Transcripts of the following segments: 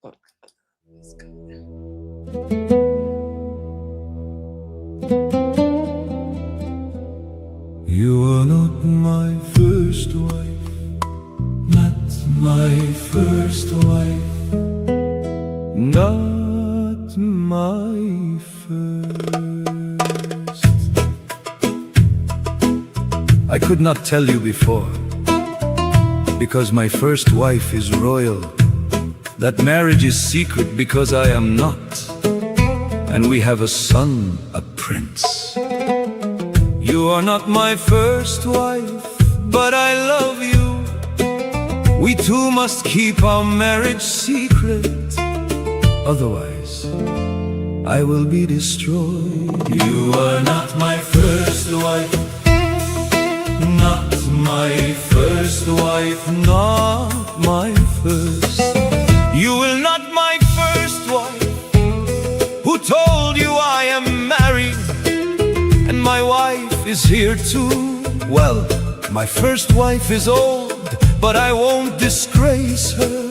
Let's go. You are not my first wife, not my first wife, not my first. I could not tell you before, because my first wife is royal. That marriage is secret because I am not, and we have a son, a prince. You are not my first wife, but I love you. We two must keep our marriage secret, otherwise I will be destroyed. You are not my first wife, not my first wife, not my first. You will not my first wife, who told you I am married, and my wife is here too. Well, my first wife is old, but I won't disgrace her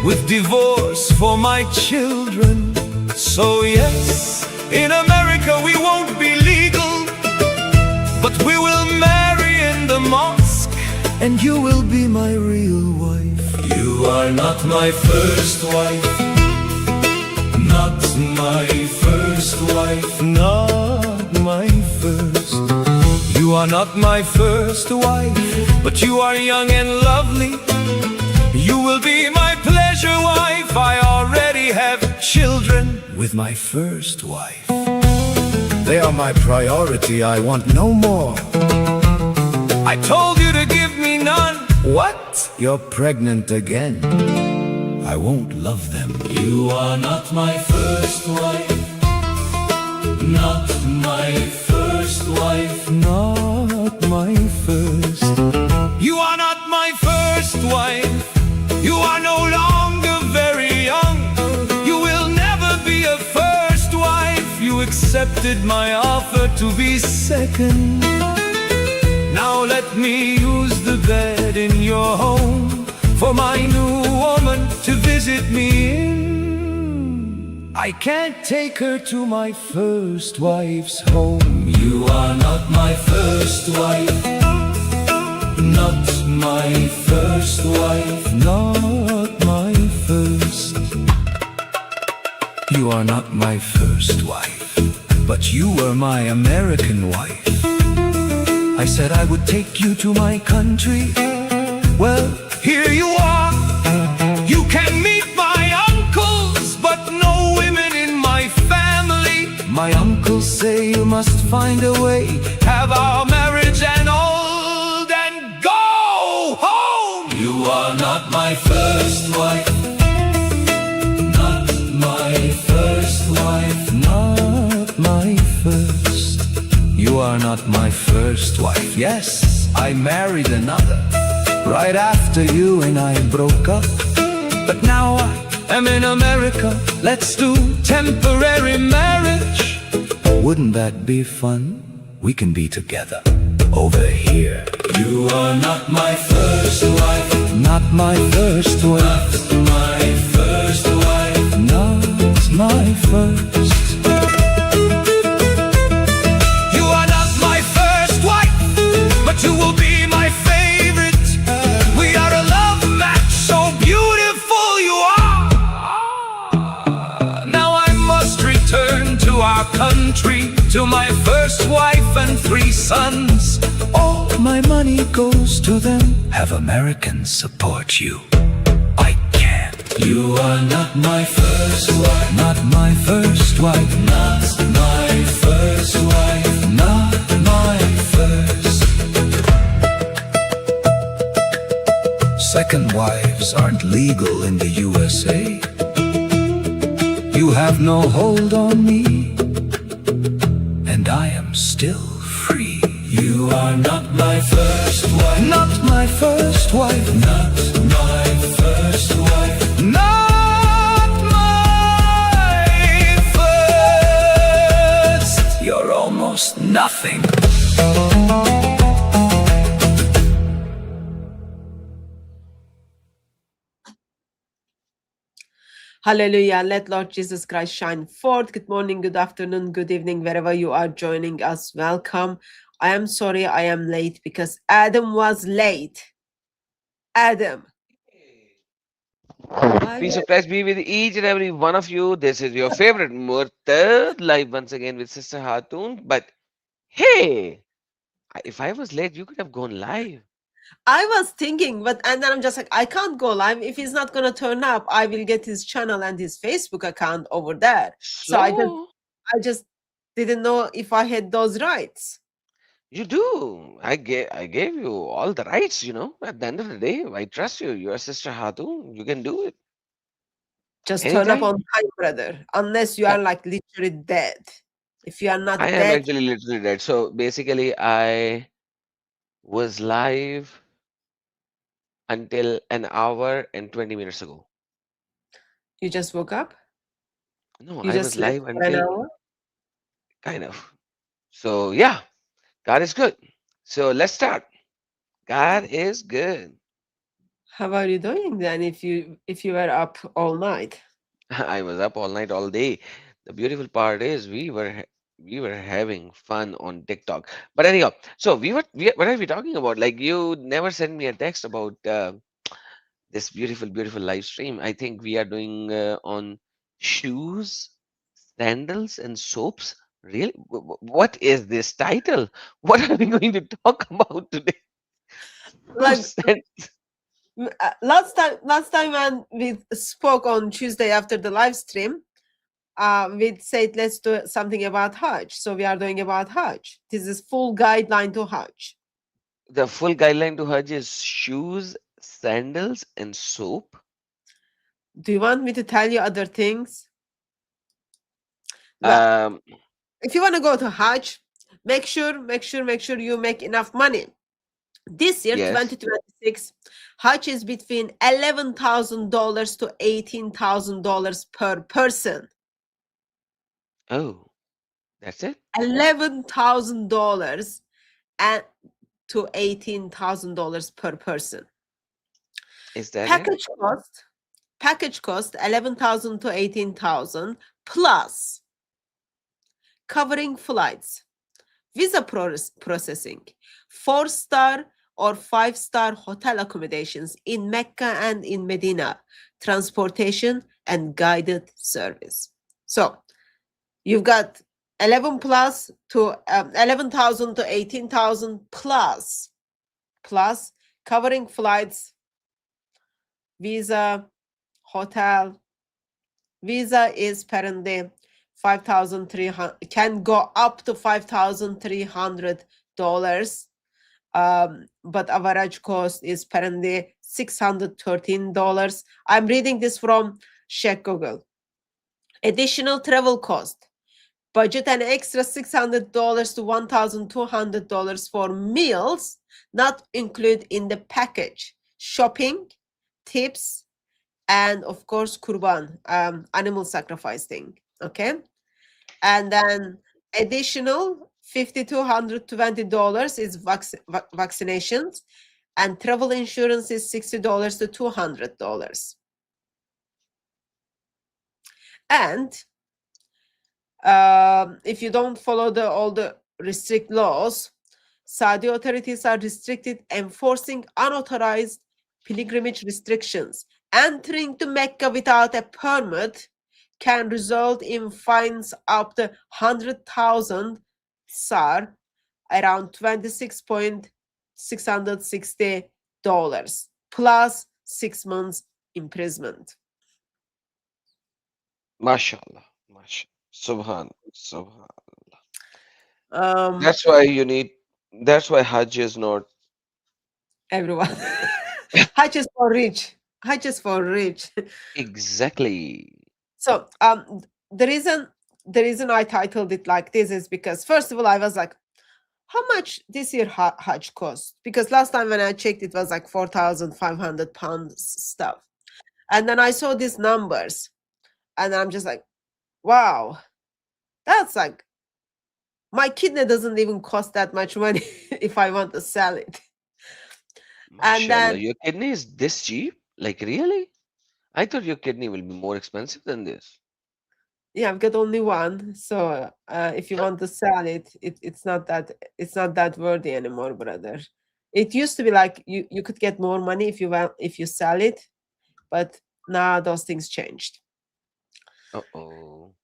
with divorce for my children. So yes, in America we won't be legal, but we will marry in the mosque, and you will be my real wife. You are not my first wife, not my first wife, not my first. You are not my first wife, but you are young and lovely. You will be my pleasure wife. I already have children with my first wife. They are my priority, I want no more. I told you to give me none. What? You're pregnant again. I won't love them. You are not my first wife, not my first wife, not my first. You are not my first wife. You are no longer very young. You will never be a first wife. You accepted my offer to be second. Now let me use the bed in your home for my new woman to visit me in. I can't take her to my first wife's home. You are not my first wife, not my first wife, not my first. You are not my first wife, but you were my American wife. I said I would take you to my country. Well, here you are. You can meet my uncles, but no women in my family. My uncles say you must find a way, have our marriage annulled and go home. You are not my first wife, not my first wife, not my first. You are not my first wife. Yes, I married another right after you and I broke up. But now I am in America. Let's do temporary marriage. Wouldn't that be fun? We can be together over here. You are not my first wife, not my first wife, not my first wife, not my first. But you will be my favorite. We are a love match, so beautiful you are. Now I must return to our country, to my first wife and 3 sons. All my money goes to them. Have Americans support you. I can't. You are not my first wife, not my first wife, not my first wife, not my first. Second wives aren't legal in the USA. You have no hold on me, and I am still free. You are not my first wife, not my first wife, not my first wife, not my first. You're almost nothing. Hallelujah. Let Lord Jesus Christ shine forth. Good morning, good afternoon, good evening, wherever you are joining us. Welcome. I am sorry I am late because Adam was late. Adam. I Peace of Christ be with each and every one of you. This is your favorite Murtad, live once again with Sister Hatun. But hey, if I was late, you could have gone live. I was thinking, but and then I'm just like, I can't go live. If he's not gonna turn up, I will get his channel and his Facebook account over there. So So, I just didn't know if I had those rights. you do. I gave you all the rights, At the end of the day, I trust you. You're Sister Hatun. You can do it Just turn up anytime. on time, brother. Unless you Yeah, are like literally dead. If you are I not am dead, actually literally dead. So basically, I was live until an hour and 20 minutes ago. you just woke up. No, You I just was slept live for an until hour. kind of. So, yeah. God is good. So let's start. God is good. How are you doing then? If you were up all night, I was up all night, all day. The beautiful part is we were having fun on TikTok. But anyhow, so what are we talking about? Like you never sent me a text about this beautiful live stream. I think we are doing on shoes, sandals, and soaps. Really? What is this title? What are we going to talk about today? Who like sent? last time when we spoke on Tuesday after the live stream, we said let's do something about Hajj. So we are doing about Hajj. This is full guideline to Hajj. The full guideline to Hajj is shoes, sandals, and soap. Do you want me to tell you other things? Like, Um, if you want to go to Hajj, make sure you make enough money. This year, yes. 2026, Hajj is between $11,000 to $18,000 per person. Oh, that's it. $11,000 and to $18,000 per person. Is that it? Package cost, package cost 11,000 to 18,000 plus covering flights, visa processing, 4-star or 5-star hotel accommodations in Mecca and in Medina, transportation and guided service. So you've got 11,000 to 18,000 plus covering flights, visa, hotel. Visa is currently 5,300, can go up to $5,300. But average cost is currently $613. I'm reading this from Check Google. Additional travel cost. Budget an extra $600 to $1,200 for meals, not included in the package. Shopping, tips, and of course, kurban, animal sacrifice thing. Okay. And then additional $5,220 is vaccinations, and travel insurance is $60 to $200. And if you don't follow all the restrict laws, Saudi authorities are restricted enforcing unauthorized pilgrimage restrictions. Entering to Mecca without a permit can result in fines up to 100,000 SAR, around $26,660, plus 6 months imprisonment. MashaAllah. MashaAllah. Subhan. Subhan. Um, That's why you need, that's why Hajj is not everyone. Hajj is for rich. Hajj is for rich. exactly. So the reason I titled it like this is because first of all I was like, how much this year Hajj cost? Because last time when I checked, it was like 4,500 pounds stuff, and then I saw these numbers, and I'm just like, wow, that's like my kidney doesn't even cost that much money if I want to sell it. And MashaAllah. then Your kidney is this cheap? Like, really? I thought your kidney will be more expensive than this. Yeah, I've got only one. So if you want to sell it, it's not that worthy anymore, brother. It used to be like you could get more money if you sell it, but now those things changed. Uh-oh.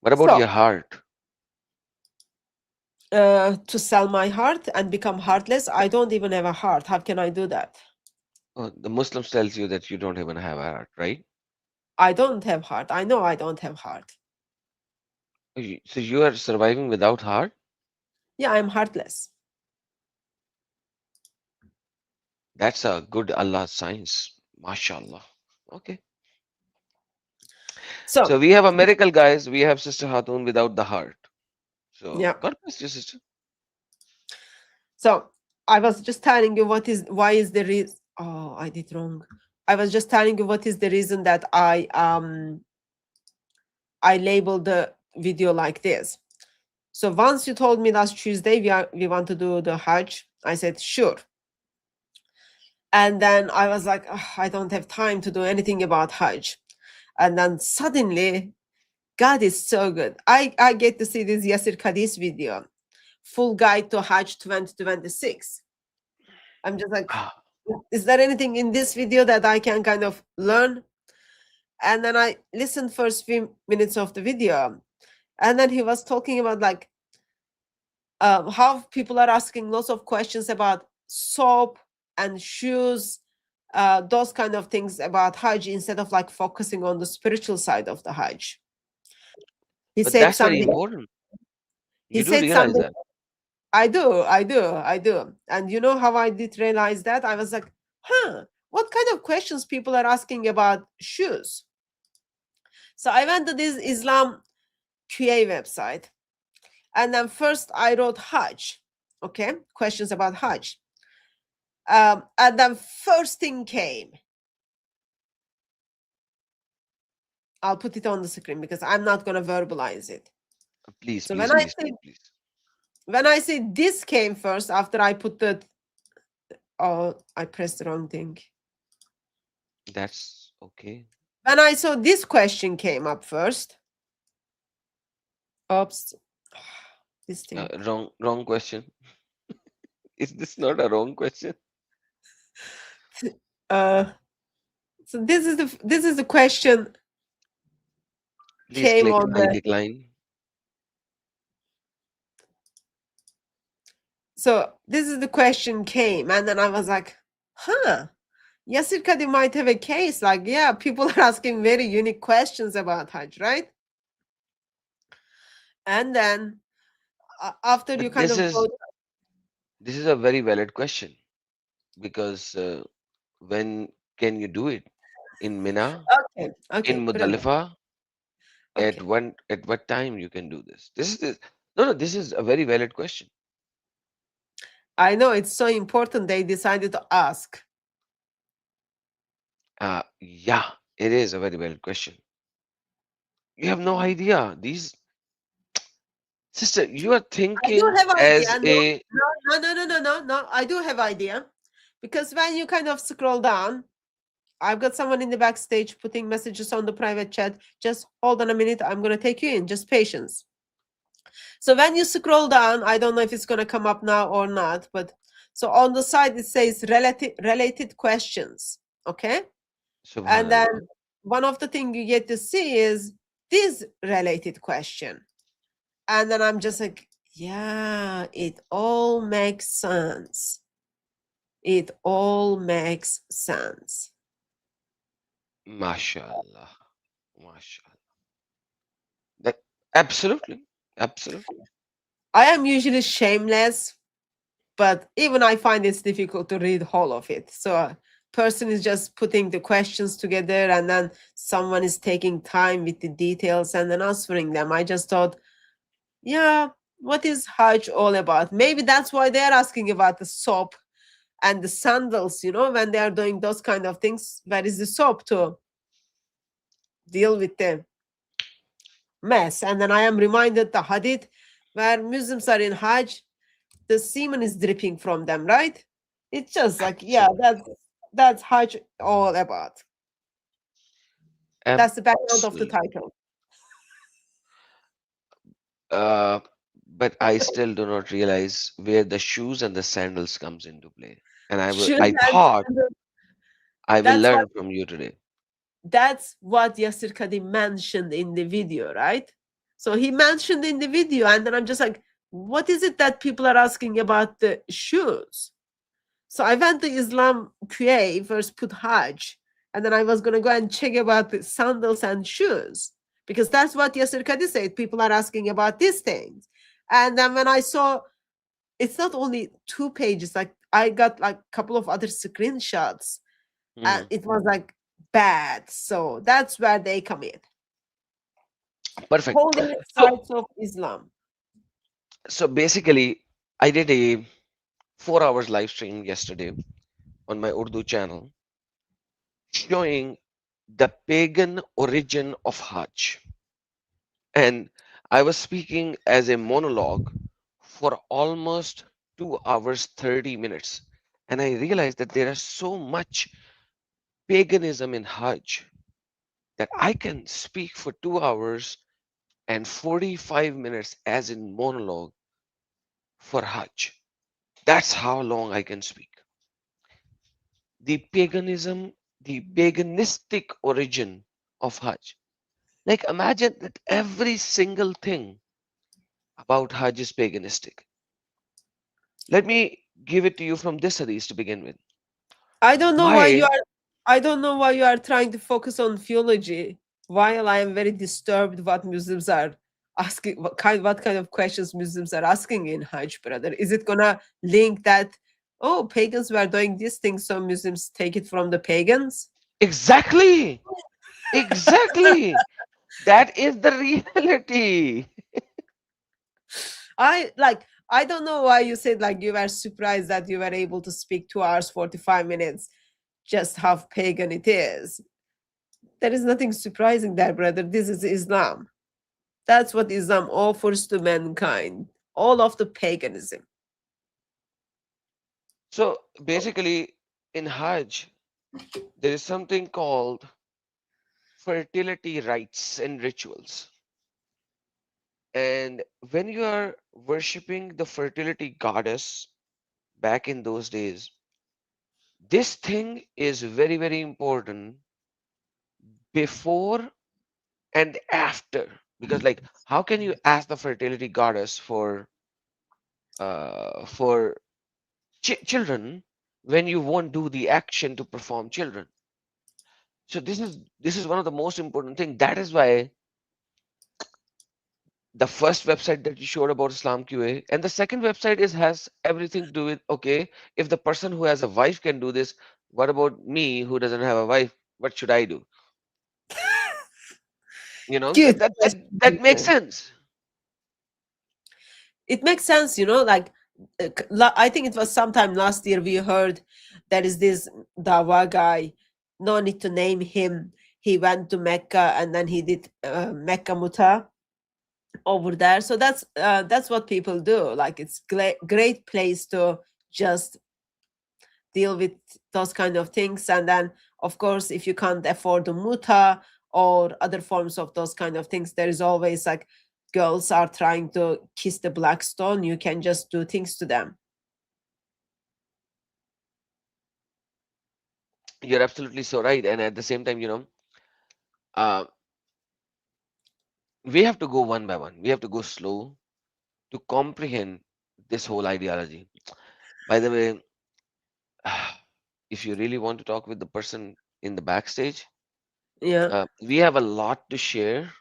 What about your So heart? to sell my heart and become heartless, I don't even have a heart. How can I do that? Oh, the Muslims tells you that you don't even have a heart, right? I don't have heart. I know I don't have heart. So you are surviving without heart? Yeah, I'm heartless. That's a good Allah science. MashaAllah. Okay. So So we have a miracle, guys. We have Sister Hatun without the heart. So yeah. God bless you, sister. So I was just telling you why is the reason. Oh, I did wrong. I was just telling you what is the reason that I labeled the video like this. So once you told me last Tuesday we want to do the Hajj, I said sure. And then I was like, "Ugh, I don't have time to do anything about Hajj. And then suddenly, God is so good. I get to see this Yasir Qadis video, full guide to Hajj 2026. I'm just like, Ah, is there anything in this video that I can kind of learn? And then I listened first few minutes of the video, and then he was talking about like how people are asking lots of questions about soap and shoes, those kind of things about Hajj instead of like focusing on the spiritual side of the Hajj. He but said that's very something. important. He You do said realize something. that. I do. And you know how I did realize that? I was like, huh, what kind of questions people are asking about shoes? So I went to this Islam QA website. And then first I wrote Hajj. Okay, questions about Hajj. And then first thing came. I'll put it on the screen because I'm not going to verbalize it. Please, So please, please, please, please. when I say this came first after I put the oh, I pressed the wrong thing. That's okay. When I saw this question came up first. Oops. This thing. Wrong question. Is this not a wrong question? Uh so this is the question Please came click on I the decline. so this is the question came and then I was like, huh. Yasir Kadi might have a case like, yeah, people are asking very unique questions about Hajj, right? And then after you But kind of go, this is a very valid question because when can you do it? In Mina, okay, in okay, brilliant. Muzdalifah, Okay. at what time you can do this? No, this is a very valid question. I know it's so important they decided to ask. Yeah, it is a very valid question. You have no idea. These sister, you are I do thinking have as idea. No, a no. I do have idea. Because when you kind of scroll down, I've got someone in the backstage putting messages on the private chat. Just hold on a minute. I'm going to take you in. Just patience. So when you scroll down, I don't know if it's going to come up now or not, but so on the side it says related questions. Okay. And then Subhanallah. one of the things you get to see is this related question. And then I'm just like, yeah, it all makes sense. It all makes sense. MashaAllah. MashaAllah. That absolutely. Absolutely. I am usually shameless, but even I find it's difficult to read whole of it. So a person is just putting the questions together and then someone is taking time with the details and then answering them. I just thought, yeah, what is Hajj all about? Maybe that's why they're asking about the soap and the sandals, when they are doing those kind of things. Where is the soap to deal with the mess? And then I am reminded the hadith where Muslims are in Hajj, the semen is dripping from them, right? It's just like, yeah, Absolutely. that's Hajj all about. That's the background of the Absolutely. title. Uh, but I still do not realize where the shoes and the sandals comes into play. And Should I and thought I will that's what learn from you today. Yasir Kadim mentioned in the video, right? So he mentioned in the video, and then I'm just like, what is it that people are asking about the shoes? So I went to Islam QA, first put Hajj, and then I was gonna go and check about the sandals and shoes because that's what Yasir Kadi said. People are asking about these things, and then when I saw, it's not only 2 pages. Like I got like a couple of other screenshots, and Mhm. it was like bad. So that's where they come in. Perfect. Holy So, sites of Islam. so basically, I did a 4 hours live stream yesterday on my Urdu channel showing the pagan origin of Hajj. And I was speaking as a monologue for almost 2 hours 30 minutes. And I realized that there is so much paganism in Hajj that I can speak for 2 hours and 45 minutes as in monologue for Hajj. That's how long I can speak. The paganism, the paganistic origin of Hajj. Like imagine that every single thing about Hajj is paganistic. Let me give it to you from this hadith to begin with. I don't know why you Why? are. I don't know why you are trying to focus on theology, while I am very disturbed what Muslims are asking. What kind of questions Muslims are asking in Hajj, brother? Is it gonna link that? Oh, pagans were doing these things, so Muslims take it from the pagans. Exactly. Exactly. That is the reality. I like. I don't know why you said like you were surprised that you were able to speak 2 hours 45 minutes. Just how pagan it is. There is nothing surprising there, brother. This is Islam. That's what Islam offers to mankind. All of the paganism. So basically, in Hajj, there is something called fertility rites and rituals. And when you are worshipping the fertility goddess back in those days, this thing is very, very important before and after. Because, like, how can you ask the fertility goddess for children when you won't do the action to perform children? So this is one of the most important thing. That is why the first website that you showed about Islam QA and the second website is has everything to do with okay, if the person who has a wife can do this, what about me who doesn't have a wife? What should I do? You know, Good that makes question. sense. It makes sense, like I think it was sometime last year we heard there is this Dawa guy, no need to name him. He went to Mecca and then he did Mecca Muta over there. So that's what people do. Like it's great place to just deal with those kind of things. And then, of course, if you can't afford the muta or other forms of those kind of things, there is always like girls are trying to kiss the black stone. You can just do things to them. You're absolutely so right. And at the same time, uh, we have to go one by one. We have to go slow to comprehend this whole ideology. By the way, if you really want to talk with the person in the backstage, Yeah. we have a lot to share.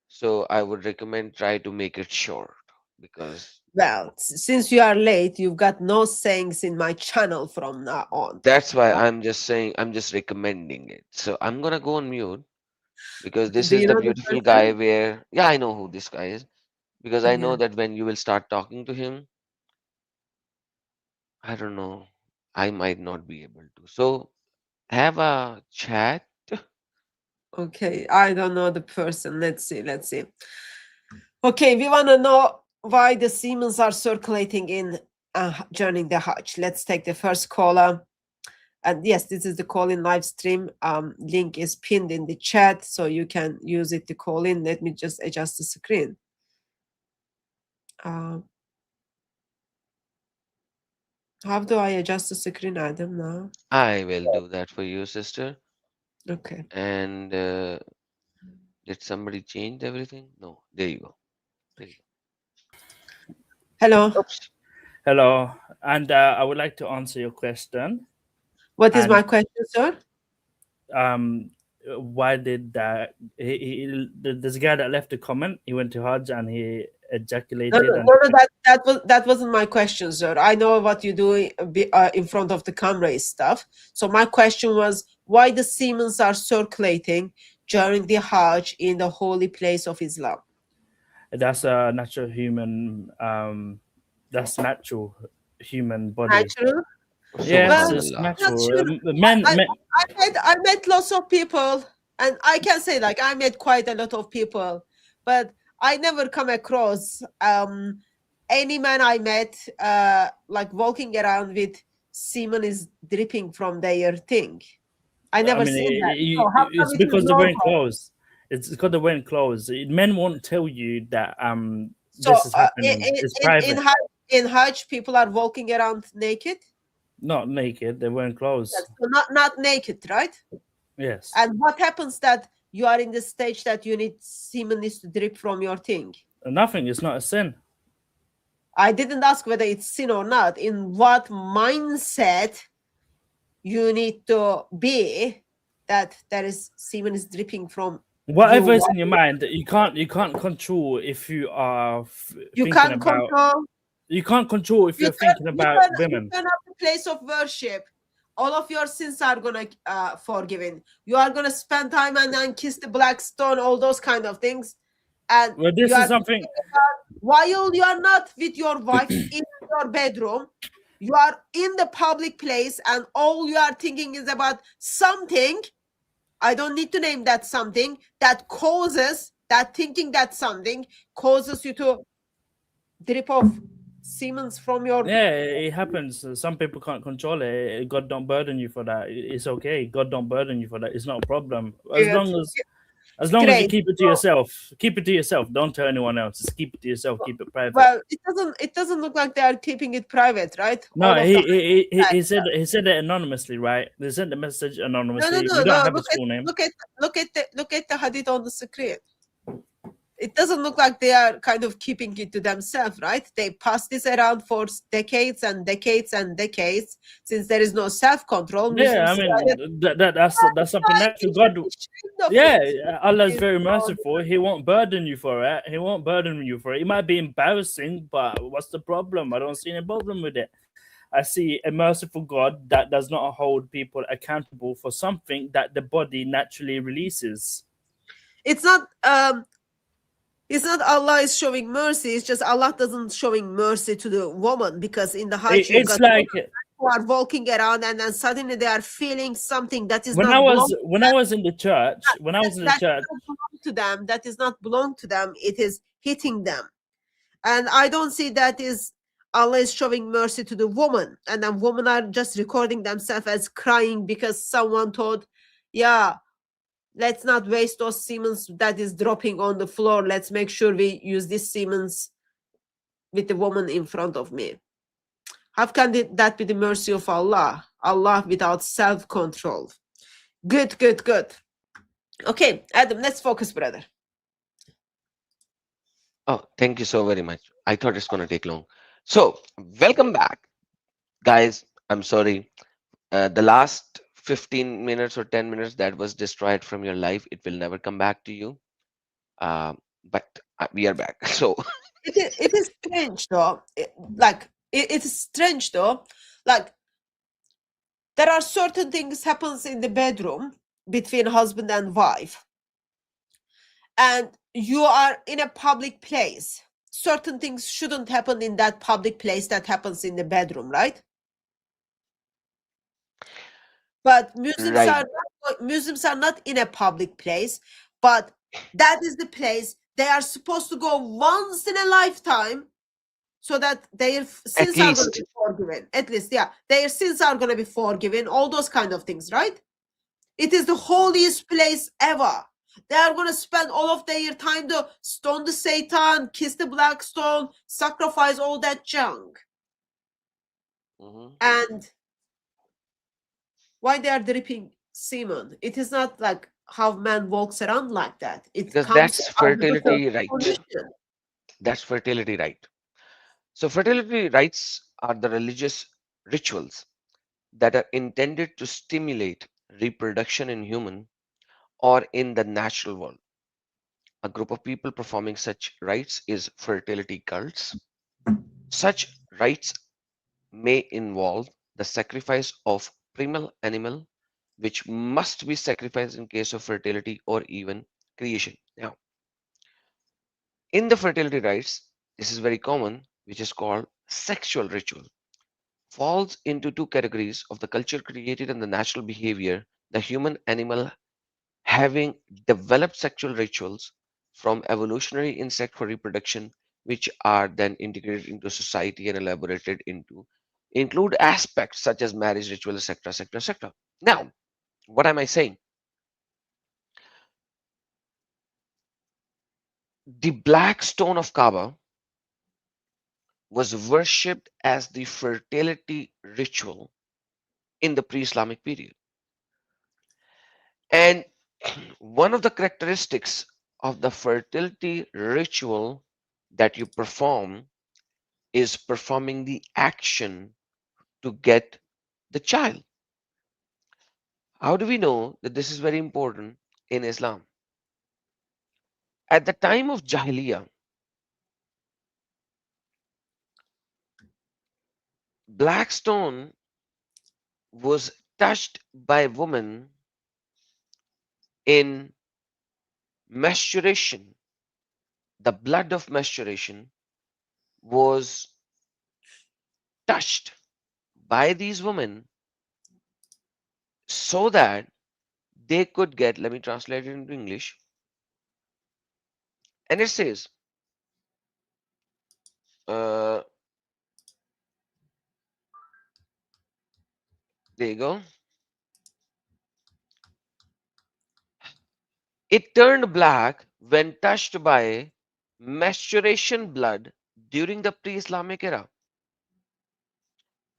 So I would recommend try to make it short because Well, since you are late, you've got no sayings in my channel from now on. that's why I'm just saying I'm just recommending it. So I'm gonna go on mute because this Do is you the know the beautiful guy person? where yeah, I know who this guy is because I know Yeah. that when you will start talking to him, I don't know, I might not be able to. So have a chat. Okay. I don't know the person. Let's see. Let's see. Okay. We want to know why the Siemens are circulating in during the Hajj. Let's take the first caller. And yes, this is the call in live stream. Link is pinned in the chat, so you can use it to call in. Let me just adjust the screen. How do I adjust the screen, Adam, now? I will do that for you, sister. Okay. And did somebody change everything? No, there you go. There you Hello. go. Oops. Hello, and I would like to answer your question. What is And my question, sir? why did that? There's a guy that left a comment. He went to Hajj and he No, ejaculated. no, And no, no, that wasn't my question, sir. I know what you do in front of the camera is stuff. So my question was why the Siemens are circulating during the Hajj in the holy place of Islam. that's a natural human. That's natural human body. Natural. Yes, Well, it's Subhanallah. natural. natural. Men, I met lots of people, and I can say like I met quite a lot of people, but I never come across any man I met like walking around with semen is dripping from their thing. I never seen that. So how come it's it is because they're wearing normal? clothes. It's because they're wearing clothes. Men won't tell you that So this is happening. It's private. in Hajj, people are walking around naked. Not naked. They're wearing clothes. Yes, so not naked, right? Yes. And what happens that you are in the stage that you need semen needs to drip from your thing? Nothing. It's not a sin. I didn't ask whether it's sin or not. In what mindset you need to be that there is semen is dripping from Whatever you? is in your mind, you can't control if you are You thinking can't about. control. You can't control if you're thinking about women. You turn up the place of worship. All of your sins are gonna forgiven. You are gonna spend time and then kiss the black stone, all those kind of things. And Well, this you is are something. while you are not with your wife in your bedroom, you are in the public place, and all you are thinking is about something. I don't need to name that something that causes that thinking that something causes you to drip off Siemens from your. Yeah, it happens. Some people can't control it. God don't burden you for that. It's okay. God don't burden you for that. It's not a problem. As Yes. long as you Great. keep it to yourself. Keep it to yourself. Don't tell anyone else. Just keep it to yourself. Keep it private. Well, it doesn't look like they are keeping it private, right? No, All of he said it anonymously, right? They sent the message anonymously. We don't have a school name. Look at the hadith on the screen. It doesn't look like they are kind of keeping it to themselves, right? They pass this around for decades and decades and decades since there is no self-control. Yeah, I mean that's something natural. God, yeah, Allah is very merciful. He won't burden you for it. He won't burden you for it. It might be embarrassing, but what's the problem? I don't see any problem with it. I see a merciful God that does not hold people accountable for something that the body naturally releases. It's not Allah is showing mercy. It's just Allah doesn't showing mercy to the woman, because in the Hajj It's like who are walking around and then suddenly they are feeling something that is when not I was in the church. When I was in the church, to them, that is not belong to them. It is hitting them, and I don't see that is Allah is showing mercy to the woman, and then women are just recording themselves as crying because someone thought, yeah, let's not waste those Siemens that is dropping on the floor. Let's make sure we use this Siemens with the woman in front of me. How can that be the mercy of Allah? Allah without self-control. Good. Okay, Adam, let's focus, brother. Oh, thank you so very much. I thought it's going to take long. So, welcome back, guys. I'm sorry. The last 15 minutes or 10 minutes that was destroyed from your life, it will never come back to you. But we are back. So, it is strange though. It is strange though. Like, there are certain things happens in the bedroom between husband and wife, and you are in a public place. Certain things shouldn't happen in that public place that happens in the bedroom, right? But Muslims are not in a public place, but that is the place they are supposed to go once in a lifetime so that their At sins are going to least. be forgiven. At least, yeah, their sins are going to be forgiven. All those kind of things, right? It is the holiest place ever. They are going to spend all of their time to stone the Satan, kiss the black stone, sacrifice all that junk. Mhm. And why they are dripping semen? It is not like how man walks around like that. It Because comes that's under the fertility right. permission. That's fertility right. So fertility rites are the religious rituals that are intended to stimulate reproduction in human or in the natural world. A group of people performing such rites is fertility cults. Such rites may involve the sacrifice of primal animal, which must be sacrificed in case of fertility or even creation. Now, in the fertility rites, this is very common, which is called sexual ritual. Falls into two categories of the culture created and the natural behavior. The human animal having developed sexual rituals from evolutionary insect for reproduction, which are then integrated into society and elaborated into include aspects such as marriage ritual, etc., etc., etc. Now, what am I saying? The black stone of Kaaba was worshipped as the fertility ritual in the pre-Islamic period. And one of the characteristics of the fertility ritual that you perform is performing the action to get the child. How do we know that this is very important in Islam? At the time of Jahiliyyah, black stone was touched by women in menstruation. The blood of menstruation was touched by these women so that they could get, let me translate it into English, and it says, uh, there you go. It turned black when touched by menstruation blood during the pre Islamic era.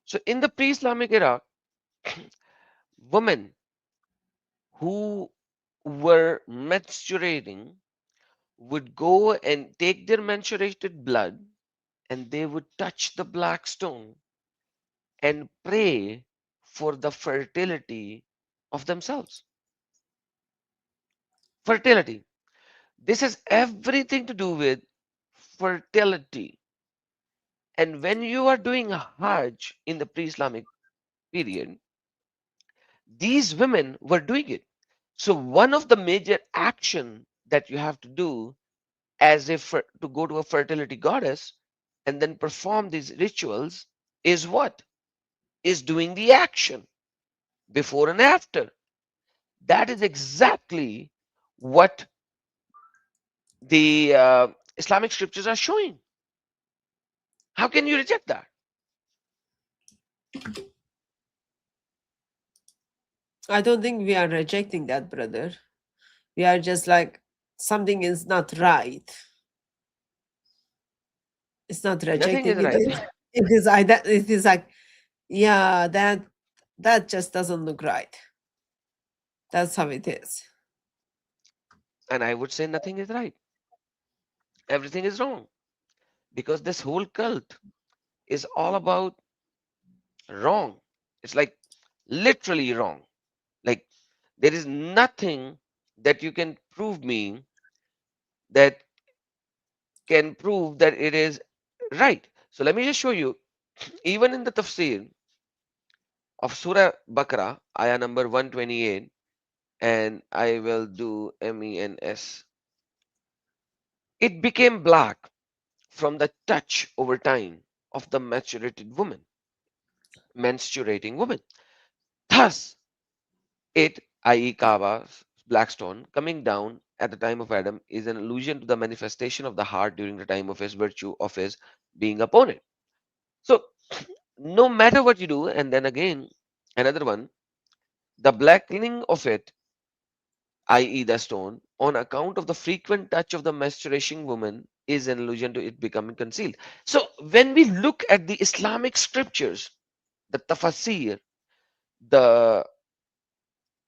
So, in the pre Islamic era, women who were menstruating would go and take their menstruated blood and they would touch the black stone and pray for the fertility of themselves. Fertility. This has everything to do with fertility. And when you are doing a Hajj in the pre Islamic period, these women were doing it. So, one of the major action that you have to do as if to go to a fertility goddess and then perform these rituals is what? Is doing the action before and after. That is exactly what the Islamic scriptures are showing. How can you reject that? I don't think we are rejecting that, brother. We are just like, something is not right. It's not Nothing is rejecting it. right. It is it is like, yeah, that just doesn't look right. That's how it is. And I would say nothing is right. Everything is wrong. Because this whole cult is all about wrong. It's like literally wrong. Like there is nothing that you can prove me that can prove that it is right. So let me just show you, even in the tafsir of Surah Baqarah, ayah number 128, and I will do MENS. It became black from the touch over time of the menstruating woman. Thus, it, i.e., Kaaba, black stone coming down at the time of Adam is an allusion to the manifestation of the heart during the time of his virtue of his being upon it. So no matter what you do, and then again another one, the blackening of it, i.e., the stone, on account of the frequent touch of the menstruating woman, is an allusion to it becoming concealed. So when we look at the Islamic scriptures, the tafsir, the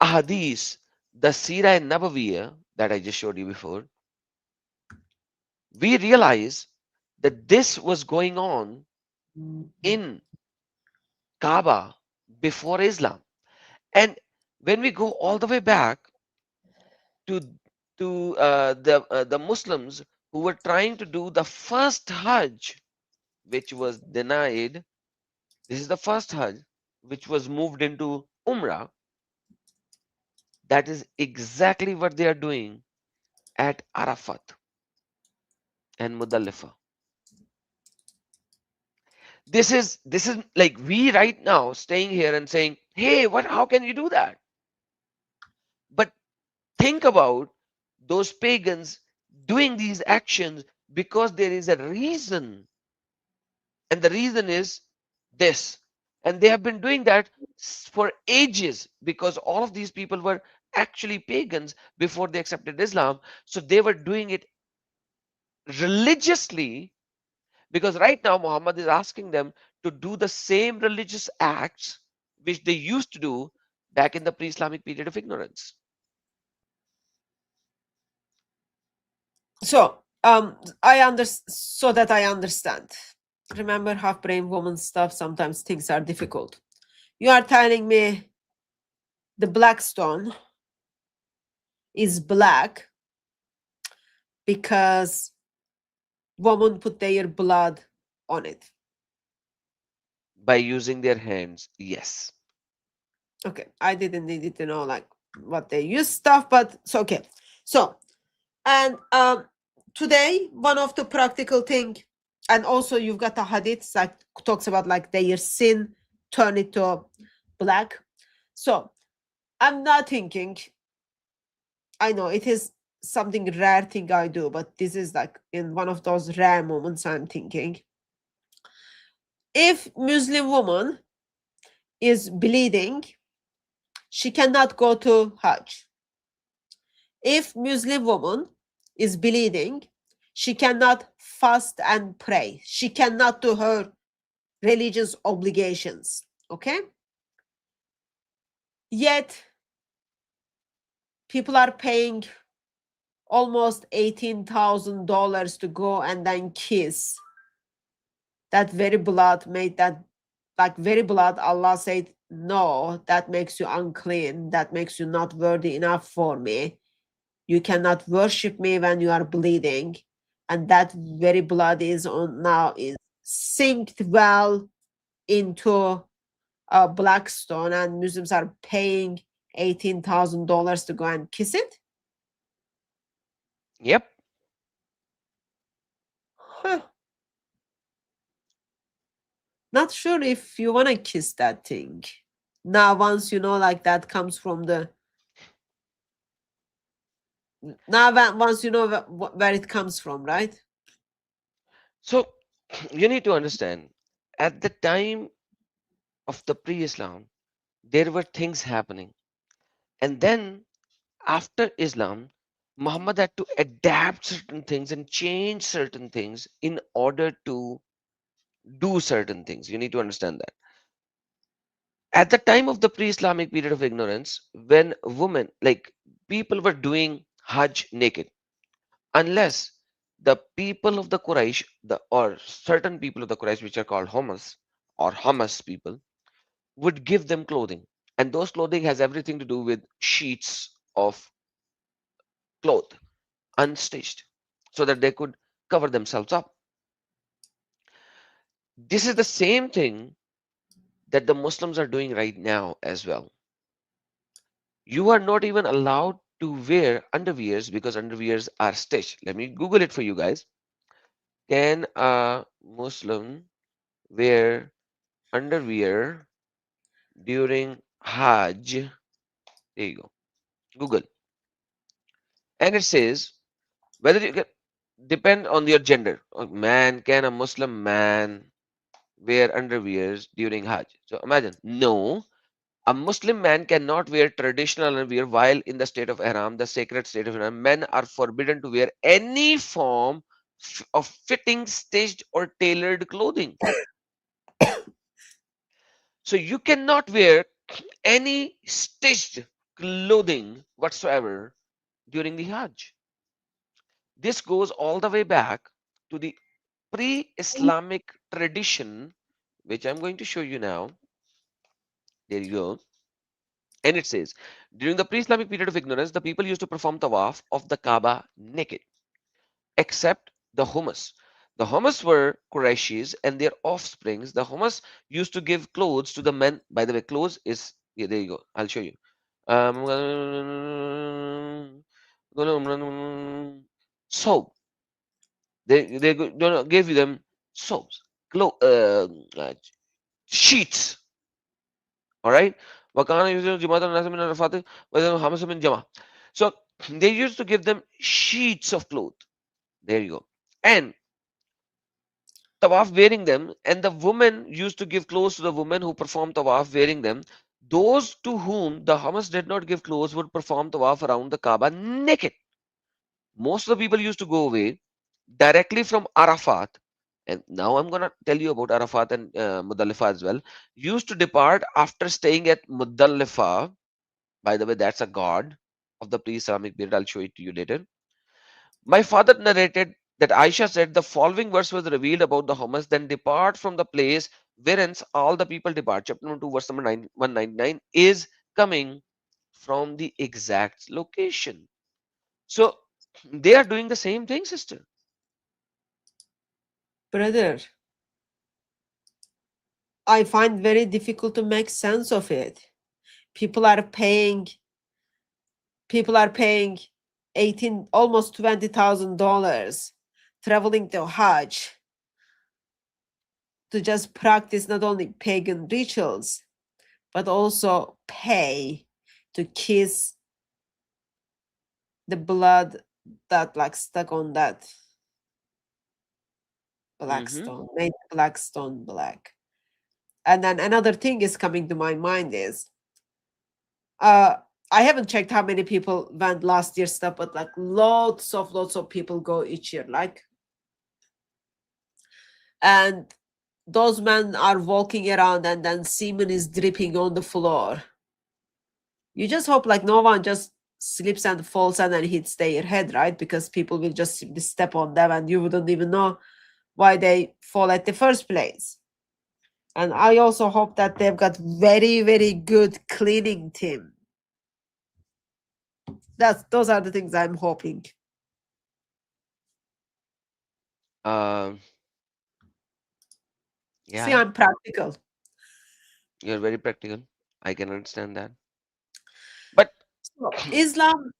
ahadith, the Sirah Nabawiyah that I just showed you before, we realize that this was going on in Kaaba before Islam. And when we go all the way back to the Muslims who were trying to do the first Hajj, which was denied. This is the first Hajj, which was moved into Umrah. That is exactly what they are doing at Arafat and Mudallifa. This is like we right now staying here and saying, "Hey, what? How can you do that?" But think about those pagans doing these actions because there is a reason, and the reason is this. And they have been doing that for ages because all of these people were actually pagans before they accepted Islam. So they were doing it religiously because right now Muhammad is asking them to do the same religious acts which they used to do back in the pre Islamic period of ignorance. So, so that I understand. Remember, half brain woman stuff. Sometimes things are difficult. You are telling me the black stone is black because women put their blood on it. By using their hands, yes. Okay, I didn't need to know like what they use stuff, but it's okay. So, and today one of the practical thing, and also you've got a hadith that talks about like their sin turn it to black. So I'm not thinking. I know it is something rare thing I do, but this is like in one of those rare moments I'm thinking. If Muslim woman is bleeding, she cannot go to Hajj. If Muslim woman is bleeding, she cannot fast and pray. She cannot do her religious obligations. Okay? Yet people are paying almost $18,000 to go and then kiss that very blood made that like very blood. Allah said, no, that makes you unclean, that makes you not worthy enough for me. You cannot worship me when you are bleeding. And that very blood is on now is synced well into a black stone, and Muslims are paying $18,000 to go and kiss it. Yep. Huh. Not sure if you want to kiss that thing. Now, once you know, like that comes from the. Now, once you know where it comes from, right? So you need to understand at the time of the pre Islam, there were things happening. And then after Islam, Muhammad had to adapt certain things and change certain things in order to do certain things. You need to understand that. At the time of the pre Islamic period of ignorance, when women, like people were doing Hajj naked, unless the people of the Quraysh, or certain people of the Quraysh, which are called Hamas or Hamas people, would give them clothing. And those clothing has everything to do with sheets of cloth, unstitched, so that they could cover themselves up. This is the same thing that the Muslims are doing right now as well. You are not even allowed to wear underwears because underwears are stitched. Let me Google it for you guys. Can a Muslim wear underwear during Hajj? There you go. Google. And it says whether you can depend on your gender. Man, can a Muslim man wear underwears during Hajj? So imagine, no, a Muslim man cannot wear traditional underwear while in the state of Ihram, the sacred state of Ihram. Men are forbidden to wear any form of fitting, stitched, or tailored clothing. So you cannot wear any stitched clothing whatsoever during the Hajj. This goes all the way back to the pre-Islamic tradition, which I'm going to show you now. There you go. And it says, during the pre-Islamic period of ignorance, the people used to perform tawaf of the Kaaba naked, except the Hummus. The Hummus were Qurayshis and their offsprings. The Hummus used to give clothes to the men. By the way, clothes is, yeah, there you go. I'll show you. Soap. They don't give them soaps, uh, sheets. All right. وَكَانَ يُزِيلُ جُمَاةَ النَّاسِ مِنَ الرَّفَاثِ وَإِذَا حَمَسَ مِنْ جَمَعٍ. So they used to give them sheets of cloth. There you go. And tawaf wearing them, and the woman used to give clothes to the women who performed tawaf wearing them. Those to whom the Hamas did not give clothes would perform tawaf around the Kaaba naked. Most of the people used to go away directly from Arafat. And now I'm going to tell you about Arafat and Muzdalifah as well. Used to depart after staying at Muzdalifah. By the way, that's a god of the pre-Islamic period. I'll show it to you later. My father narrated that Aisha said the following verse was revealed about the Hummus, then depart from the place wherence all the people depart. Chapter number 2, verse number 199 is coming from the exact location. So they are doing the same thing, sister. Brother, I find very difficult to make sense of it. People are paying 18, almost $20,000 traveling to Hajj to just practice not only pagan rituals, but also pay to kiss the blood that like stuck on that black Hmm. stone, made black stone black. And then another thing is coming to my mind is uh I haven't checked how many people went last year stuff, but like lots of people go each year. Like, and those men are walking around and then semen is dripping on the floor. You just hope like no one just slips and falls and then hits their head, right? Because people will just simply step on them and you wouldn't even know why they fall at the first place. And I also hope that they've got very good cleaning team. Those are the things I'm hoping. Um, See, yeah, I'm practical. you're very practical. I can understand that. But So Islam,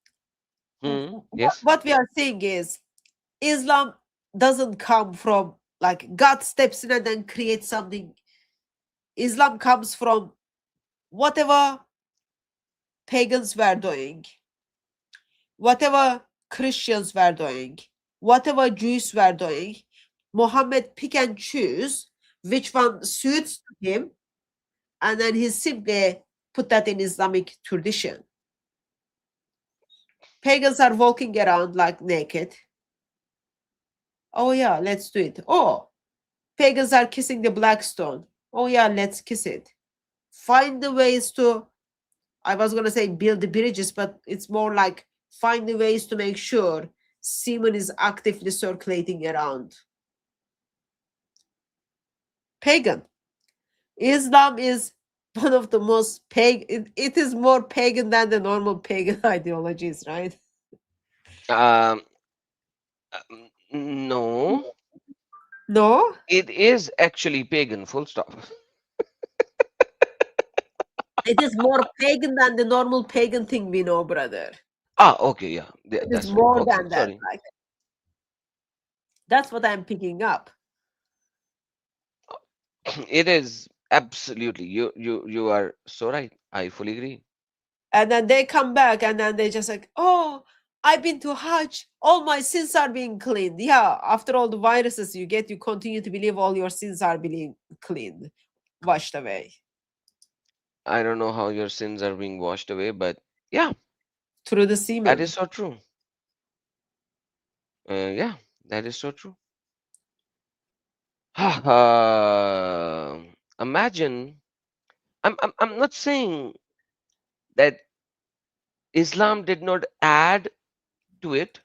yes. what we are saying is Islam doesn't come from like God steps in and then creates something. Islam comes from whatever pagans were doing, whatever Christians were doing, whatever Jews were doing. Muhammad pick and choose which one suits him, and then he simply put that in Islamic tradition. Pagans are walking around like naked. Oh yeah, let's do it. Oh, pagans are kissing the black stone. Oh yeah, let's kiss it. Find the ways to, I was going to say build the bridges, but it's more like find the ways to make sure semen is actively circulating around. Pagan. Islam is one of the most pagan, it is more pagan than the normal pagan ideologies, right? Um, no, No, it is actually pagan, full stop. it is more pagan than the normal pagan thing we know, brother. Ah, okay, yeah, It is that's right. more Okay, than that. sorry. Like, that's what I'm picking up. It is absolutely. You are so right. I fully agree. And then they come back and then they just like, oh, I've been to Hajj. All my sins are being cleaned. Yeah, after all the viruses you get, you continue to believe all your sins are being cleaned, washed away I don't know how your sins are being washed away, but yeah, through the that is semen. so true. Yeah, that is so true. Imagine, I'm not saying that Islam did not add to it.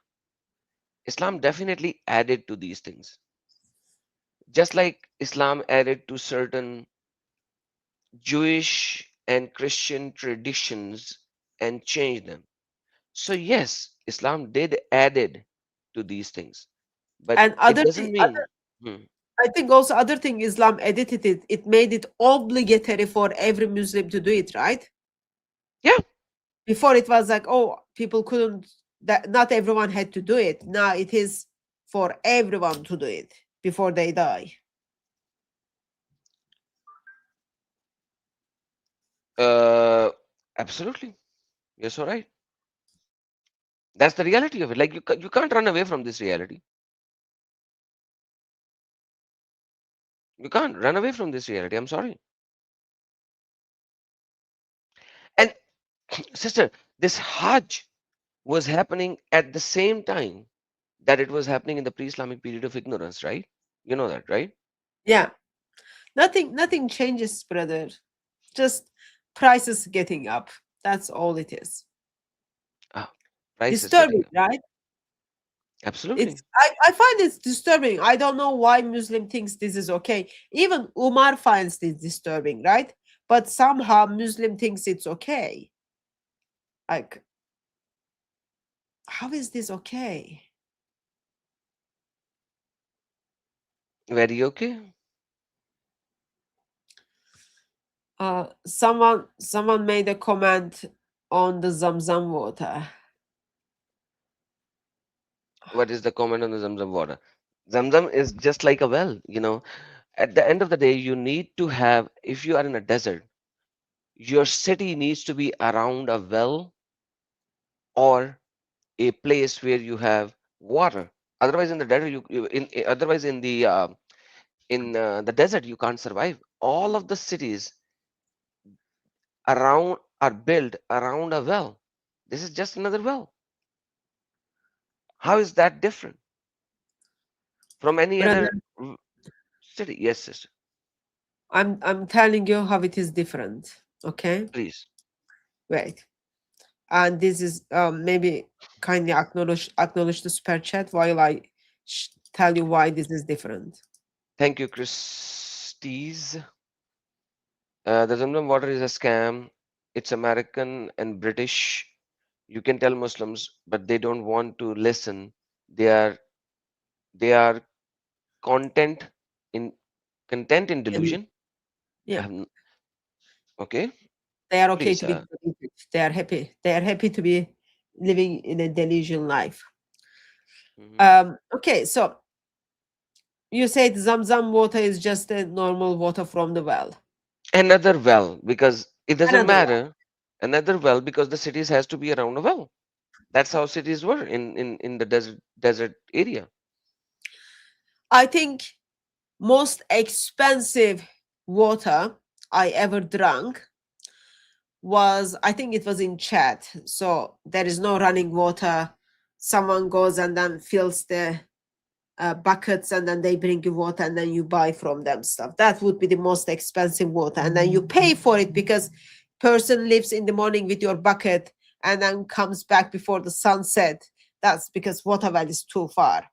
Islam definitely added to these things. Just like Islam added to certain Jewish and Christian traditions and changed them. So yes, Islam did added to these things, but And it other thing, doesn't mean. Hmm. I think also other thing Islam edited it. It made it obligatory for every Muslim to do it, right? Yeah, Before it was like, oh, people couldn't. That not everyone had to do it. Now it is for everyone to do it before they die. uh, absolutely. You're so right. That's the reality of it. Like you can't run away from this reality. You can't run away from this reality. I'm sorry. And sister, this Hajj was happening at the same time that it was happening in the pre-Islamic period of ignorance, right? You know that, right? Yeah, nothing changes, brother. Just prices getting up. That's all it is. Ah, price is getting Disturbing, up. right? Absolutely. I find it's disturbing. I don't know why Muslim thinks this is okay. Even Umar finds this disturbing, right? But somehow Muslim thinks it's okay. Like, how is this okay? Very okay. Someone made a comment on the Zamzam water. What is the comment on the Zamzam water? Zamzam is just like a well, you know. At the end of the day, you need to have, if you are in a desert, your city needs to be around a well or a place where you have water. Otherwise, in the desert, otherwise in the desert, you can't survive. All of the cities around are built around a well. This is just another well. How is that different from any Brother, other city? Yes, sister. I'm telling you how it is different. Okay? Please. Wait. And this is maybe kindly acknowledge the super chat while I tell you why this is different. Thank you, Christie's. The Zamzam water is a scam. It's American and British. You can tell Muslims, but they don't want to listen. They are they are content in content in And delusion. yeah, Um, okay, they are okay please. to be deluded. They are happy. They are happy to be living in a delusion life. Mhm. Okay, so you said Zamzam water is just a normal water from the well. Another well, because it doesn't Another one. matter. Another well, because the cities has to be around a well. That's how cities were in the desert area. I think most expensive water I ever drank was, I think it was in chat. So there is no running water. Someone goes and then fills the buckets and then they bring you water and then you buy from them stuff. That would be the most expensive water. And then you pay for it because person leaves in the morning with your bucket and then comes back before the sunset. That's because water well is too far.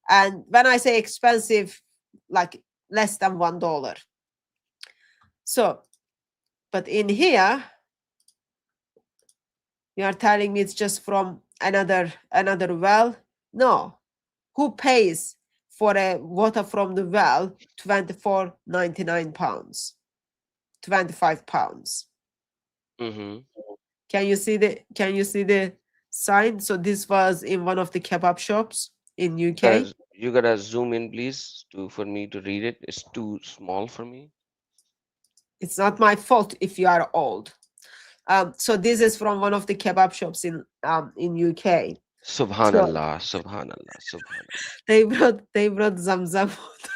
And when I say expensive, like less than $1. So, but in here, you are telling me it's just from another well? No. Who pays for a water from the well 24.99 pounds? 25 pounds. Hmm. Can you see the sign? So this was in one of the kebab shops in UK. You gotta zoom in, please, to for me to read it. It's too small for me. It's not my fault if you are old. So this is from one of the kebab shops in UK. So Subhanallah, Subhanallah, Subhanallah. they brought Zamzam water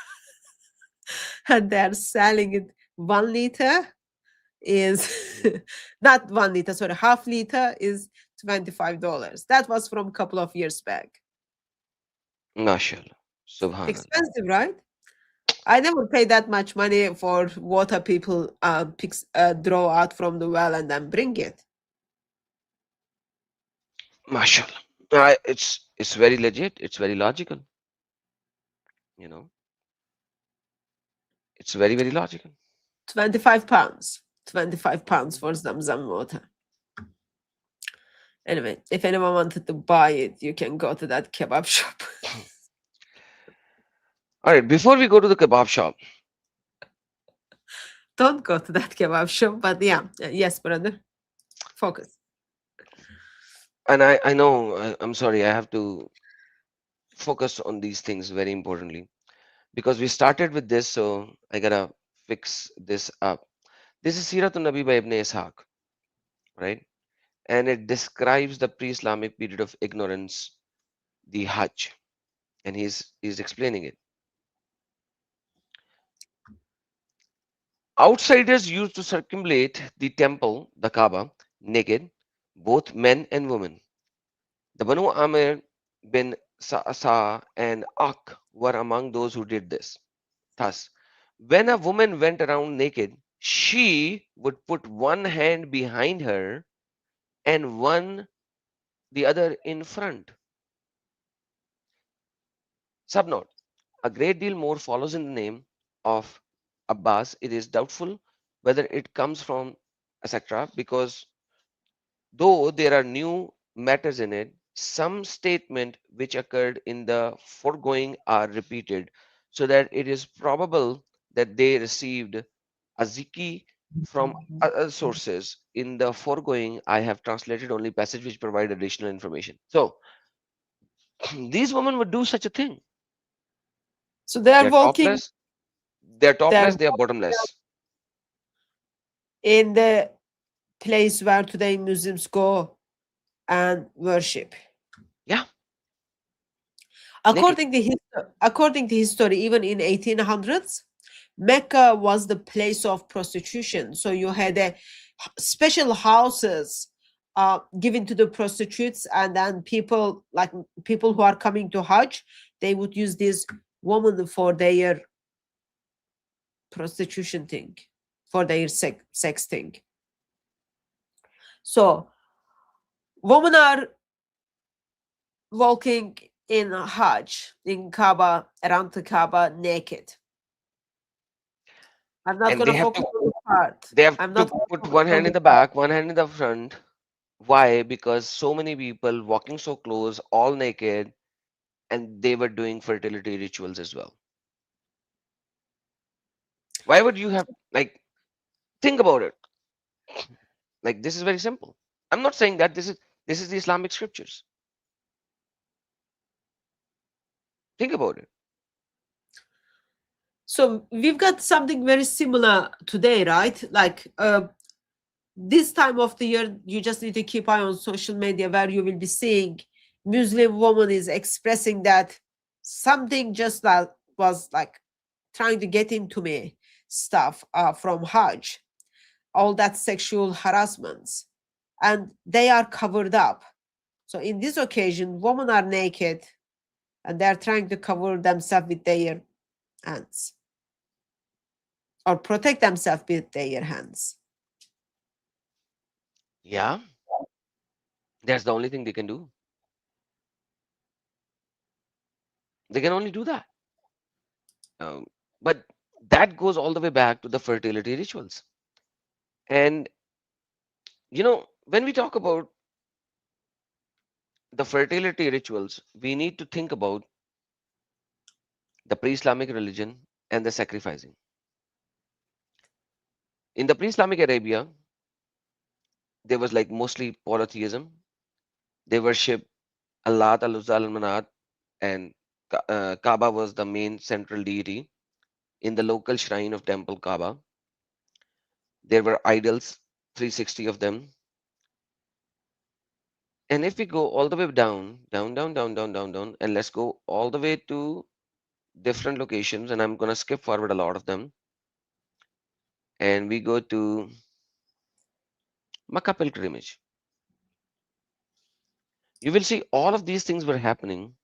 and they're selling it 1 liter is Mhm. not 1 liter, sorry, half liter is $25. That was from a couple of years back. MashaAllah, Subhanallah. Expensive, right? I never pay that much money for water people draw out from the well and then bring it. MashaAllah. It's very legit. It's very logical. You know, it's very, very logical. 25 pounds. 25 pounds for Zamzam water. Anyway, if anyone wanted to buy it, you can go to that kebab shop. All right, before we go to the kebab shop, Don't go to that kebab shop, but yeah, yes, brother. Focus. and I know, I'm sorry, I have to focus on these things very importantly because we started with this, so I gotta fix this up. This is Siratun Nabi by Ibn Ishaq, right? And it describes the pre-Islamic period of ignorance, the Hajj, and he's explaining it. Outsiders used to circumambulate the temple, the Kaaba, naked, both men and women. The Banu Amir bin Sa'sa and Ak were among those who did this. Thus, when a woman went around naked, she would put one hand behind her and the other in front. Subnote: a great deal more follows in the name of Abbas. It is doubtful whether it comes from etc. because though there are new matters in it, some statement which occurred in the foregoing are repeated, so that it is probable that they received a ziki from other sources. In the foregoing, I have translated only passage which provide additional information. So these women would do such a thing. So they are They're walking, topless, they're they're topless, they're walking bottomless. in the place where today Muslims go and worship. Yeah, naked. According to history, even in 1800s, Mecca was the place of prostitution. So you had special houses given to the prostitutes, and then people who are coming to Hajj, they would use this woman for their prostitution thing, for their sex thing. So women are walking in Hajj, in Kaaba, around the Kaaba, naked. I'm not And going they to have focus to on the part. they have I'm to not going to put focus one on hand the in the part. back, one hand in the front. Why? Because so many people walking so close, all naked, and they were doing fertility rituals as well. Why would you have, like, think about it? Like, this is very simple. I'm not saying that this is the Islamic scriptures. Think about it. So we've got something very similar today, right? Like this time of the year, you just need to keep eye on social media where you will be seeing Muslim woman is expressing that something just that was like trying to get into me stuff from Hajj, all that sexual harassments, and they are covered up. So in this occasion, women are naked and they are trying to cover themselves with their hands or protect themselves with their hands. Yeah, that's the only thing they can do. They can only do that. Um, but that goes all the way back to the fertility rituals. And when we talk about the fertility rituals, we need to think about the pre-Islamic religion and the sacrificing. In the pre-Islamic Arabia, there was like mostly polytheism. They worship Allah, Al-Uzza, Al-Manat, and Kaaba was the main central deity. In the local shrine of Temple Kaaba, there were idols, 360 of them. And if we go all the way down, down, down, down, down, down, down, and let's go all the way to different locations, and I'm gonna skip forward a lot of them, and we go to Makkah pilgrimage. You will see all of these things were happening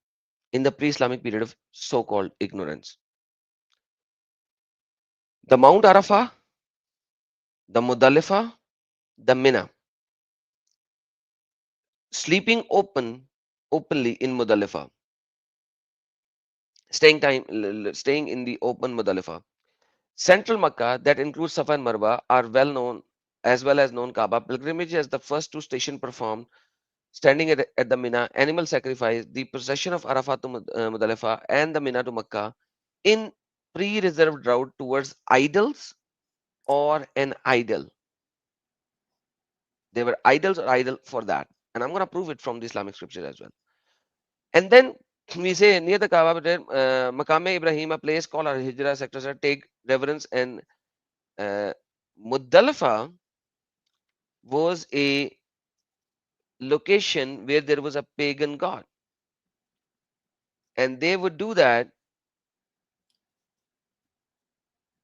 in the pre-Islamic period of so-called ignorance. The Mount Arafah, the Mudalifah, the Mina, sleeping openly in Mudalifah, staying in the open Mudalifah. Central Makkah, that includes Safa and Marwa, are well known as well as known Kaaba. Pilgrimage as the first two stations performed, standing at the Mina, animal sacrifice, the procession of Arafat to Mudalifah, and the Mina to Makkah in pre-reserved route towards idols or an idol. They were idols or idol for that. And I'm going to prove it from the Islamic scripture as well. And then we say near the Kaaba, Makame Ibrahim, a place called Al Hijra sector, take reverence, and uh, Muddalifa was a location where there was a pagan god. And they would do that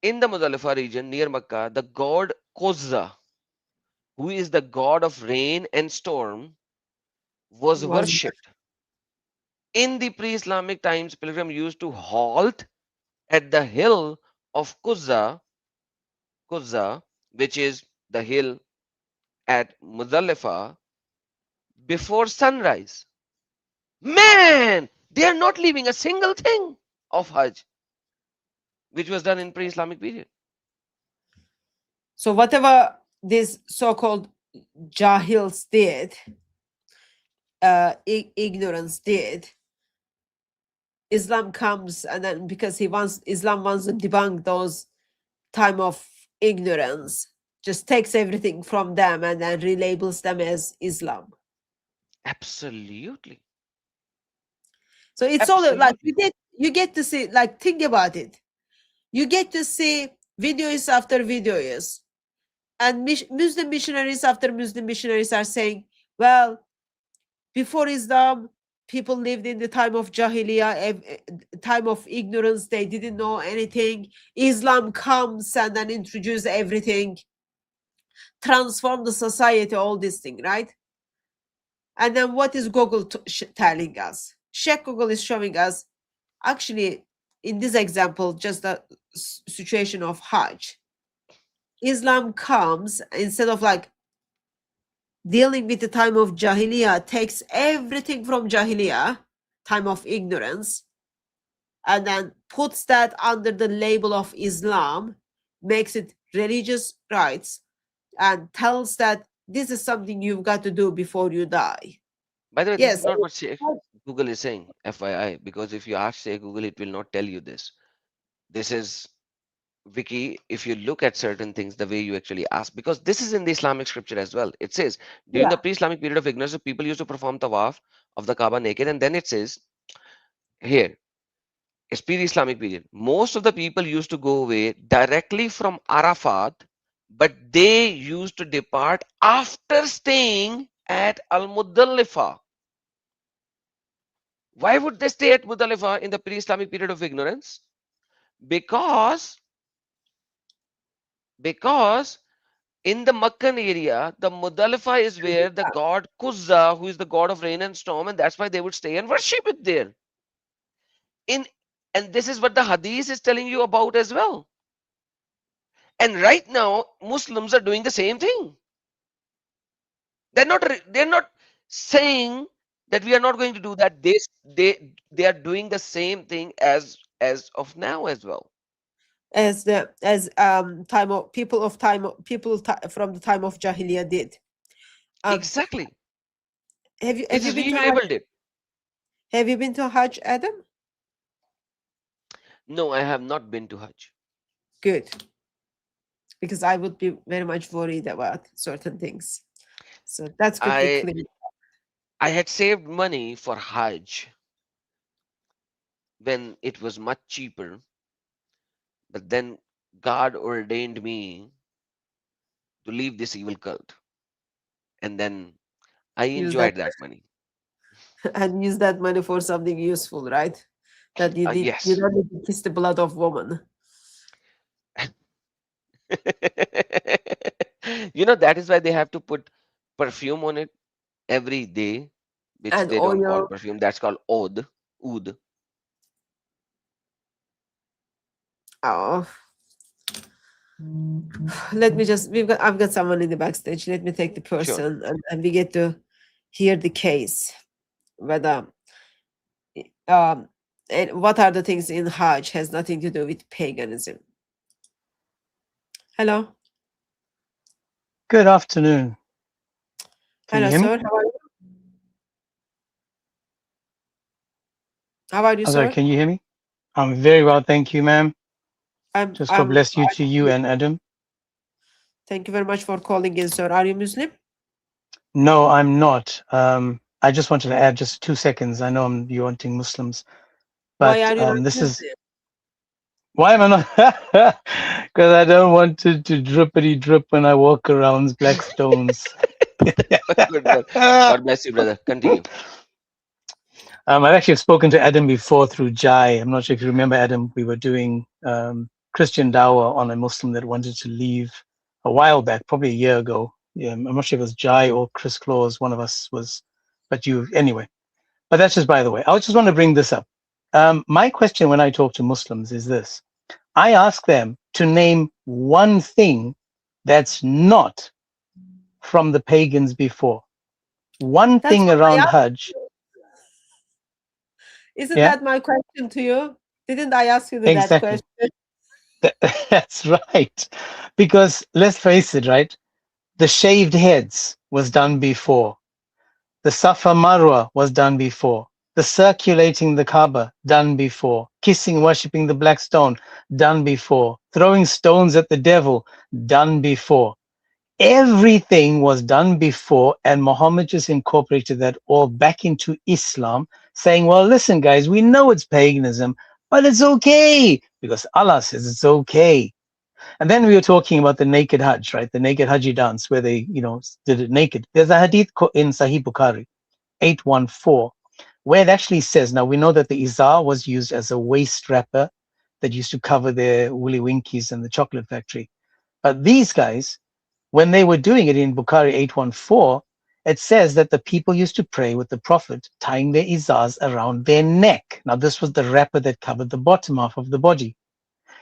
in the Muzdalifa region near Makkah. The god Kozza, who is the god of rain and storm, was Was worshipped. In the pre Islamic times, pilgrims used to halt at the hill of Kozza, which is the hill at Muzdalifa, before sunrise. Man, they are not leaving a single thing of Hajj, which was done in pre-Islamic period. so whatever these so-called jahils did, ignorance did, Islam comes, and then because Islam wants to debunk those time of ignorance, just takes everything from them and then relabels them as Islam. Absolutely. So it's all like Absolutely. you get to see, like, think about it. You get to see videos after videos, and Muslim missionaries after Muslim missionaries are saying, well, before Islam, people lived in the time of Jahiliyyah, time of ignorance. They didn't know anything. Islam comes and then introduce everything, transform the society, all this thing, right? And then what is Google telling us? Sheikh Google is showing us, actually, in this example, just the situation of Hajj. Islam comes, instead of like dealing with the time of Jahiliyyah, takes everything from Jahiliyyah, time of ignorance, and then puts that under the label of Islam, makes it religious rites, and tells that this is something you've got to do before you die. By the way, this is Yes. not what Google is saying, FYI, because if you ask say Google, it will not tell you this. This is Wiki, if you look at certain things the way you actually ask, because this is in the Islamic scripture as well. It says during Yeah. the pre-Islamic period of ignorance, people used to perform tawaf of the Kaaba naked, and then it says here, it's pre-Islamic period. Most of the people used to go away directly from Arafat, but they used to depart after staying at Al-Muddalifa. Why would they stay at Muddalifa in the pre-Islamic period of ignorance? Because because in the Makkan area, the Muddalifa is where the god Kuzza, who is the god of rain and storm, and that's why they would stay and worship it there. In and this is what the Hadith is telling you about as well. And right now, Muslims are doing the same thing. They're not saying that we are not going to do that. They are doing the same thing as of now as well. As the as time of from the time of Jahiliyyah did. Um, Exactly. They have you just been to Hajj? relabeled it. Have you been to Hajj, Adam? No, I have not been to Hajj. Good, because I would be very much worried about certain things. So that's good. We I clear. I had saved money for Hajj when it was much cheaper, but then God ordained me to leave this evil cult. And then I Use that enjoyed that money. and use that money for something useful, right? That you Yes. don't need to kiss the blood of woman That is why they have to put perfume on it every day, which and they don't call oil. perfume. That's called oud. Oud. Oh, let me just I've got someone in the backstage. Let me take the Sure. person and we get to hear the case. Whether and what are the things in Hajj has nothing to do with paganism. Hello. Good afternoon. Can you Hello, hear me? sir. How are you? How are you, I'm sorry, sir? can you hear me? I'm very well, thank you, ma'am. Just God bless you to you I'm and Adam. thank you very much for calling in, sir. Are you Muslim? No, I'm not. I just wanted to add just 2 seconds. I know you're wanting Muslims, Why but are you not this is Muslim? why am I not? Because I don't want to drippity drip when I walk around black stones. Good one. God bless you, brother. Continue. I've actually spoken to Adam before through Jai. I'm not sure if you remember Adam. We were doing Christian Dawah on a Muslim that wanted to leave a while back, probably a year ago. Yeah, I'm not sure if it was Jai or Chris Claus. One of us was, but you anyway. But that's just by the way. I just want to bring this up. My question when I talk to Muslims is this: I ask them to name one thing that's not from the pagans before. One That's thing what I around asked Hajj. you. Isn't Yeah, that my question to you? Didn't I ask you that exactly. question? That's right. Because let's face it, right? The shaved heads was done before. The Safa Marwa was done before. The circulating the Kaaba, done before. Kissing, worshipping the black stone, done before. Throwing stones at the devil, done before. Everything was done before, and Muhammad just incorporated that all back into Islam, saying, well, listen, guys, we know it's paganism, but it's okay because Allah says it's okay. And then we were talking about the naked Hajj, right? The naked Hajji dance where they, did it naked. There's a hadith in Sahih Bukhari, 814, where it actually says, now we know that the izar was used as a waist wrapper that used to cover their woolly winkies and the chocolate factory. But these guys, when they were doing it in Bukhari 814, it says that the people used to pray with the Prophet tying their izars around their neck. Now, this was the wrapper that covered the bottom half of the body.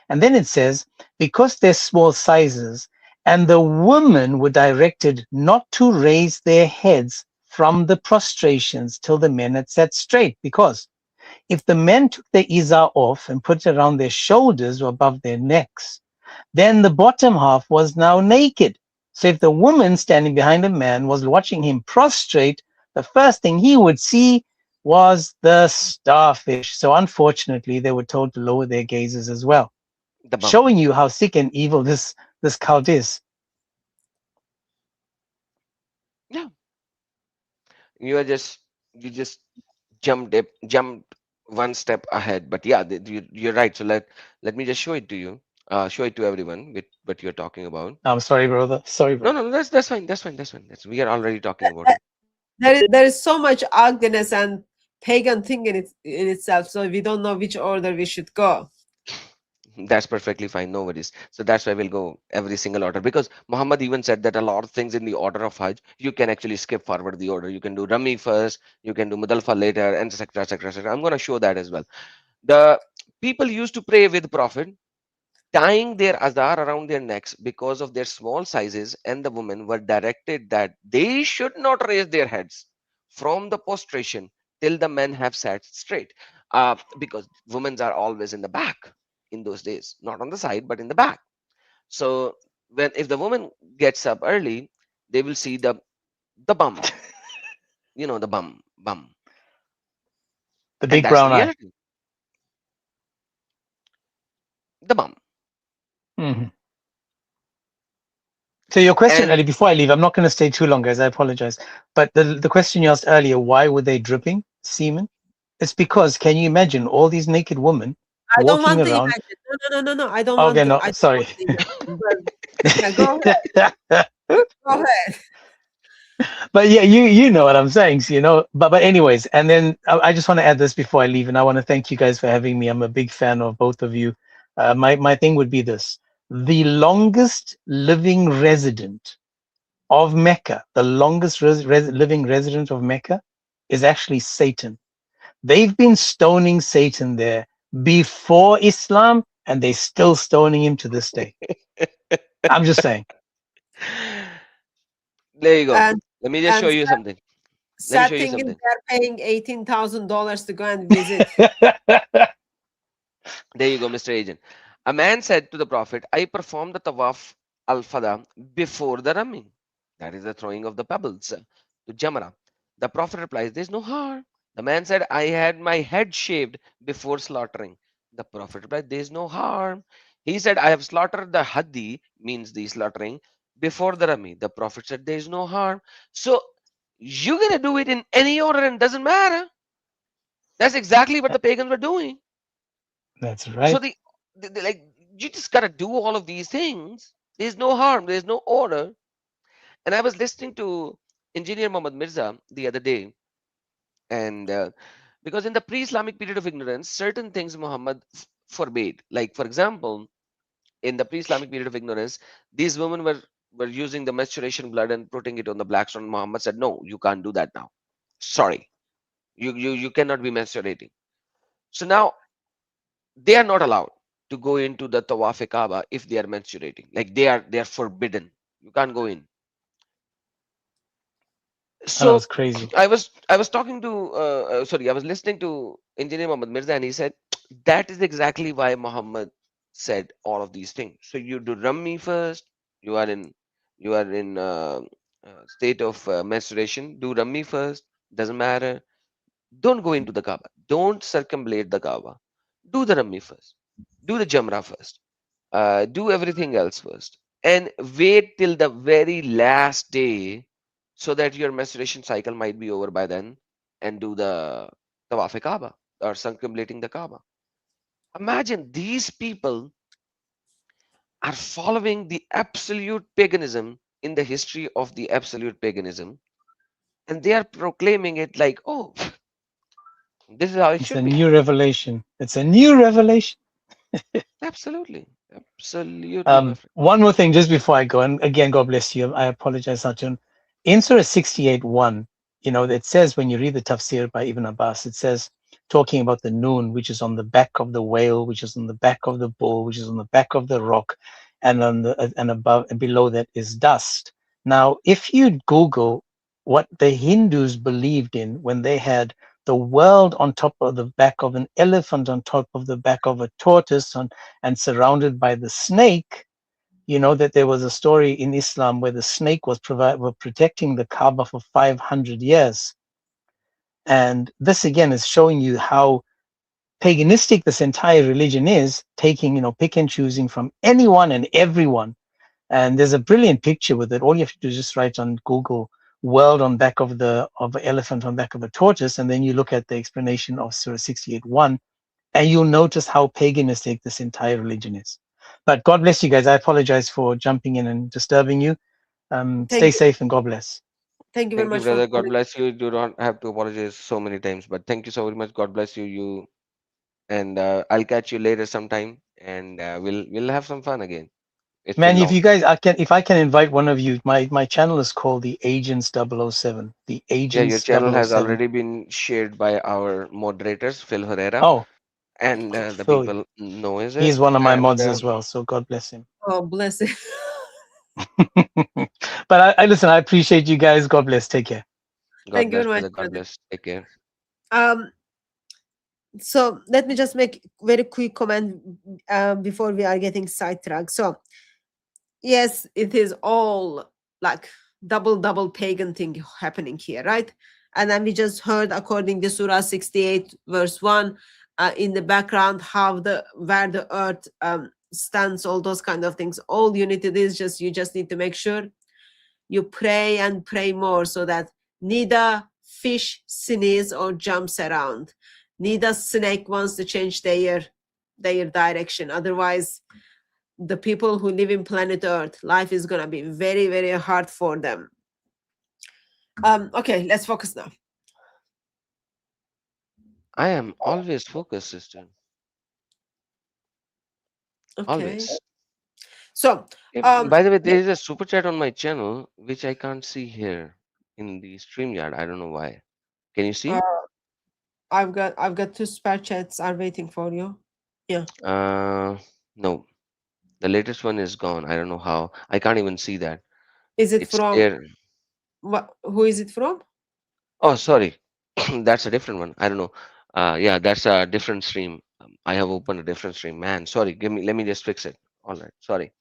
And then it says, because they're small sizes, and the women were directed not to raise their heads from the prostrations till the men had sat straight. Because if the men took their izar off and put it around their shoulders or above their necks, then the bottom half was now naked. So if the woman standing behind a man was watching him prostrate, the first thing he would see was the starfish. So unfortunately, they were told to lower their gazes as well, The bum. showing you how sick and evil this cult is. Yeah. You just jumped one step ahead. But yeah, you're right. So let me just show it to you. Show it to everyone with what you're talking about. I'm sorry, brother. Sorry, No, brother. no, no, that's fine. That's fine. That's fine. We are already talking about it. There is so much ugliness and pagan thing in itself, so we don't know which order we should go. That's perfectly fine. No worries. So that's why we'll go every single order because Muhammad even said that a lot of things in the order of Hajj, you can actually skip forward the order. You can do Rami first, you can do Mudalfa later, and etc. etc. etc. I'm going to show that as well. The people used to pray with Prophet, tying their azar around their necks because of their small sizes, and the women were directed that they should not raise their heads from the prostration till the men have sat straight. Because women are always in the back in those days, not on the side, but in the back. So when if the woman gets up early, they will see the bum, the bum, The and big that's the brown eye. reality. The bum. Mhm. So your question, And Ali, before I leave, I'm not going to stay too long, guys. I apologize. But the question you asked earlier, why were they dripping semen? It's because, can you imagine all these naked women I don't walking want to around? imagine. No. I don't want Okay, to. no, I don't sorry. want to imagine. But yeah, go ahead. Go ahead. But yeah, you know what I'm saying, so, but anyways, and then I just want to add this before I leave, and I want to thank you guys for having me. I'm a big fan of both of you. My thing would be this: the longest living resident of Mecca, the longest living resident of Mecca, is actually Satan. They've been stoning Satan there before Islam, and they're still stoning him to this day. I'm just saying. There you go. And Let me just show and you something. Let me show sad you thing is something. they're paying $18,000 to go and visit. There you go, Mr. Agent. A man said to the Prophet, I performed the tawaf al-fada before the ramming. That is the throwing of the pebbles to Jamra. The Prophet replies, there's no harm. The man said, I had my head shaved before slaughtering. The Prophet replied, there's no harm. He said, I have slaughtered the hadi, means the slaughtering, before the rami. The Prophet said, there's no harm. So you're going to do it in any order and doesn't matter. That's exactly what the pagans were doing. That's So right. like you just gotta do all of these things. There's no harm. There's no order. And I was listening to Engineer Muhammad Mirza the other day, and because in the pre-Islamic period of ignorance, certain things Muhammad forbade. Like for example, in the pre-Islamic period of ignorance, these women were using the menstruation blood and putting it on the black stone. Muhammad said, "No, you can't do that now. Sorry, you cannot be menstruating." So now they are not allowed to go into the tawaf Kaaba if they are menstruating. Like they are forbidden. You can't go in. I know So it's crazy. I was talking to sorry, I was listening to Engineer Muhammad Mirza, and he said that is exactly why Muhammad said all of these things. So you do Rammi first. You are in state of menstruation. Do Rammi first. Doesn't matter. Don't go into the Kaaba. Don't circumambulate the Kaaba. Do the Rammi first. Do the Jamra first. Do everything else first and wait till the very last day so that your menstruation cycle might be over by then and do the tawaf Kaaba or circumambulating the Kaaba. Imagine these people are following the absolute paganism in the history of the absolute paganism, and they are proclaiming it like, oh, this is how it It's should a be. new revelation. It's a new revelation. Absolutely, absolutely, my friend. One more thing just before I go, and again, God bless you. I apologize, Arjun. In Surah 68:1, it says when you read the tafsir by Ibn Abbas, it says talking about the noon, which is on the back of the whale, which is on the back of the bull, which is on the back of the rock, and on the and above and below that is dust. Now, if you Google what the Hindus believed in when they had the world on top of the back of an elephant, on top of the back of a tortoise, and surrounded by the snake, that there was a story in Islam where the snake were protecting the Kaaba for 500 years. And this again is showing you how paganistic this entire religion is, taking, pick and choosing from anyone and everyone. And there's a brilliant picture with it. All you have to do is just write on Google world on back of an elephant on back of a tortoise, and then you look at the explanation of Surah 68:1, and you'll notice how paganistic this entire religion is. But God bless you guys. I apologize for jumping in and disturbing you. Stay Thank you. safe and God bless. Thank you very Thank you, much for brother. God calling. bless you. Do not have to apologize so many times, but thank you so very much. God bless you. And I'll catch you later sometime, and we'll have some fun again. It's Man, been if long. you guys, if I can invite one of you, my channel is called the Agents 007. The Yeah, your Agents channel has 007. already been shared by our moderators, Phil Herrera, Oh, and the Phil, people knows it. he's one of my And mods as well. So God bless him. Oh, bless it. But I listen, I appreciate you guys. God bless. Take care. God Thank you bless, very much, brother. God brother. bless. Take care. Um, so let me just make very quick comment before we are getting sidetracked. So yes, it is all like double pagan thing happening here, right? And then we just heard, according to Surah 68 verse 1, in the background, where the earth stands, all those kind of things. All you need to do is you just need to make sure you pray and pray more, so that neither fish sneeze or jumps around, neither snake wants to change their direction. Otherwise, the people who live in planet Earth, life is going to be very, very hard for them. Okay, let's focus now. I am always focused, sister. Okay. Always. So, By the way, yeah, there is a super chat on my channel which I can't see here in the StreamYard. I don't know why. Can you uh, see? I've got two spare chats are waiting for you. Yeah. No. The latest one is gone. I don't know how. I can't even see that. Is it It's from there. what? Who is it from? Oh, sorry. That's a different one. I don't know. Yeah, that's a different stream. I have opened a different stream. Man, sorry. Let me just fix it. All right. Sorry.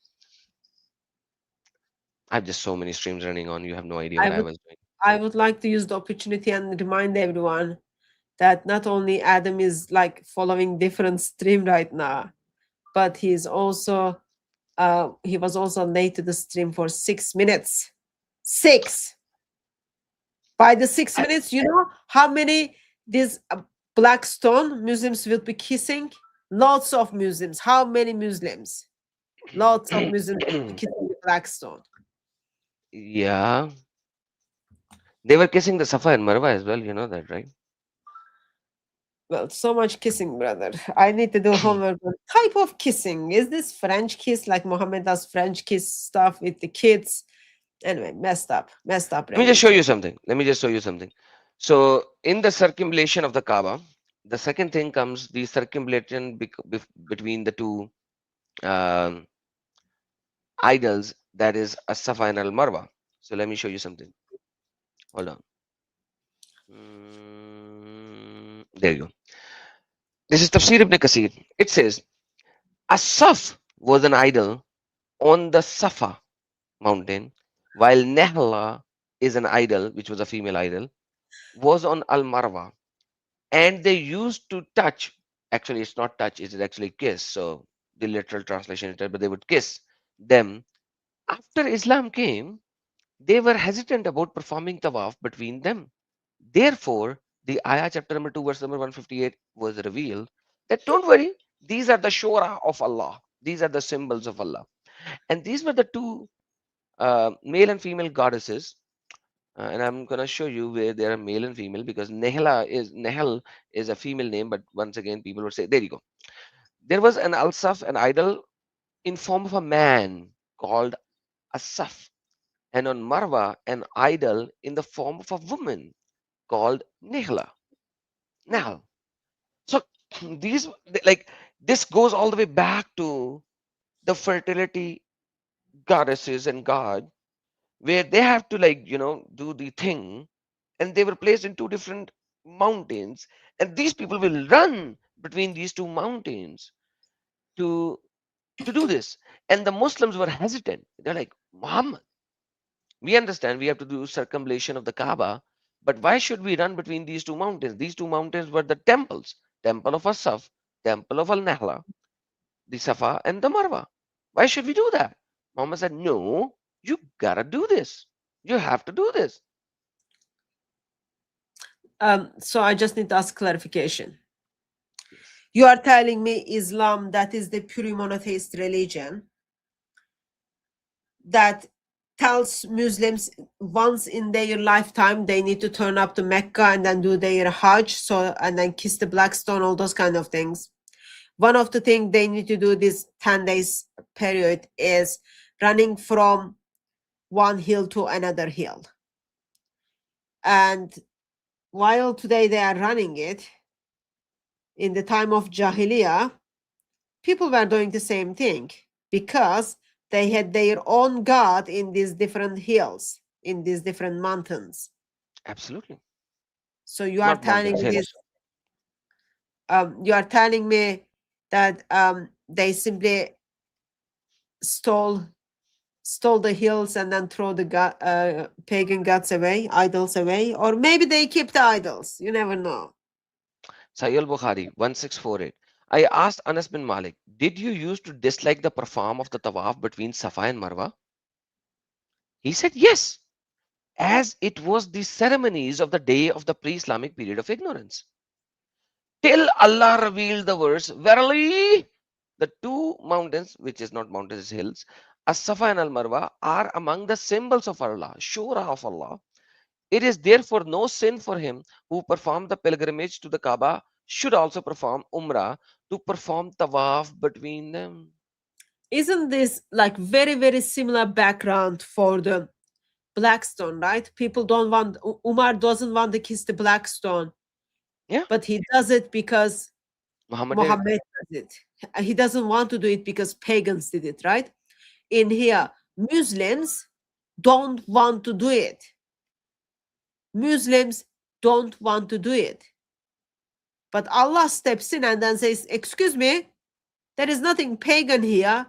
I have just so many streams running on. You have no idea I what I would was doing. I would like to use the opportunity and remind everyone that not only Adam is like following different stream right now, but he was also late to the stream for 6 minutes. Six. By the 6 minutes, you know how many these black stone Muslims will be kissing? Lots of Muslims. How many Muslims? Lots of Muslims will be kissing the black stone. Yeah. They were kissing the Safa and Marwa as well. You know that, right? Well, so much kissing, brother. I need to do homework. What type of kissing? Is this French kiss like Mohammed does French kiss stuff with the kids? Anyway, messed up Let me just show religion. you something. Let me just show you something. So, in the circumambulation of the Kaaba, the second thing comes the circumambulation between the two um, idols, that is As-Safa and Al-Marwa. So, let me show you something. Hold on. There you go. This is Tafsir ibn Kasir. It says, As-Saf was an idol on the Safa mountain, while Nehla is an idol, which was a female idol, was on Al-Marwa. And they used to touch, actually it's not touch, it is actually kiss, so the literal translation is that, but they would kiss them. After Islam came, they were hesitant about performing tawaf between them. Therefore the ayah chapter number 2 verse number 158 was revealed that don't worry, these are the shura of Allah, these are the symbols of Allah, and these were the two male and female goddesses. And I'm gonna show you where they are male and female, because Nehel is a female name, but once again people would say, there you go. There was an Alsaf, an idol in form of a man called Asaf, and on Marwa an idol in the form of a woman called Nehla. Nahal. So these like this goes all the way back to the fertility goddesses and god, where they have to do the thing, and they were placed in two different mountains, and these people will run between these two mountains to do this. And the Muslims were hesitant. They're like, Muhammad, we understand we have to do circumambulation of the Kaaba, but why should we run between these two mountains? These two mountains were the temples, temple of Asaf, temple of Al-Nahla, the Safa and the Marwa. Why should we do that? Muhammad said, no, you gotta do this. You have to do this. So I just need to ask clarification. Yes. You are telling me Islam, that is the pure monotheist religion, that tells Muslims once in their lifetime they need to turn up to Mecca and then do their Hajj, and then kiss the black stone, all those kind of things. One of the things they need to do this 10 days period is running from one hill to another hill. And while today they are running it, in the time of Jahiliyyah, people were doing the same thing because they had their own god in these different hills, in these different mountains. Absolutely. So you are Not telling mountains, me this, hills. you are telling me that they simply stole the hills and then throw the pagan gods away, idols away, or maybe they keep the idols. You never know. Sahih al-Bukhari 1648. I asked Anas bin Malik, did you used to dislike the perform of the tawaf between Safa and Marwa? He said yes, as it was the ceremonies of the day of the pre-Islamic period of ignorance. Till Allah revealed the verse, verily, the two mountains, which is not mountains, it's hills, As-Safa and Al-Marwa, are among the symbols of Allah, Shura of Allah. It is therefore no sin for him who performed the pilgrimage to the Kaaba should also perform Umrah to perform tawaf between them. Isn't this like very, very similar background for the black stone, right? People don't want, Umar doesn't want to kiss the black stone, Yeah, but he does it because Muhammad did it. Muhammad does it. He doesn't want to do it because pagans did it, right? In here, Muslims don't want to do it. Muslims don't want to do it. But Allah steps in and then says, excuse me, there is nothing pagan here.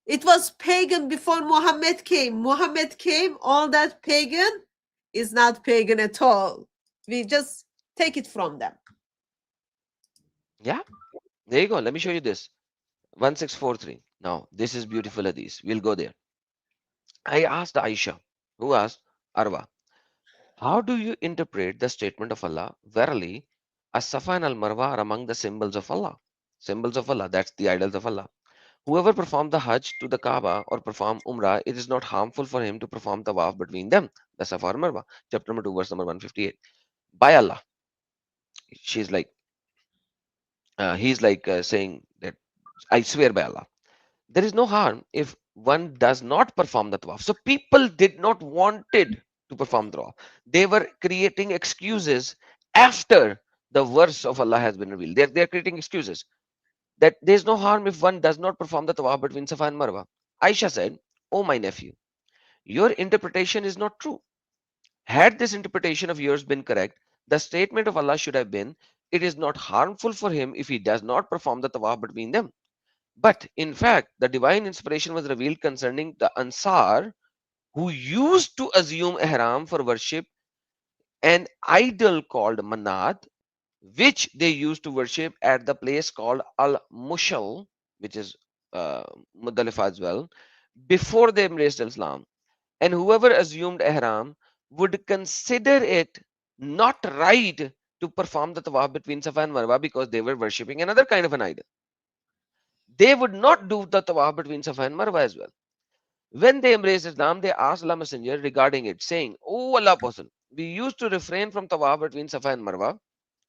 It was pagan before Muhammad came. Muhammad came, all that pagan is not pagan at all. We just take it from them. Yeah, there you go. Let me show you this. 1643. Now, this is beautiful hadith. We'll go there. I asked Aisha, who asked Arwa, how do you interpret the statement of Allah? Verily, as-Safa and al-Marwa are among the symbols of Allah. Symbols of Allah, that's the idols of Allah. Whoever performed the Hajj to the Kaaba or perform Umrah, it is not harmful for him to perform tawaf between them. The Safa or Marwa. Chapter number 2, verse number 158. By Allah, she's like, he's like saying that, I swear by Allah, there is no harm if one does not perform the tawaf. So people did not wanted to perform the tawaf. They were creating excuses after the verse of Allah has been revealed. They're creating excuses that there is no harm if one does not perform the tawaf between Safa and Marwa. Aisha said, "Oh my nephew, your interpretation is not true. Had this interpretation of yours been correct, the statement of Allah should have been, it is not harmful for him if he does not perform the tawaf between them. But in fact, the divine inspiration was revealed concerning the Ansar who used to assume Ihram for worship an idol called Manat, which they used to worship at the place called Al Mushal, which is Muzdalifah as well, before they embraced Islam. And whoever assumed Ihram would consider it not right to perform the tawaf between Safa and Marwa because they were worshipping another kind of an idol. They would not do the tawaf between Safa and Marwa as well. When they embraced Islam, they asked Allah Messenger regarding it, saying, "O Allah Apostle, we used to refrain from tawaf between Safa and Marwa."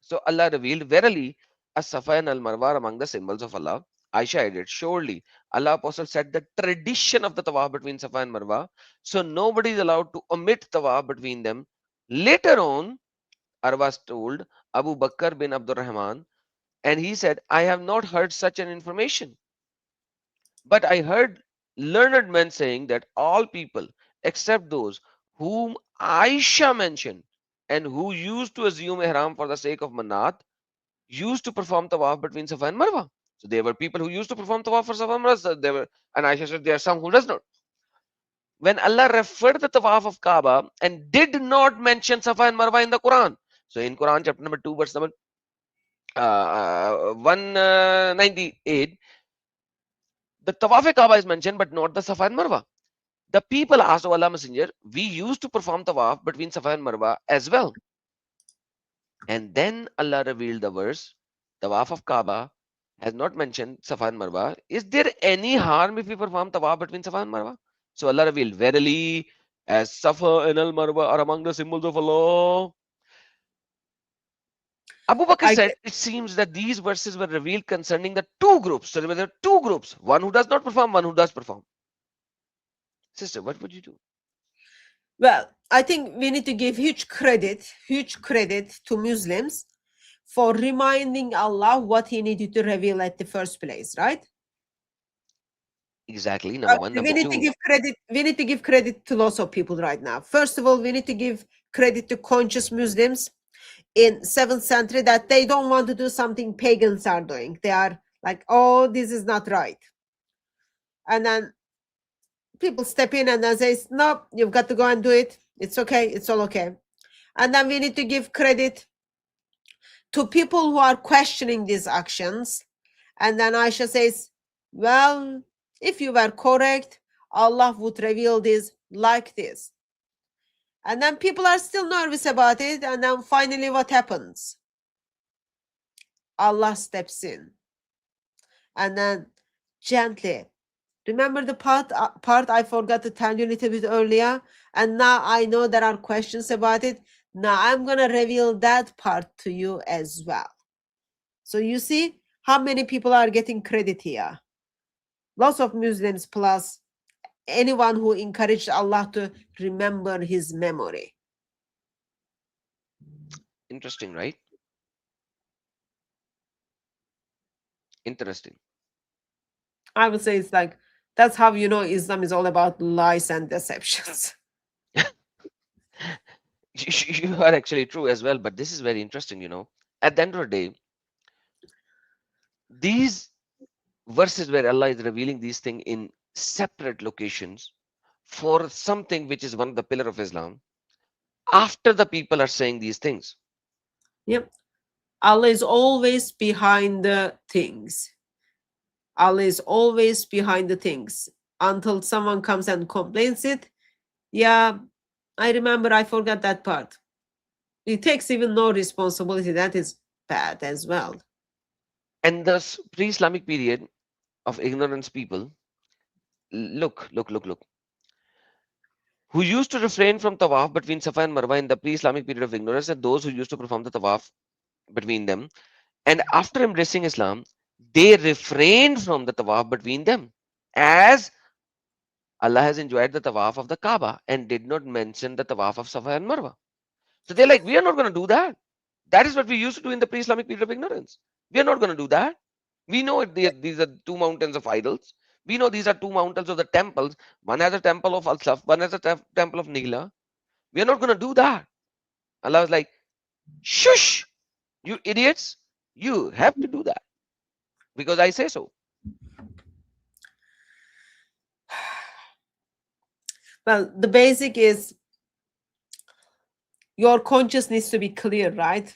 So Allah revealed, "Verily, as Safa and Al Marwa are among the symbols of Allah." Aisha added, "Surely, Allah Apostle said the tradition of the tawaf between Safa and Marwa, so nobody is allowed to omit tawaf between them." Later on, Arwas told Abu Bakr bin Abdul Rahman, and he said, "I have not heard such an information. But I heard learned men saying that all people, except those whom Aisha mentioned and who used to assume ihram for the sake of manat, used to perform tawaf between Safa and Marwa." So there were people who used to perform tawaf for Safa and Marwa. So there were, and Aisha said there are some who does not. When Allah referred the tawaf of Kaaba and did not mention Safa and Marwa in the Quran. So in Quran chapter number 2 verse number 198, the tawaf Kaaba is mentioned, but not the Safa and Marwa. The people asked, "O Allah Messenger, we used to perform tawaf between Safa and Marwa as well." And then Allah revealed the verse, "Tawaf of Kaaba has not mentioned Safa and Marwa. Is there any harm if we perform tawaf between Safa and Marwa?" So Allah revealed, "Verily, as Safa and Al Marwa are among the symbols of Allah." Abu Bakr I said, get, "It seems that these verses were revealed concerning the two groups." So there were two groups, one who does not perform, one who does perform. Sister, what would you do? well, I think we need to give huge credit to Muslims for reminding Allah what he needed to reveal at the first place, right? Exactly. Number one. We Number need to two. give credit. We need to give credit to lots of people right now. First of all, we need to give credit to conscious Muslims in 7th century that they don't want to do something pagans are doing. They are like, "Oh, this is not right," and then people step in and then says, "No, you've got to go and do it. It's okay. It's all okay." And then we need to give credit to people who are questioning these actions. And then Aisha says, "Well, if you were correct, Allah would reveal this like this." And then people are still nervous about it. And then finally, what happens? Allah steps in and then gently Remember the part I forgot to tell you a little bit earlier, and now I know there are questions about it. Now I'm gonna reveal that part to you as well. So you see how many people are getting credit here. Lots of Muslims plus anyone who encouraged Allah to remember his memory. Interesting, right? Interesting. I would say it's like that's how you know Islam is all about lies and deceptions. You are actually true as well, but this is very interesting, you know. At the end of the day, these verses where Allah is revealing these things in separate locations for something which is one of the pillar of Islam, after the people are saying these things. Yep. Allah is always behind the things. Allah is always behind the things until someone comes and complains it. Yeah, I remember I forgot that part. It takes even no responsibility. That is bad as well. And the pre-Islamic period of ignorance people, look, who used to refrain from tawaf between Safa and Marwa in the pre-Islamic period of ignorance, and those who used to perform the tawaf between them. And after embracing Islam, they refrained from the tawaf between them, as Allah has enjoyed the tawaf of the Kaaba and did not mention the tawaf of Safa and Marwa. So they're like, we are not going to do that. That is what we used to do in the pre-Islamic period of ignorance. We are not going to do that. We know these are two mountains of idols. We know these are two mountains of the temples. One has a temple of Al-Saf, one has a temple of Nila. We are not going to do that. Allah was like, shush, you idiots. You have to do that because I say so. Well, the basic is your conscience needs to be clear, right?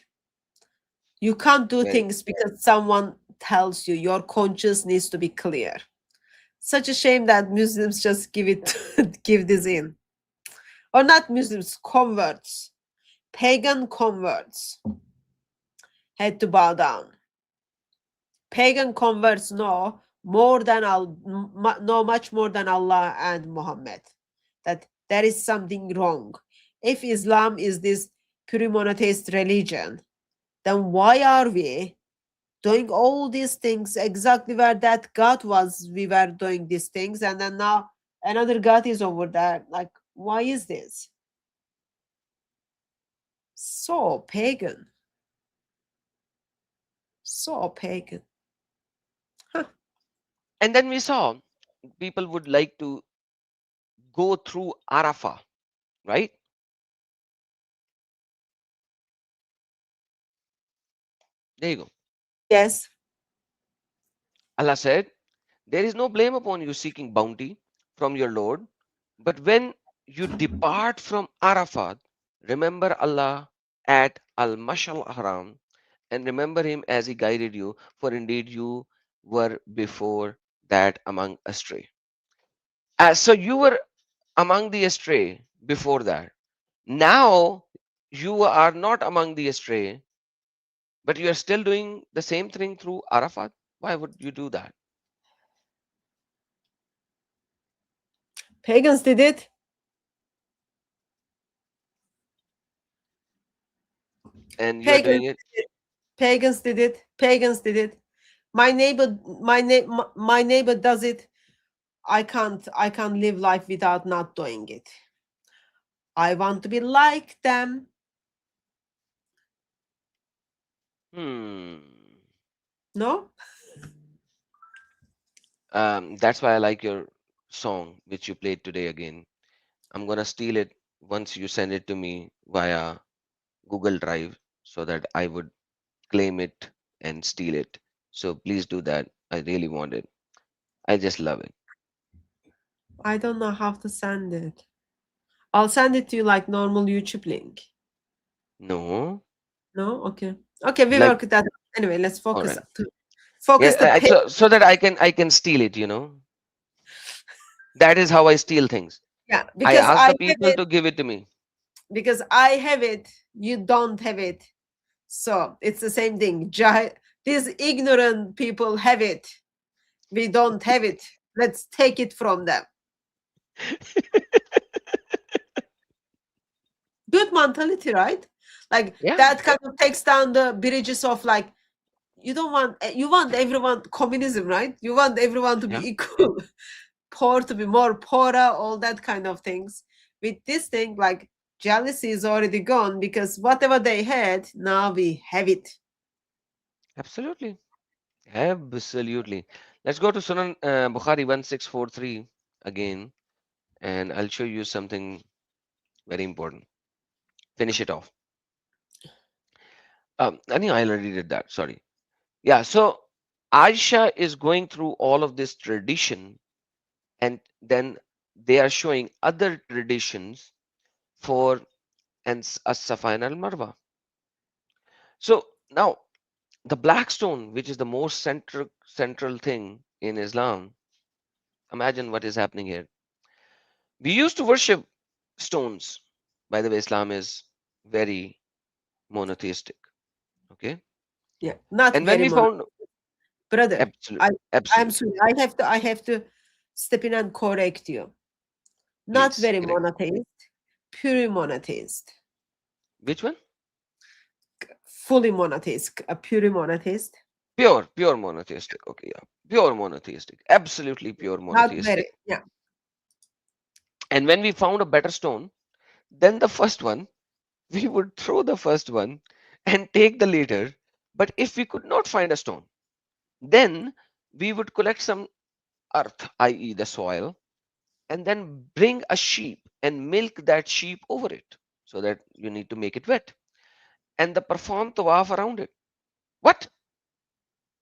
You can't do Very, things because someone tells you. Your conscience needs to be clear. Such a shame that Muslims just give this in. Or not Muslims, converts. Pagan converts had to bow down. Pagan converts know much more than Allah and Muhammad. That there is something wrong. If Islam is this pure monotheist religion, then why are we doing all these things exactly where that God was? We were doing these things, and then now another God is over there. Like, why is this? So pagan. So pagan. and then we saw people would like to go through Arafah, right? There you go. Yes. Allah said, there is no blame upon you seeking bounty from your Lord, but when you depart from Arafat, remember Allah at Al Mashal Haram and remember Him as He guided you, for indeed you were before that among astray. So you were among the astray before that. Now you are not among the astray, but you are still doing the same thing through Arafat. Why would you do that? Pagans did it. And you are Pagans doing it. did it. Pagans did it. Pagans did it. My neighbor, my neighbor does it. I can't live life without not doing it. I want to be like them. Hmm. No? That's why I like your song, which you played today again. I'm gonna steal it once you send it to me via Google Drive so that I would claim it and steal it. So please do that. I really want it. I just love it. I don't know how to send it. I'll send it to you like normal YouTube link. No, No? Okay. Okay, we like work with that. Anyway, let's all focus right. focus Yeah, the page. so that I can steal it. You know, that is how I steal things. Yeah, I because ask I the have people it, to give it to me. you don't have it. So it's the same thing. These ignorant people have it. We don't have it. Let's take it from them. Good mentality, right? Like Yeah, that kind of takes down the bridges of like, you want everyone communism, right? You want everyone to be yeah, equal, poor to be more poorer, all that kind of things. With this thing, like jealousy is already gone because whatever they had, now we have it. absolutely. Absolutely. Let's go to Sunan Bukhari 1643 again, and I'll show you something very important. Finish it off. I think I already did that. Sorry. Yeah, so Aisha is going through all of this tradition, and then they are showing other traditions for As-Safain al-Marwa. So now the black stone, which is the most central thing in Islam, imagine what is happening here. We used to worship stones. By the way, Islam is very monotheistic. Okay, Yeah, not and when very we much, found brother. absolute, I'm absolutely, sorry. I have to step in and correct you. Not please very correct. monotheist, pure monotheist, Which one? fully monotheist, a pure monotheist. Pure monotheistic. Okay, yeah, pure monotheistic. Absolutely pure Not very, monotheistic. yeah. And when we found a better stone than the first one, we would throw the first one and take the later. But if we could not find a stone, then we would collect some earth, i.e., the soil, and then bring a sheep and milk that sheep over it so that you need to make it wet and the perform tawaf around it. What?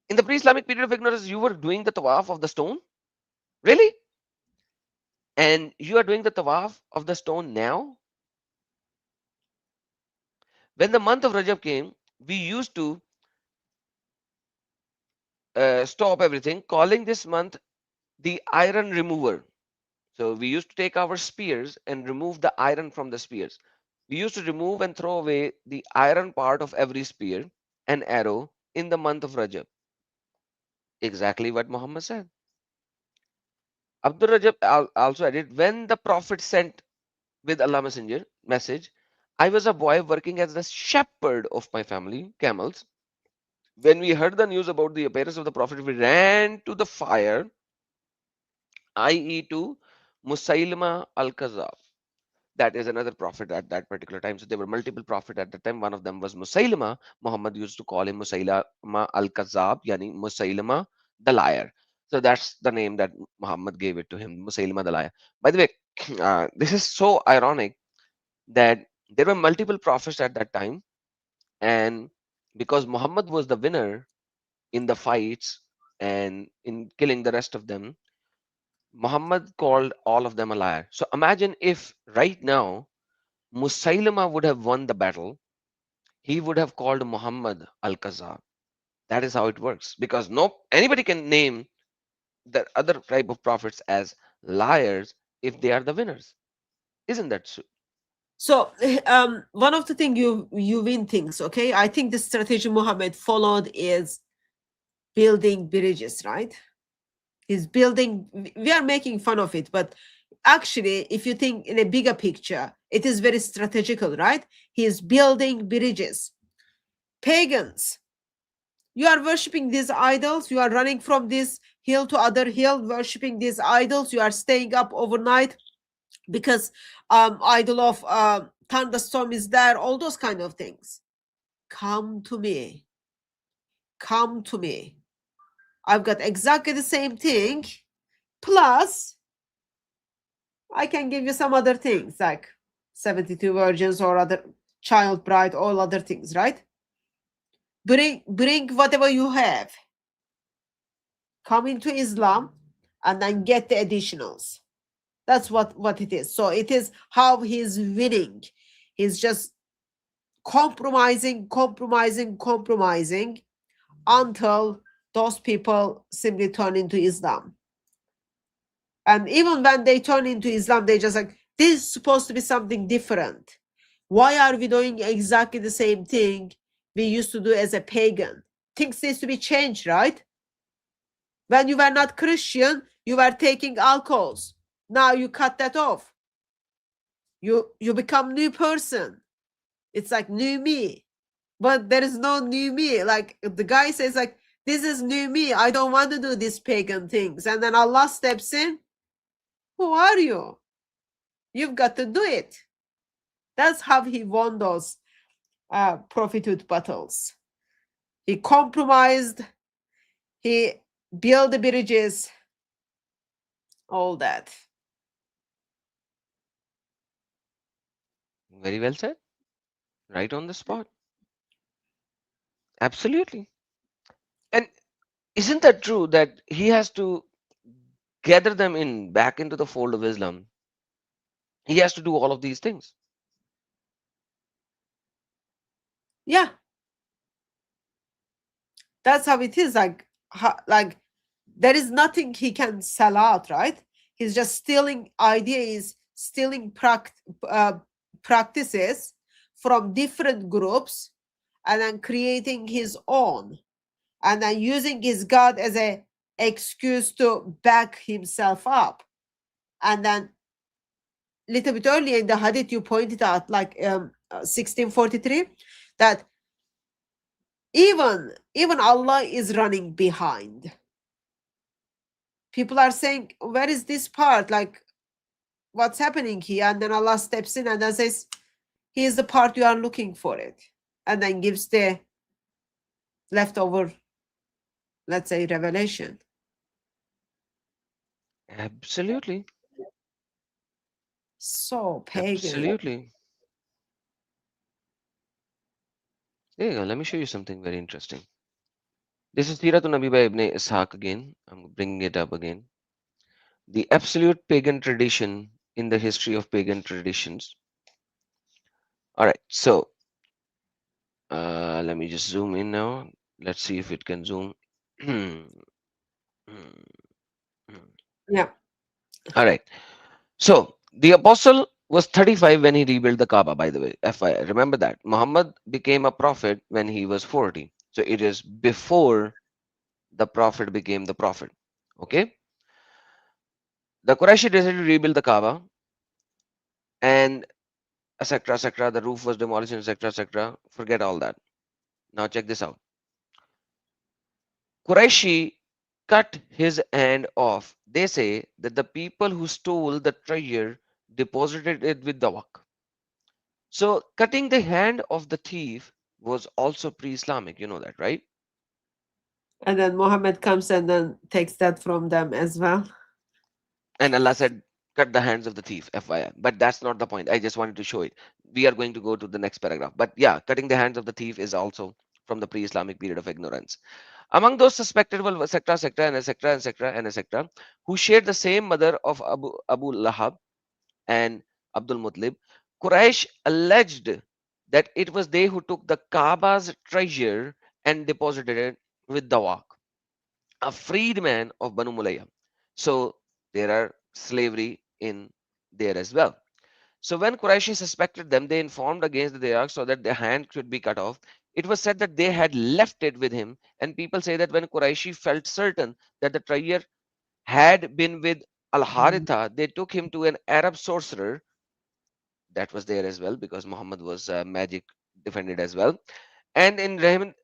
In the pre-Islamic period of ignorance, you were doing the tawaf of the stone? Really? And you are doing the tawaf of the stone now? When the month of Rajab came, we used to stop everything, calling this month the iron remover. So we used to take our spears and remove the iron from the spears. We used to remove and throw away the iron part of every spear and arrow in the month of Rajab. Exactly what Muhammad said. Abdul Rajab also added, when the Prophet sent with Allah Messenger message, I was a boy working as the shepherd of my family, camels. When we heard the news about the appearance of the Prophet, we ran to the fire, i.e., to Musailama al-Kazab. That is another prophet at that particular time. So there were multiple prophets at the time. One of them was Musailama. Muhammad used to call him Musailama al-Kazab, yani Musailama the liar. So that's the name that Muhammad gave it to him, Musailama the liar. By the way, this is so ironic that there were multiple prophets at that time, and because Muhammad was the winner in the fights and in killing the rest of them, Muhammad called all of them a liar. So imagine if right now Musailama would have won the battle, he would have called Muhammad al-Kazab. That is how it works. Because no anybody can name the other type of prophets as liars if they are the winners. Isn't that so? So, one of the thing you win things, okay? I think the strategy Muhammad followed is building bridges, right? He's building. We are making fun of it, but actually, if you think in a bigger picture, it is very strategical, right? He is building bridges. Pagans, you are worshiping these idols. You are running from this hill to other hill, worshiping these idols. You are staying up overnight because idol of thunderstorm is there. All those kind of things. Come to me. Come to me. I've got exactly the same thing. Plus, I can give you some other things like 72 virgins or other child bride, all other things, right? Bring whatever you have. Come into Islam and then get the additionals. That's what it is. So it is how he's winning. He's just compromising until those people simply turn into Islam. And even when they turn into Islam, they just like, this is supposed to be something different. Why are we doing exactly the same thing we used to do as a pagan? Things needs to be changed, right? When you were not Christian, You were taking alcohols. Now you cut that off. You become new person. It's like new me. But there is no new me. Like the guy says, like, this is new me. I don't want to do these pagan things. And then Allah steps in. Who are you? You've got to do it. That's how he won those prophethood battles. He compromised. He built the bridges. All that. Very well said. Right on the spot. Absolutely. And isn't that true that he has to gather them in back into the fold of Islam? He has to do all of these things. Yeah, that's how it is. Like there is nothing he can sell out, right? He's just stealing ideas, stealing practices from different groups, and then creating his own, and then using his God as a excuse to back himself up. And then little bit earlier in the hadith you pointed out, like 1643, that even Allah is running behind. People are saying, where is this part? Like, what's happening here? And then Allah steps in and then says, here's the part you are looking for it. And then gives the leftover, let's say, revelation. Absolutely. So pagan. Absolutely. There you go. Let me show you something very interesting. This is Siratun Nabi by Ibn Ishaq again. I'm bringing it up again. The absolute pagan tradition in the history of pagan traditions. All right. So let me just zoom in now. Let's see if it can zoom. Yeah. All right. So the apostle was 35 when he rebuilt the Kaaba, by the way. FYI, remember that. Muhammad became a prophet when he was 40. So it is before the prophet became the prophet. Okay. The Quraysh decided to rebuild the Kaaba and etc. etc. The roof was demolished, etc. etc. Forget all that. Now check this out. Quraishi cut his hand off. They say that the people who stole the treasure deposited it with the Waqf. So cutting the hand of the thief was also pre-Islamic. You know that, right? And then Muhammad comes and then takes that from them as well. And Allah said, cut the hands of the thief, FYI. But that's not the point. I just wanted to show it. We are going to go to the next paragraph. But yeah, cutting the hands of the thief is also from the pre-Islamic period of ignorance. Among those suspected were etc., and etc., and etc., and etc., who shared the same mother of Abu Lahab and Abdul Muttalib. Quraysh alleged that it was they who took the Kaaba's treasure and deposited it with the Waqf, a freedman of Banu Mulayya. So there are slavery in there as well. So when Quraysh suspected them, they informed against the Iraq so that their hand should be cut off. It was said that they had left it with him, and people say that when Quraysh felt certain that the treasure had been with Al Haritha, they took him to an Arab sorcerer that was there as well because Muhammad was magic defended as well. And in Rahman,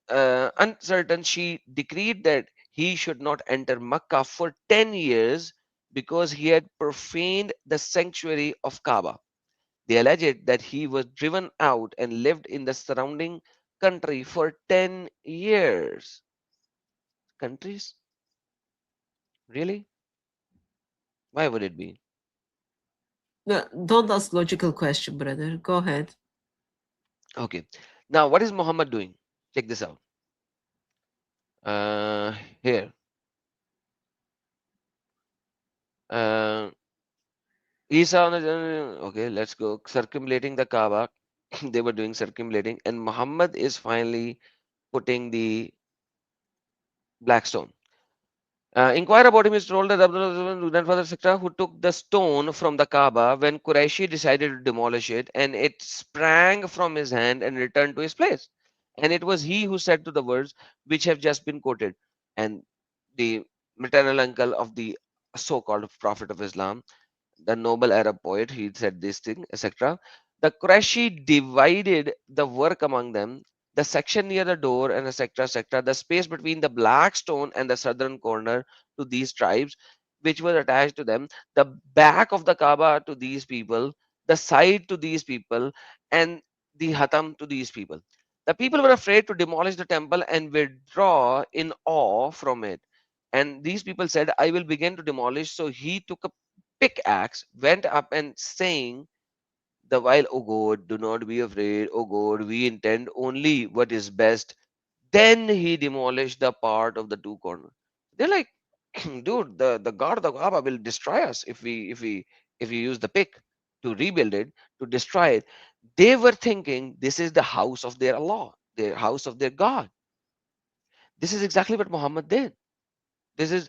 uncertain, she decreed that he should not enter Makkah for 10 years because he had profaned the sanctuary of Kaaba. They alleged that he was driven out and lived in the surrounding country for 10 years. Countries? Really? Why would it be? No, don't ask logical question, brother. Go ahead. Okay. Now, what is Muhammad doing? Check this out. Here. Uh, Isa on okay, let's go. Circumlating the Kaaba. They were doing circumlating, and Muhammad is finally putting the black stone. Inquire about him is told that Abdullah grandfather etc. who took the stone from the Kaaba when Quraishi decided to demolish it, and it sprang from his hand and returned to his place. And it was he who said to the words which have just been quoted. And the maternal uncle of the a so-called prophet of Islam, the noble Arab poet, he said this thing, etc. The Qurayshi divided the work among them, the section near the door, and etc. etc. The space between the black stone and the southern corner to these tribes, which was attached to them, the back of the Kaaba to these people, the side to these people, and the Hatam to these people. The people were afraid to demolish the temple and withdraw in awe from it. And these people said, I will begin to demolish. So he took a pickaxe, went up and saying, the while, O God, do not be afraid, O God, we intend only what is best. Then he demolished the part of the two corners. They're like, dude, the God of the Kaaba will destroy us if we use the pick to rebuild it, to destroy it. They were thinking this is the house of their Allah, the house of their God. This is exactly what Muhammad did. This is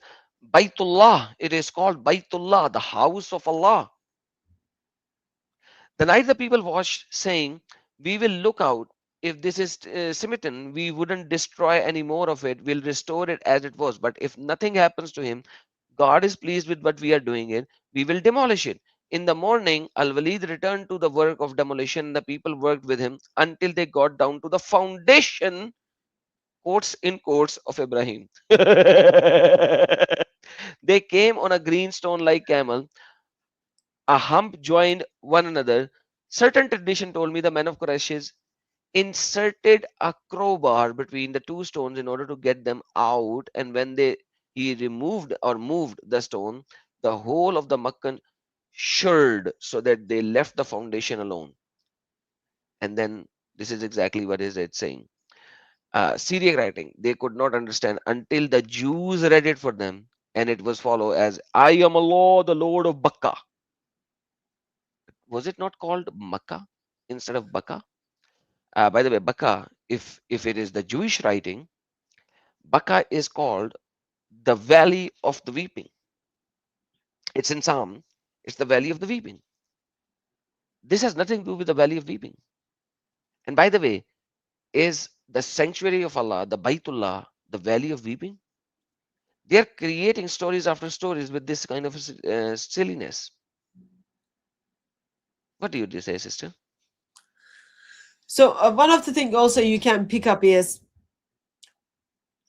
Baitullah. It is called Baitullah, the house of Allah. The night the people watched, saying, we will look out. If this is smitten, we wouldn't destroy any more of it. We'll restore it as it was. But if nothing happens to him, God is pleased with what we are doing it. We will demolish it. In the morning, Al Walid returned to the work of demolition. The people worked with him until they got down to the foundation, quotes in quotes, of Ibrahim. They came on a green stone like camel. A hump joined one another. Certain tradition told me the men of Quraysh inserted a crowbar between the two stones in order to get them out, and when he removed or moved the stone, the whole of the Makkan shuddered so that they left the foundation alone. And then this is exactly what is it saying. Syriac writing, they could not understand until the Jews read it for them, and it was follow as I am Allah, the Lord of Bakka. Was it not called Makkah instead of Bakka? By the way, Bakka, if it is the Jewish writing, Bakka is called the Valley of the Weeping. It's in Psalm. It's the Valley of the Weeping. This has nothing to do with the Valley of Weeping. And by the way, is the sanctuary of Allah, the Baitullah, the Valley of Weeping? They are creating stories after stories with this kind of silliness. What do you say, sister? So one of the things also you can pick up is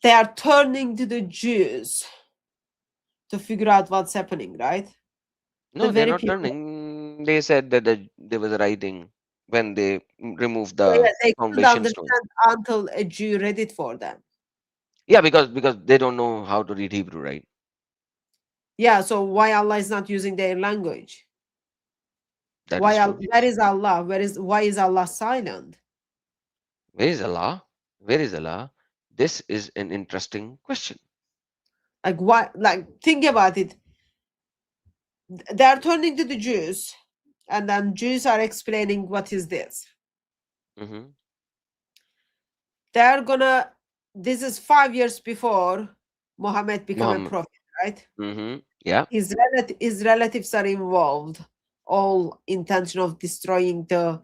they are turning to the Jews to figure out what's happening, right? No, The they're very not people. turning. They said that there was a writing when they removed Yeah, the yeah, they couldn't foundation stone. understand until a Jew read it for them. Yeah, because they don't know how to read Hebrew, right? Yeah, so why Allah is not using their language? That is true. Where is Allah? Why is Allah silent? Where is Allah? Where is Allah? This is an interesting question. Like why? Like think about it. They are turning to the Jews, and then Jews are explaining what is this. Hmm. They are gonna. This is 5 years before Muhammad become a Muhammad. prophet, right? Yeah, His relatives are involved, all intention of destroying the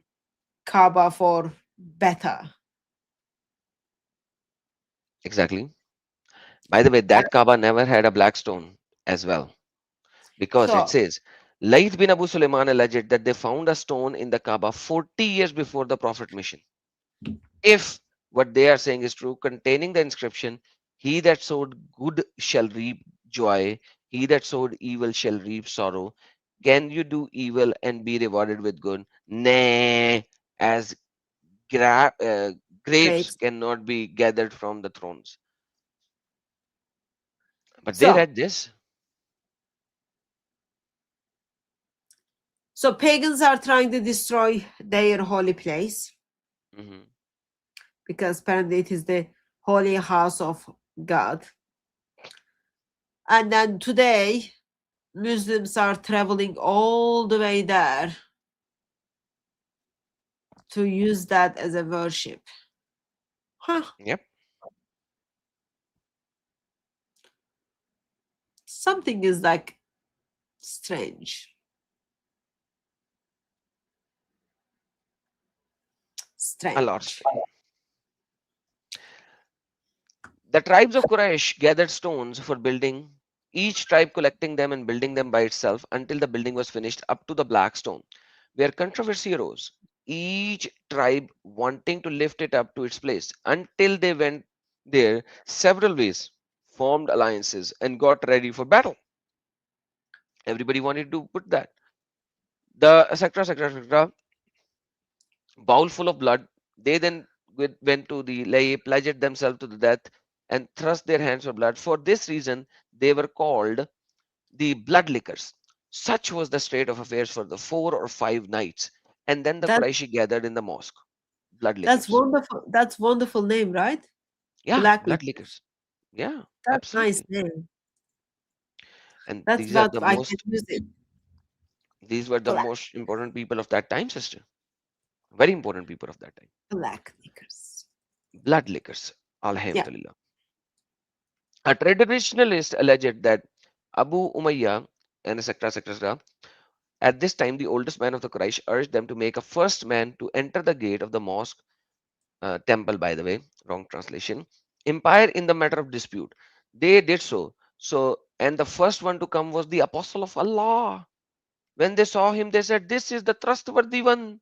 Kaaba for better. exactly. By the way, And that Kaaba never had a black stone as well, because it so, says Layth bin Abu Sulaiman alleged that they found a stone in the Kaaba 40 years before the Prophet mission. If what they are saying is true, containing the inscription, he that sowed good shall reap joy, he that sowed evil shall reap sorrow. Can you do evil and be rewarded with good? Nay, as grapes grapes. cannot be gathered from the thrones. But they So, read this. so pagans are trying to destroy their holy place Hmm. because apparently it is the holy house of God. And then today, Muslims are traveling all the way there to use that as a worship. Huh. Yep. Something is like strange. A lot Strange. strange. The tribes of Quraysh gathered stones for building each tribe collecting them and building them by itself until the building was finished up to the black stone, where controversy arose. Each tribe wanting to lift it up to its place until they went there several ways, formed alliances, and got ready for battle. Everybody wanted to put that. The etc. etc. etc. Bowl full of blood. They then went to the lay, pledged themselves to the death, and thrust their hands for blood. For this reason, they were called the blood lickers. Such was the state of affairs for the 4 or 5 nights. And then the That Quraishi gathered in the mosque. Blood that's lickers. wonderful. That's wonderful name, right? Yeah, Black blood liquor. lickers. Yeah, That's nice absolutely. name. And That's these are what the I can most, use it. these were the Black most important people of that time, sister. Very important people of that time. black knickers. Blood lickers. Yeah, Alhamdulillah. A traditionalist alleged that Abu Umayyah and etc. etc. At this time, the oldest man of the Quraysh urged them to make a first man to enter the gate of the mosque, temple, by the way, wrong translation, empire in the matter of dispute. They did so. And the first one to come was the apostle of Allah. When they saw him, they said, "This is the trustworthy one."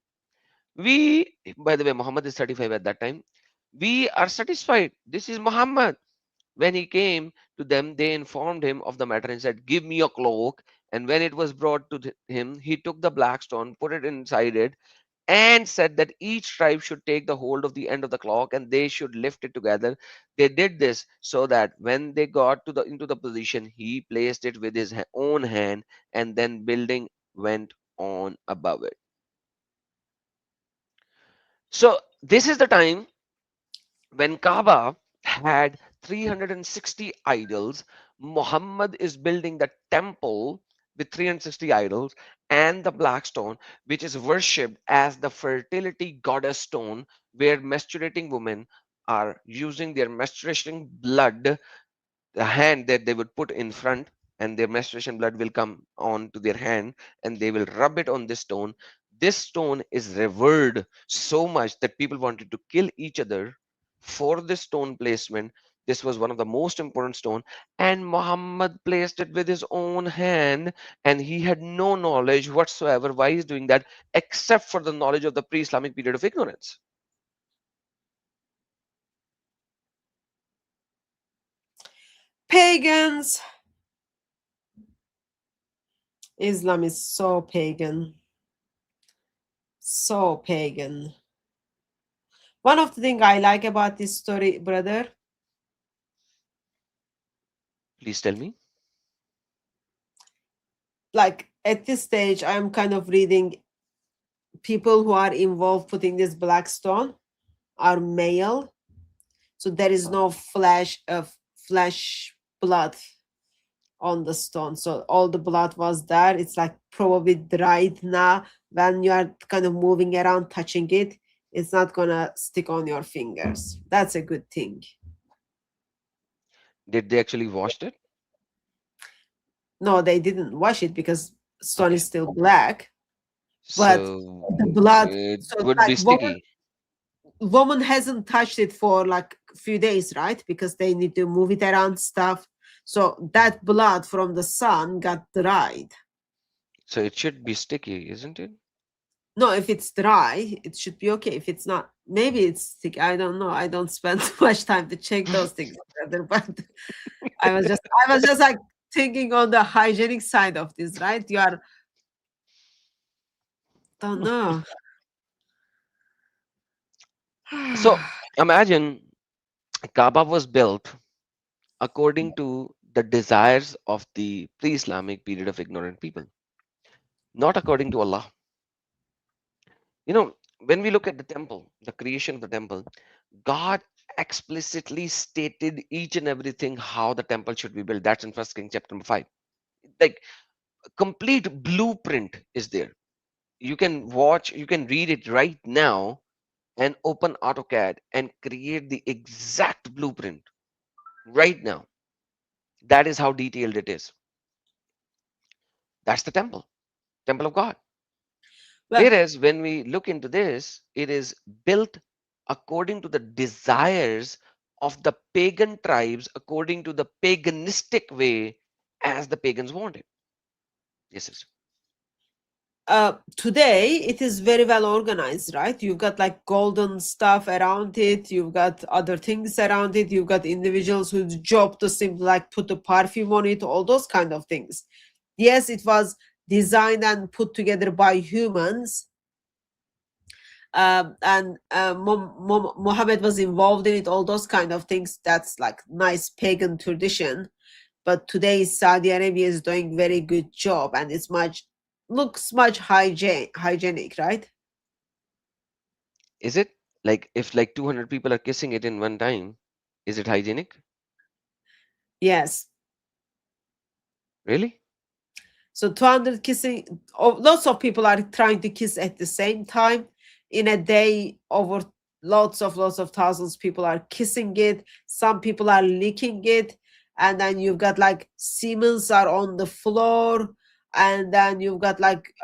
We, by the way, Muhammad is 35 at that time. We are satisfied. This is Muhammad. When he came to them, they informed him of the matter and said, "Give me your cloak." And when it was brought to him, he took the black stone, put it inside it, and said that each tribe should take the hold of the end of the clock and they should lift it together. They did this so that when they got to the into the position, he placed it with his own hand, and then building went on above it. So this is the time when Kaaba had 360 idols. Muhammad is building the temple with 360 idols and the black stone, which is worshipped as the fertility goddess stone, where menstruating women are using their menstruation blood, the hand that they would put in front, and their menstruation blood will come on to their hand, and they will rub it on this stone. This stone is revered so much that people wanted to kill each other for this stone placement. This was one of the most important stone, and Muhammad placed it with his own hand, and he had no knowledge whatsoever why he's doing that, except for the knowledge of the pre-Islamic period of ignorance. pagans. Islam is so pagan, so pagan. One of the things I like about this story, brother, Please tell me. like at this stage, I'm kind of reading people who are involved putting this black stone are male, so there is no flesh blood on the stone. So all the blood was there. It's like probably dried now. When you are kind of moving around, touching it, it's not gonna stick on your fingers. That's a good thing. Did they actually wash it? No, they didn't wash it because stone Okay. is still black. But So the blood, it so would be like sticky. woman hasn't touched it for like a few days, right? Because they need to move it around stuff. So that blood from the sun got dried. So it should be sticky, isn't it? No, if it's dry, it should be okay. If it's not, maybe it's sticky. I don't know. I don't spend too much time to check those things together, but I was just like thinking on the hygienic side of this, right? You are don't know. So imagine Kaaba was built according to the desires of the pre-Islamic period of ignorant people, not according to Allah. You know, when we look at the temple, the creation of the temple, God explicitly stated each and everything how the temple should be built. That's in First King chapter number 5. Like complete blueprint is there. You can watch, you can read it right now and open AutoCAD and create the exact blueprint right now. That is how detailed it is. That's the temple, temple of God. Well, Whereas when we look into this, it is built according to the desires of the pagan tribes, according to the paganistic way, as the pagans wanted. Yes, sister. Today it is very well organized, right? You've got like golden stuff around it, you've got other things around it, you've got individuals whose job to simply like put the perfume on it, all those kind of things. Yes, it was designed and put together by humans, and Muhammad was involved in it, all those kind of things. That's like nice pagan tradition. But today Saudi Arabia is doing very good job, and it's much looks much hygienic, right? Is it like if like 200 people are kissing it in one time, is it hygienic? Yes. Really? So 200 kissing, oh, lots of people are trying to kiss at the same time in a day. Over lots of thousands people are kissing it. Some people are licking it, and then you've got like Siemens are on the floor, and then you've got like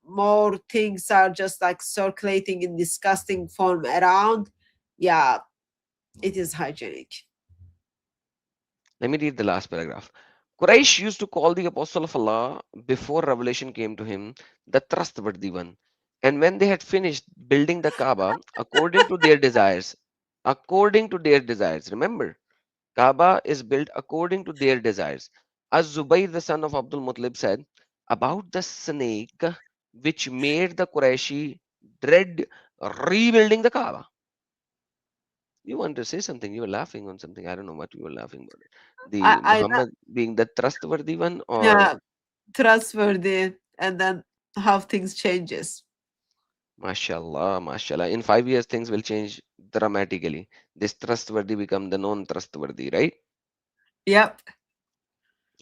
more things are just like circulating in disgusting form around. Yeah, it is hygienic. Let me read the last paragraph. Quraysh used to call the apostle of Allah before revelation came to him the trustworthy one. And when they had finished building the Kaaba according to their desires, remember, Kaaba is built according to their desires. As Zubayr, the son of Abdul Muttalib, said about the snake which made the Qurayshi dread rebuilding the Kaaba. You want to say something? You were laughing on something. I don't know what you were laughing about. The I Muhammad being the trustworthy one, or yeah, trustworthy, and then how things changes. mashallah, mashallah. In 5 years, things will change dramatically. This trustworthy become the non-trustworthy, right? Yep.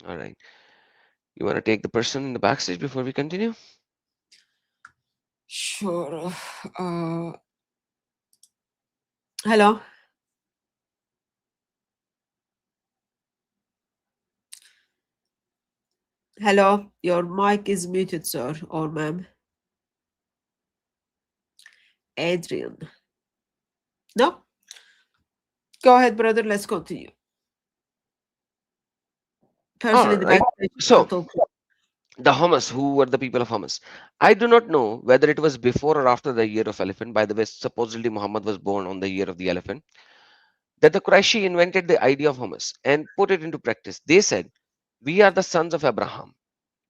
All right. You want to take the person in the backstage before we continue? Sure. Hello. Hello. Your mic is muted, sir or ma'am. Adrian. No. Go ahead, brother. Let's continue. Person All in the right. backstage. So the Hamas, who were the people of Hamas? I do not know whether it was before or after the year of elephant. By the way, supposedly Muhammad was born on the year of the elephant. That the Qurayshi invented the idea of Hamas and put it into practice. They said, "We are the sons of Abraham."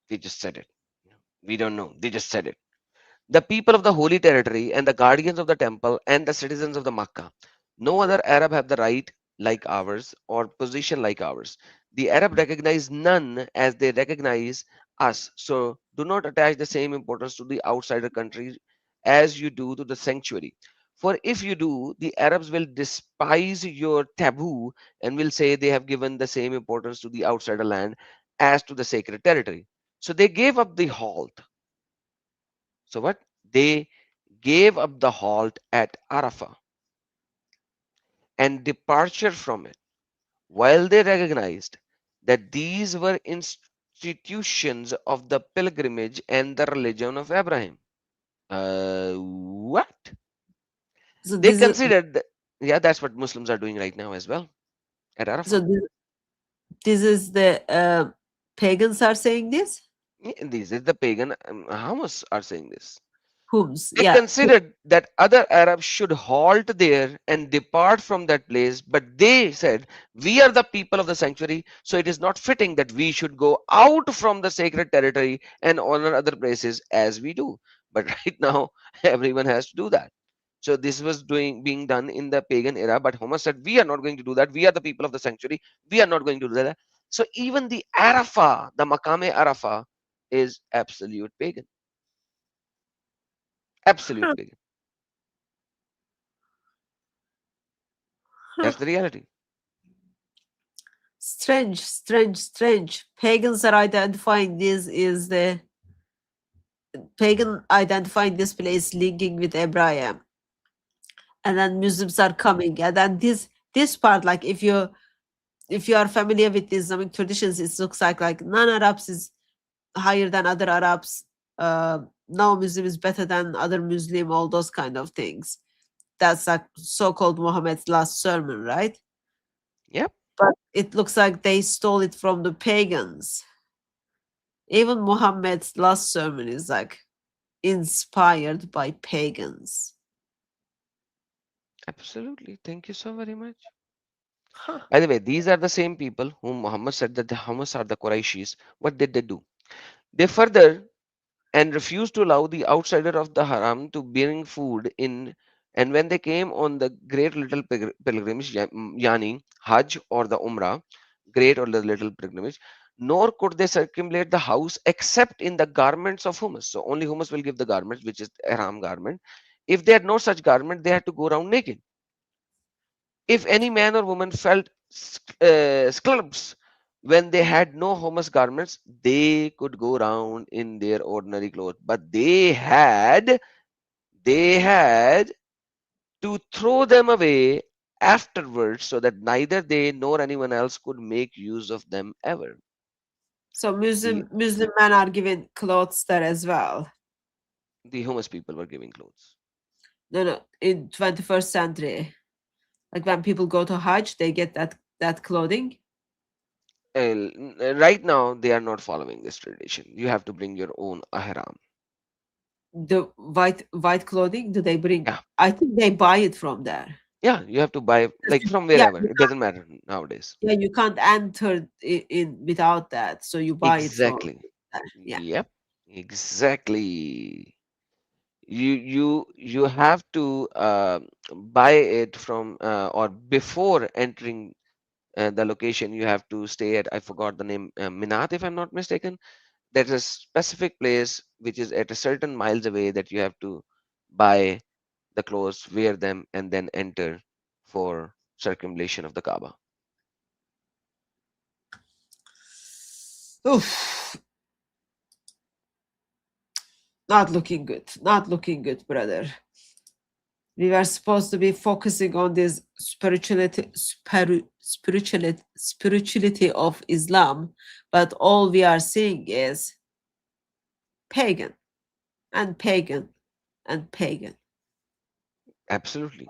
They just said it. We don't know. They just said it. The people of the holy territory and the guardians of the temple and the citizens of the Makkah. No other Arab have the right like ours or position like ours. The Arab recognize none as they recognize us. So do not attach the same importance to the outsider country as you do to the sanctuary. For if you do, the Arabs will despise your taboo and will say they have given the same importance to the outsider land as to the sacred territory. So they gave up the halt. So what? They gave up the halt at Arafah and departure from it, while they recognized that these were institutions of the pilgrimage and the religion of Abraham. What? so They this is considered that, yeah, that's what Muslims are doing right now as well at so Arafah. this is the pagans are saying this. Yeah, these is the pagan Hamas are saying this. Whom's They yeah. considered that other Arabs should halt there and depart from that place, but they said, "We are the people of the sanctuary, so it is not fitting that we should go out from the sacred territory and honor other places as we do." But right now, everyone has to do that. So this was being done in the pagan era, but Homer said, "We are not going to do that. We are the people of the sanctuary. We are not going to do that." So even the Arafah, the Makame Arafah, is absolute pagan. Absolute Huh. pagan. Huh. That's the reality. Strange. Pagans are identifying this is the pagan identifying this place linking with Abraham, and then Muslims are coming, and then this part, like if you are familiar with the Islamic traditions, it looks like non-Arabs is higher than other Arabs. No Muslim is better than other Muslim. All those kind of things. That's like so-called Muhammad's last sermon, right? Yep. but it looks like they stole it from the pagans. Even Muhammad's last sermon is like inspired by pagans. Absolutely. Thank you so very much. Huh. By the way, these are the same people whom Muhammad said that the Hamas are the Qurayshis. What did they do? They further and refused to allow the outsider of the haram to bring food in. And when they came on the great little pilgrimage, yani Hajj or the Umrah, great or the little pilgrimage, nor could they circumambulate the house except in the garments of hummus. So only hummus will give the garments, which is the ihram garment. If they had no such garment, they had to go around naked. If any man or woman felt scalps when they had no homeless garments, they could go around in their ordinary clothes. But they had to throw them away afterwards so that neither they nor anyone else could make use of them ever. So The Muslim men are given clothes there as well. the homeless people were giving clothes. No, in 21st century, like when people go to Hajj, they get that clothing. Right now, they are not following this tradition. You have to bring your own ihram. The white clothing, do they bring? Yeah, I think they buy it from there. yeah, you have to buy like from Yeah, wherever. It doesn't matter nowadays. yeah, you can't enter in without that, so you buy it from Exactly. there. Yeah. Yep. Exactly. You have to buy it from or before entering the location. You have to stay at, I forgot the name, Minat, if I'm not mistaken. There's a specific place which is at a certain miles away that you have to buy the clothes, wear them, and then enter for circumambulation of the Kaaba. Oof, not looking good. Not looking good, brother. We were supposed to be focusing on this spirituality of Islam, but all we are seeing is pagan and pagan and pagan. Absolutely.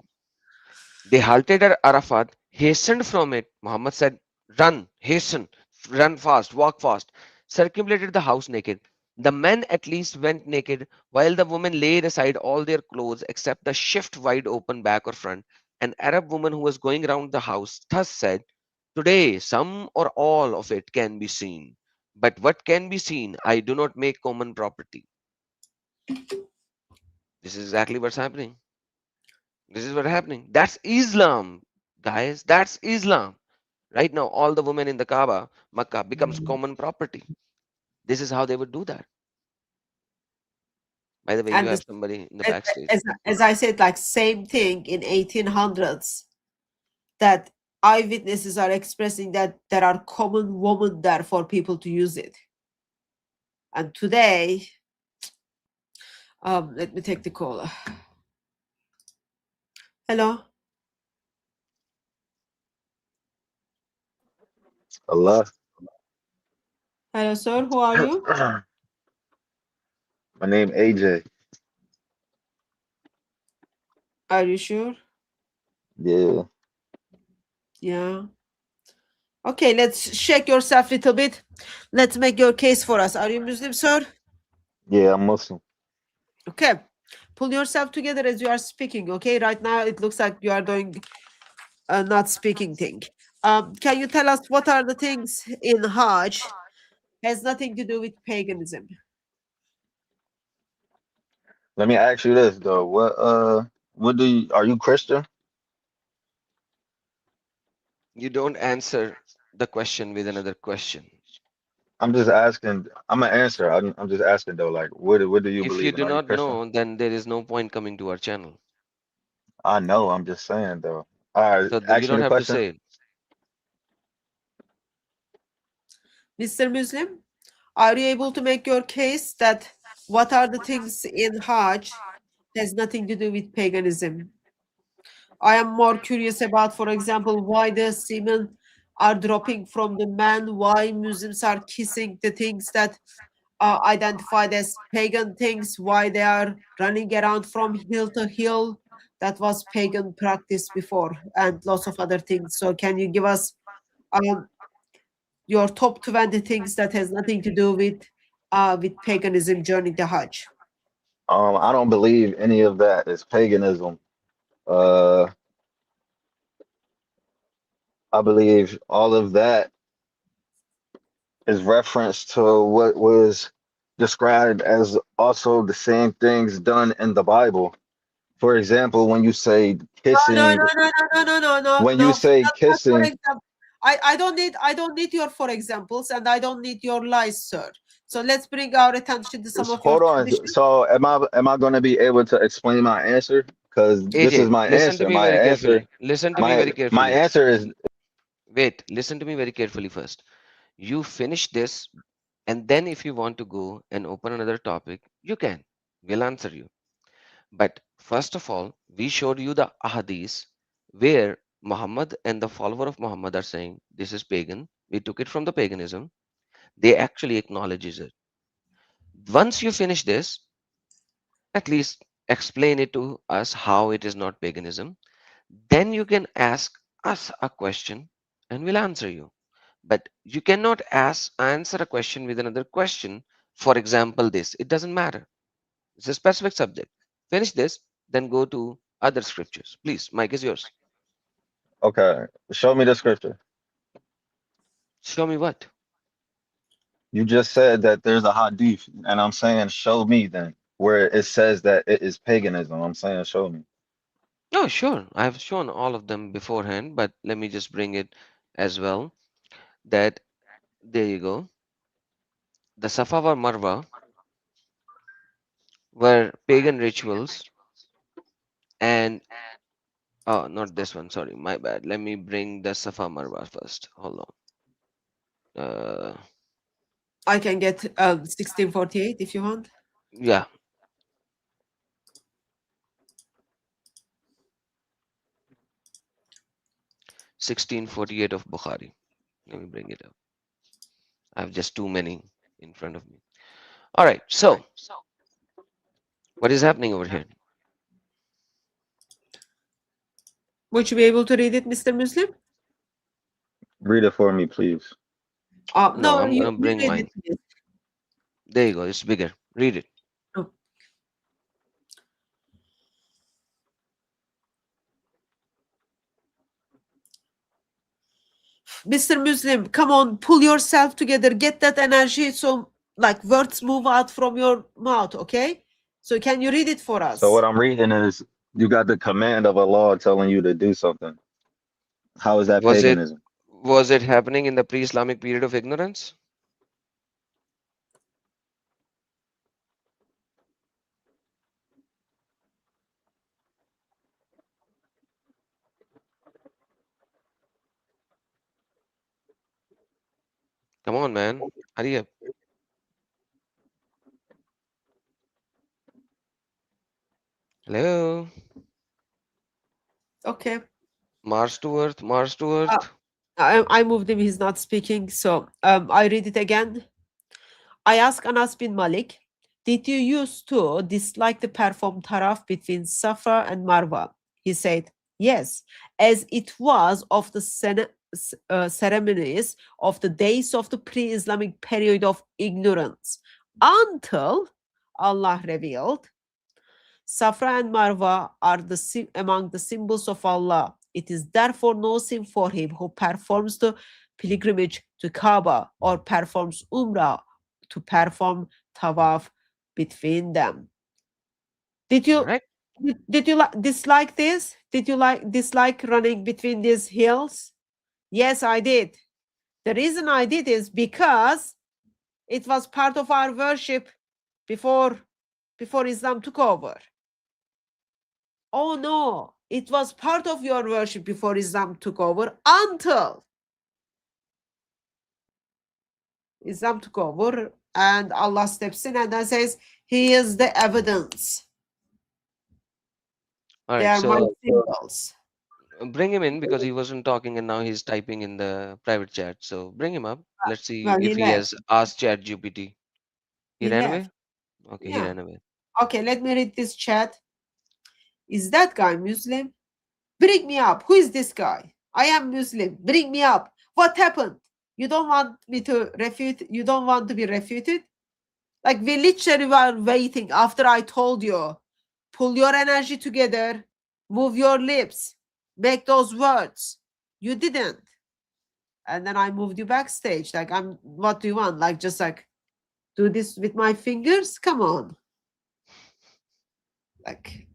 They halted at Arafat, hastened from it. Muhammad said, run, hasten, run fast, walk fast, circumambulated the house naked. The men at least went naked, while the women laid aside all their clothes except the shift wide open back or front. An Arab woman who was going round the house thus said, today some or all of it can be seen. But what can be seen, I do not make common property. This is exactly what's happening. This is what's happening. That's Islam, guys. That's Islam. Right now, all the women in the Kaaba, Makkah, becomes common property. This is how they would do that. By the way, you And have somebody in the as, backstage. as I said, like same thing in 1800s, that eyewitnesses are expressing that there are common women there for people to use it. And today, let me take the caller. Hello. Allah. Hello, sir. Who are you? My name AJ. Are you sure? Yeah. Yeah. Okay, let's shake yourself a little bit. Let's make your case for us. Are you Muslim, sir? Yeah, I'm Muslim. Okay. Pull yourself together as you are speaking. Okay. Right now, it looks like you are doing a not speaking thing. Can you tell us what are the things in Hajj has nothing to do with paganism? Let me ask you this though. What do you are you Christian? You don't answer the question with another question. I'm just asking. I'm an answer. I'm just asking though, like what do you If you believe in? do Are you not Christian? know, then there is no point coming to our channel. I know, I'm just saying though. All right, So you ask me don't the have to question. say it. Mr. Muslim, are you able to make your case that what are the things in Hajj has nothing to do with paganism? I am more curious about, for example, why the semen are dropping from the man, why Muslims are kissing the things that are identified as pagan things, why they are running around from hill to hill. That was pagan practice before, and lots of other things. So, can you give us um, your top 20 things that has nothing to do with paganism during the Hajj. I don't believe any of that is paganism. Uh, I believe all of that is reference to what was described as also the same things done in the Bible. For example, when you say No, kissing, no, no, no, no, no, no, no, when you no. say Not for kissing, example. I don't need your for examples, and I don't need your lies, sir. So let's bring our attention to some of your hold on. traditions. So am I going to be able to explain my answer? Because this is AJ, my listen to answer. me My very answer, carefully. Listen to me my very my carefully. answer is Wait, listen to me very carefully first. You finish this, and then if you want to go and open another topic, you can. We'll answer you. But first of all, we showed you the ahadith where Muhammad and the follower of Muhammad are saying this is pagan. We took it from the paganism. They actually acknowledges it. Once you finish this, at least explain it to us how it is not paganism. Then you can ask us a question and we'll answer you. But you cannot answer a question with another question. For example, this. It doesn't matter. It's a specific subject. Finish this, then go to other scriptures. Please, mic is yours. okay. Show me the scripture. Show me what? You just said that there's a hadith, and I'm saying show me then where it says that it is paganism. I'm saying show me. Oh, sure. I've shown all of them beforehand, but let me just bring it as well. That there you go. The Safa or Marwa were pagan rituals, and oh, not this one. Sorry, my bad. Let me bring the Safa Marwa first. Hold on. I can get 1648 if you want. Yeah, 1648 of Bukhari. Let me bring it up. I have just too many in front of me. All right. So, what is happening over here? Would you be able to read it, Mr. Muslim? Read it for me, please. No, No, I'm you, gonna you bring read it, mine. please. There you go. It's bigger. Read it. Oh. Mr. Muslim, come on, pull yourself together, get that energy so like words move out from your mouth, okay? So can you read it for So what us? I'm reading is you got the command of Allah telling you to do something. How is that Was it paganism? was it happening in the pre-Islamic period of ignorance? Come on, man. Hurry up. Hello. Okay. Mars to Earth. Mars to Uh, Earth. I moved him, he's not speaking. So I read it again. I asked Anas bin Malik, did you used to dislike the perform taraf between Safa and Marwa? He said, yes, as it was of the ceremonies of the days of the pre-Islamic period of ignorance until Allah revealed, Safa and Marwa are among the symbols of Allah. It is therefore no sin for him who performs the pilgrimage to Kaaba or performs Umrah to perform tawaf between them. Did All you right. dislike this? Did you dislike running between these hills? Yes, I did. The reason I did is because it was part of our worship before Islam took over. Oh no, it was part of your worship before Islam took over until Islam took over and Allah steps in and then says, he is the evidence. All They right. are my So symbols. bring him in because he wasn't talking and now he's typing in the private chat. So bring him up. Let's see Well, he if he left. has asked Chat GPT. He He ran left. away? Okay, he Yeah. ran away. Okay, let me read this chat. Is that guy Muslim? Bring me up. Who is this guy? I am Muslim. Bring me up. What happened? You don't want me to refute? You don't want to be refuted? Like, we literally were waiting after I told you, pull your energy together, move your lips, make those words. You didn't. And then I moved you backstage. Like, what do you want? Like, just like, do this with my fingers? Come on. Like,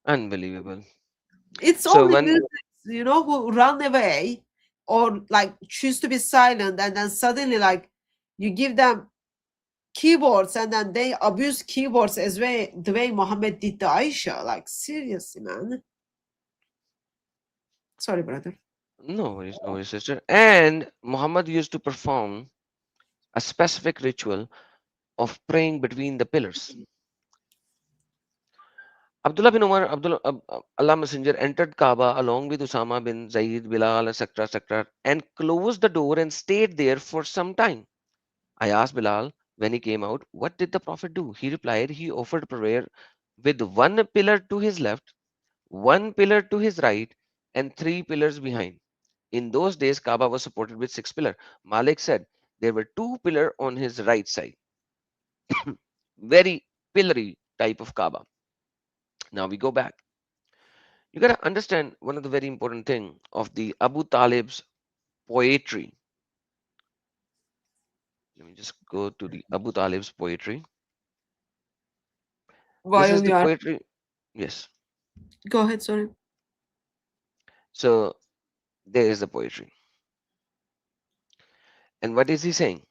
Unbelievable. it's So only when Muslims, who run away or like choose to be silent, and then suddenly, like, you give them keyboards and then they abuse keyboards as the way Muhammad did to Aisha. Like, seriously, man. Sorry, brother. no worries, sister. And Muhammad used to perform a specific ritual of praying between the pillars. Abdullah bin Umar, Allah Messenger, entered Kaaba along with Usama bin Zaid, Bilal, etc., and closed the door and stayed there for some time. I asked Bilal when he came out, what did the Prophet do? He replied, he offered prayer with one pillar to his left, one pillar to his right, and three pillars behind. In those days, Kaaba was supported with six pillars. Malik said there were two pillars on his right side. Very pillory type of Kaaba. Now we go back. You got to understand one of the very important thing of the Abu Talib's poetry. Let me just go to the Abu Talib's poetry. This While is we the are, poetry. Yes. go ahead, sorry. So there is the poetry. And what is he saying?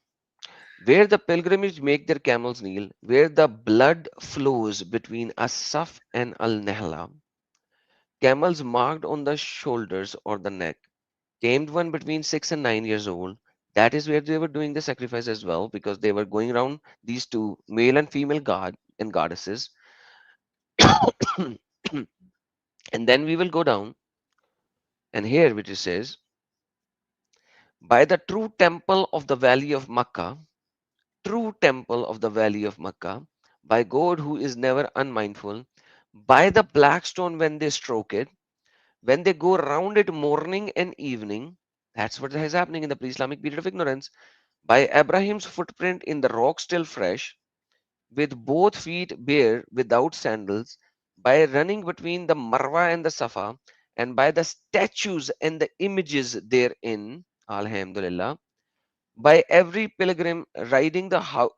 Where the pilgrimage make their camels kneel, where the blood flows between Asaf and Al Nahla, camels marked on the shoulders or the neck, tamed one between 6 and 9 years old. That is where they were doing the sacrifice as well, because they were going around these two male and female god and goddesses. And then we will go down, and here which it says, by the true temple of the valley of Makkah, true temple of the valley of Makkah, by God who is never unmindful, by the black stone when they stroke it, when they go around it morning and evening. That's what is happening in the pre-Islamic period of ignorance. By Abraham's footprint in the rock still fresh, with both feet bare without sandals, by running between the Marwa and the Safa, and by the statues and the images therein, Alhamdulillah, by every pilgrim riding to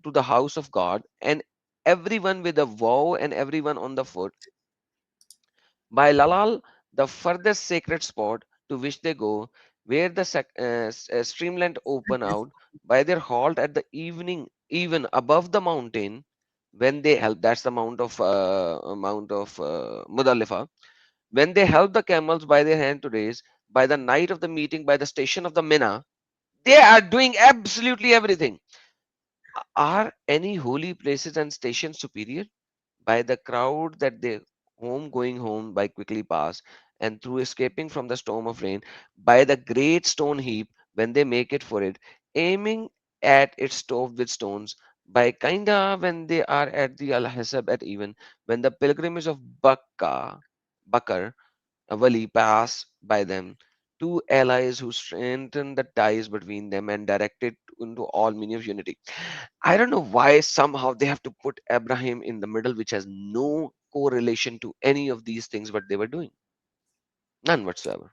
the house of God, and everyone with a vow and everyone on the foot, by Lalal, the furthest sacred spot to which they go, where the streamlet open out, by their halt at the evening, even above the mountain, when they help. That's the mount of Mudalifa. When they help the camels by their hand to raise, by the night of the meeting, by the station of the Mina, they are doing absolutely everything. Are any holy places and stations superior? By the crowd that they home going home by quickly pass, and through escaping from the storm of rain, by the great stone heap when they make it for it, aiming at its top with stones, by kinda when they are at the Al-Hasab at even, when the pilgrimage of Bakar, Wali pass by them, two allies who strengthen the ties between them and direct it into all meaning of unity. I don't know why somehow they have to put Abraham in the middle, which has no correlation to any of these things what they were doing. None whatsoever.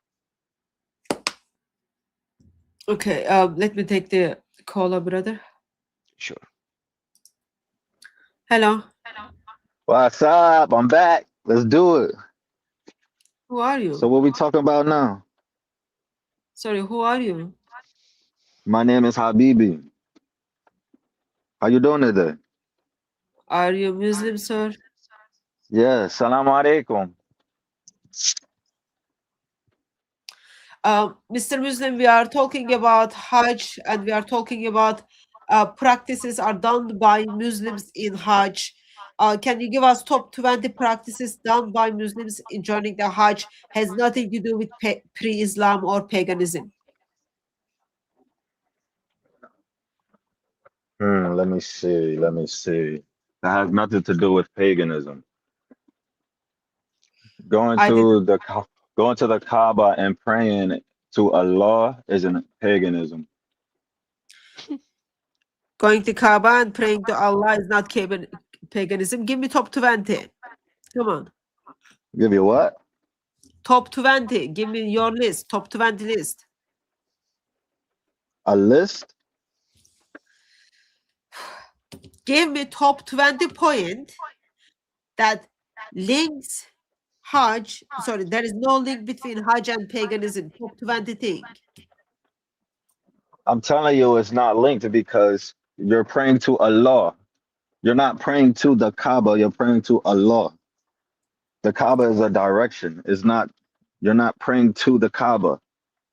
Okay, let me take the caller, brother. Sure. Hello. What's up? I'm back. Let's do it. Who are So you? what we talking about now? Sorry, who are you? My name is Habibi. How you doing today? Are you Muslim, sir? Yeah, salam alaikum. Mr. Muslim, we are talking about Hajj, and we are talking about practices are done by Muslims in Hajj. Can you give us top 20 practices done by Muslims in joining the Hajj? Has nothing to do with pre-Islam or paganism. Let me see. Let me see. That has nothing to do with paganism. Going I didn't. to the Kaaba and praying to Allah isn't paganism. Going to Kaaba and praying to Allah is not paganism. Give me top 20. Come on. Give you what? Top 20. Give me your list. Top 20 list. A list? Give me top 20 point that links Hajj. Sorry, there is no link between Hajj and paganism. Top 20 thing. I'm telling you, it's not linked because you're praying to Allah. You're not praying to the Kaaba, you're praying to Allah. The Kaaba is a direction. It's not, you're not praying to the Kaaba.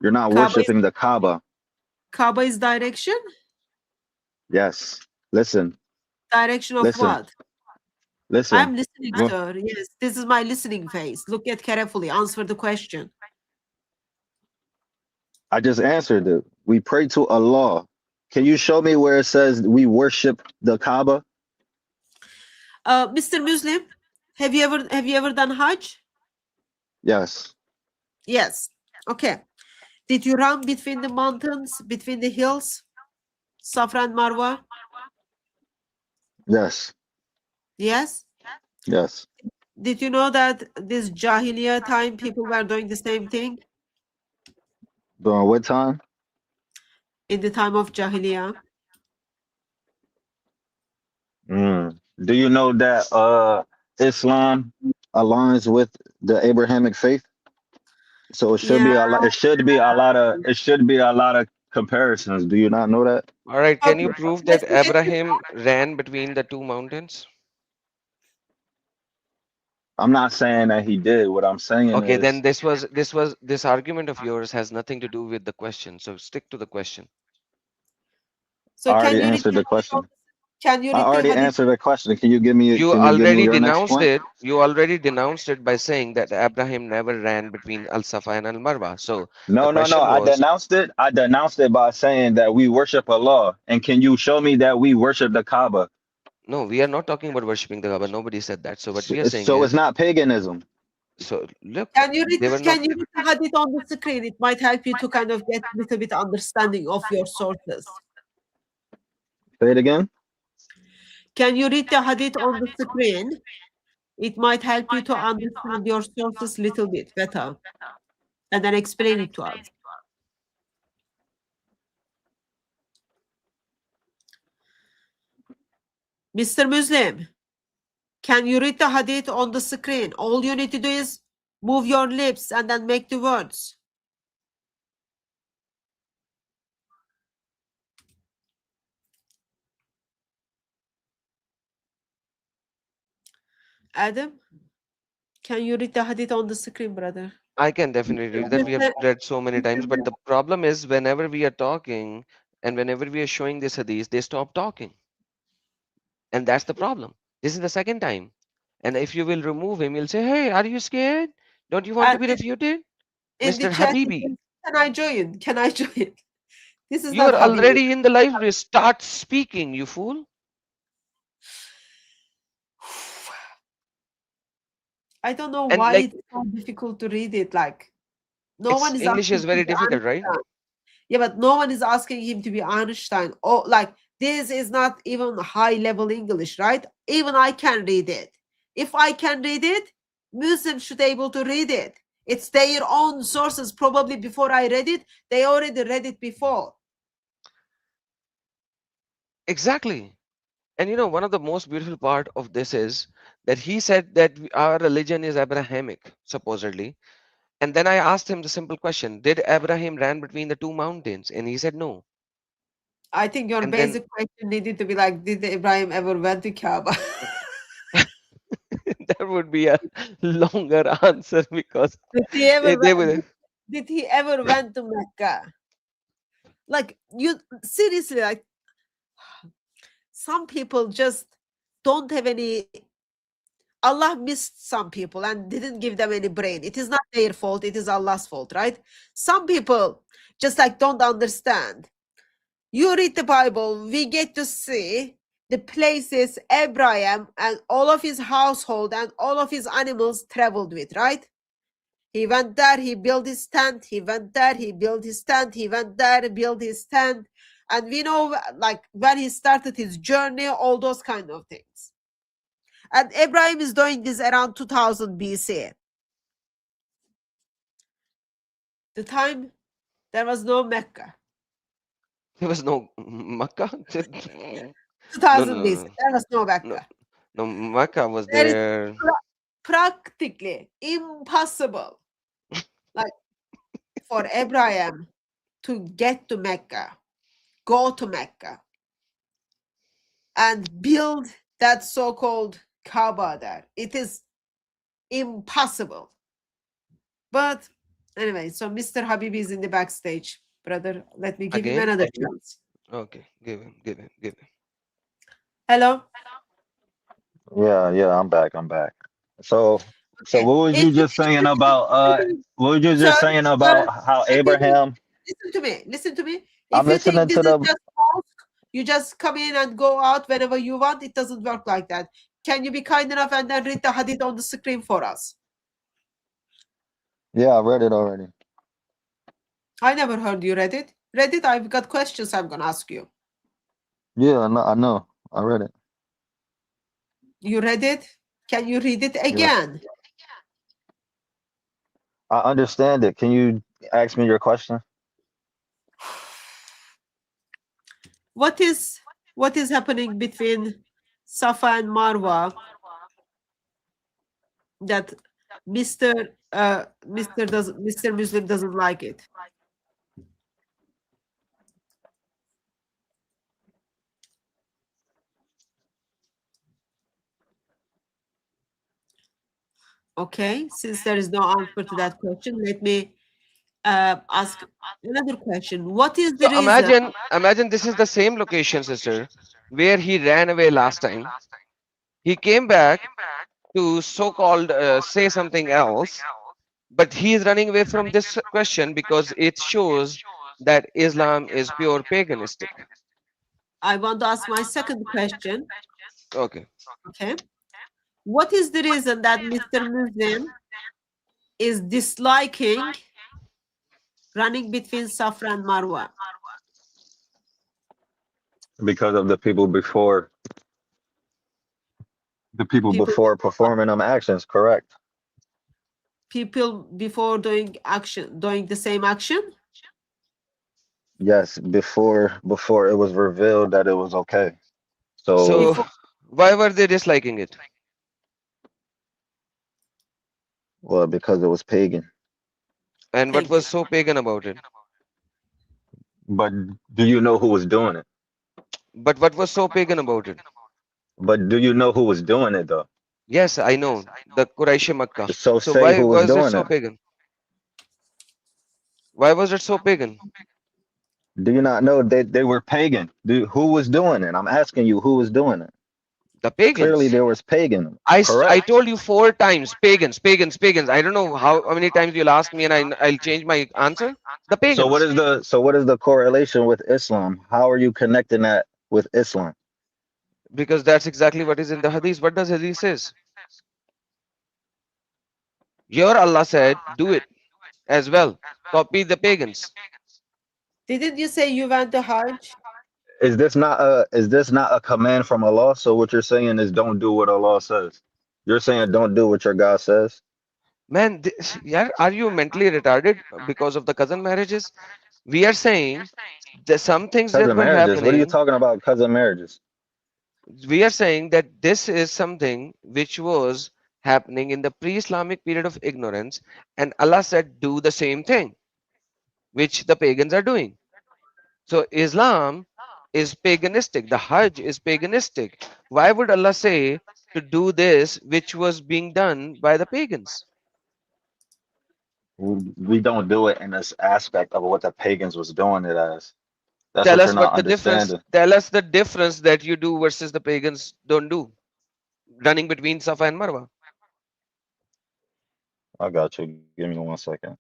You're not worshiping the Kaaba. Kaaba is direction? Yes. Listen, Direction of listen, what? listen. I'm listening, Go- sir. Yes, this is my listening phase. Look at carefully. Answer the question. I just answered it. We pray to Allah. Can you show me where it says we worship the Kaaba? Mr. Muslim, have you ever done Hajj? Yes. Yes. Okay. Did you run between the mountains, between the hills, Safa and Marwa? Yes. Yes. Yes. Did you know that this Jahiliyyah time people were doing the same thing? During what time? In the time of Jahiliyyah? Do you know that Islam aligns with the Abrahamic faith? So it should be Yeah. a lot. It should be a lot of. It should be a lot of comparisons. Do you not know that? All right, can you Okay. prove Let that me get you. Abraham ran between the two mountains? I'm not saying that he did. What I'm saying Okay, is, then this argument of yours has nothing to do with the question. So stick to the question. So I can already you read answered the the question. can you I read the already hadith? answered the question. Can you give me? You Can you give me already your next denounced point? it. You already denounced it by saying that Abraham never ran between Al Safa and Al Marwa. So the No, no, no. question I was, denounced it. I denounced it by saying that we worship Allah. And can you show me that we worship the Kaaba? no, we are not talking about worshipping the Kaaba. Nobody said that. So what we are saying So it's is, not paganism. so look, Can you read they were not. can you read the hadith on the screen? It might help you to kind of get a little bit understanding of your sources. Say it again. Can you read the hadith on the screen? It might help you to understand your sources a little bit better and then explain it to us. Mr. Muslim, can you read the hadith on the screen? All you need to do is move your lips and then make the words. Adam, can you read the hadith on the screen, brother? I can definitely read that. We have read so many times, but the problem is whenever we are talking and whenever we are showing this hadith, they stop talking. And that's the problem. This is the second time. And if you will remove him, he'll say, hey, are you scared? Don't you want to be refuted? In the Mr. chat, Habibi, can I join? Can I join? This is you not are Habibi. already in the library. Start speaking, you fool. I don't know And why like, it's so difficult to read it. Like, no it's one is English is asking very him to difficult, right? Einstein. Yeah, but no one is asking him to be Einstein. Oh, like this is not even high level English, right? Even I can read it. If I can read it, Muslims should be able to read it. It's their own sources. Probably before I read it, they already read it before. Exactly. And you know, one of the most beautiful part of this is that he said that our religion is Abrahamic, supposedly. And then I asked him the simple question, did Abraham ran between the two mountains? And he said no. I think your And then basic question needed to be like, did Ibrahim ever went to Kaaba? that would be a longer answer because Did he ever they would. did he ever went to Mecca? Like you seriously, like some people just don't have any. Allah missed some people and didn't give them any brain. It is not their fault, it is Allah's fault, right? Some people just like don't understand. You read the Bible, we get to see the places Abraham and all of his household and all of his animals traveled with, right? He went there, he built his tent, he went there, he built his tent, he went there, built his tent. And we know like when he started his journey, all those kind of things. And Abraham is doing this around 2000 BC. The time there was no Mecca. There was no Makkah. No, no, 2000 BC, no, there was no no, Mecca. no. Makkah was There is there. practically impossible, like for Abraham to get to Mecca, go to Mecca, and build that so-called Kaaba there. It is impossible. But anyway, so Mr. Habibi is in the backstage, brother. Let me give him Again? another chance. Okay, give him, give him. Hello. Yeah, I'm back. I'm back. So, so Okay. what was you just saying about what was you Sir, just saying sir, about how if you think, Abraham? listen to me. Listen to me. I'm If you think listening this to is the just mosque, you just come in and go out whenever you want. It doesn't work like that. Can you be kind enough and then read the hadith on the screen for us? yeah, I read it already. I never heard you read it. Read it. I've got questions I'm gonna ask you. Yeah, I know. I read it. You read it? Can you read it Yeah. again? I understand it. Can you ask me your question? What is happening between Safa and Marwa that Mr. Muslim doesn't like it? Okay, since there is no answer to that question, let me ask another question. What is the So reason? imagine this is the same location, sister, where he ran away last time. He came back to so-called say something else, but he is running away from this question because it shows that Islam is pure paganistic. I want to ask my second question. Okay. Okay. What is the reason that Mr. Muslim is disliking running between Safa and Marwa? Because of the people People before performing them actions, correct? people before doing the same action? Yes, before it was revealed that it was okay. So, So Before why were they disliking it? well, because it was pagan. And what thank you. was so pagan about it? But do you know who was doing it? But what was so pagan about it? But do you know who was doing it though? Yes, I know the Quraysh Makkah. So So say why who was was it doing so it. pagan? Why was it so pagan? Do you not know they were pagan? Who was doing it? I'm asking you who was doing it. The Clearly pagans. there was pagan. I Correct. told you four times, pagans, pagans, pagans. I don't know how many times you'll ask me, and I'll change my answer. The pagans, So what is the correlation with Islam? How are you connecting that with Islam? because that's exactly what is in the hadith. What does hadith says? Your Allah said, do it as well. Copy the pagans. Didn't you say you went to Hajj? Is this not a command from Allah? So what you're saying is don't do what Allah says. You're saying don't do what your God says. Man, yeah, are you mentally retarded because of the cousin marriages? We are saying that some things that Cousin were marriages. What are you happening, talking about? Cousin marriages. we are saying that this is something which was happening in the pre-Islamic period of ignorance, and Allah said, do the same thing, which the pagans are doing. So Islam is paganistic. The Hajj is paganistic. Why would Allah say to do this, which was being done by the pagans? We don't do it in this aspect of what the pagans was doing it as. That's Tell what you're us not what the difference. understanding. Tell us the difference that you do versus the pagans don't do. Running between Safa and Marwa. I got you. Give me 1 second.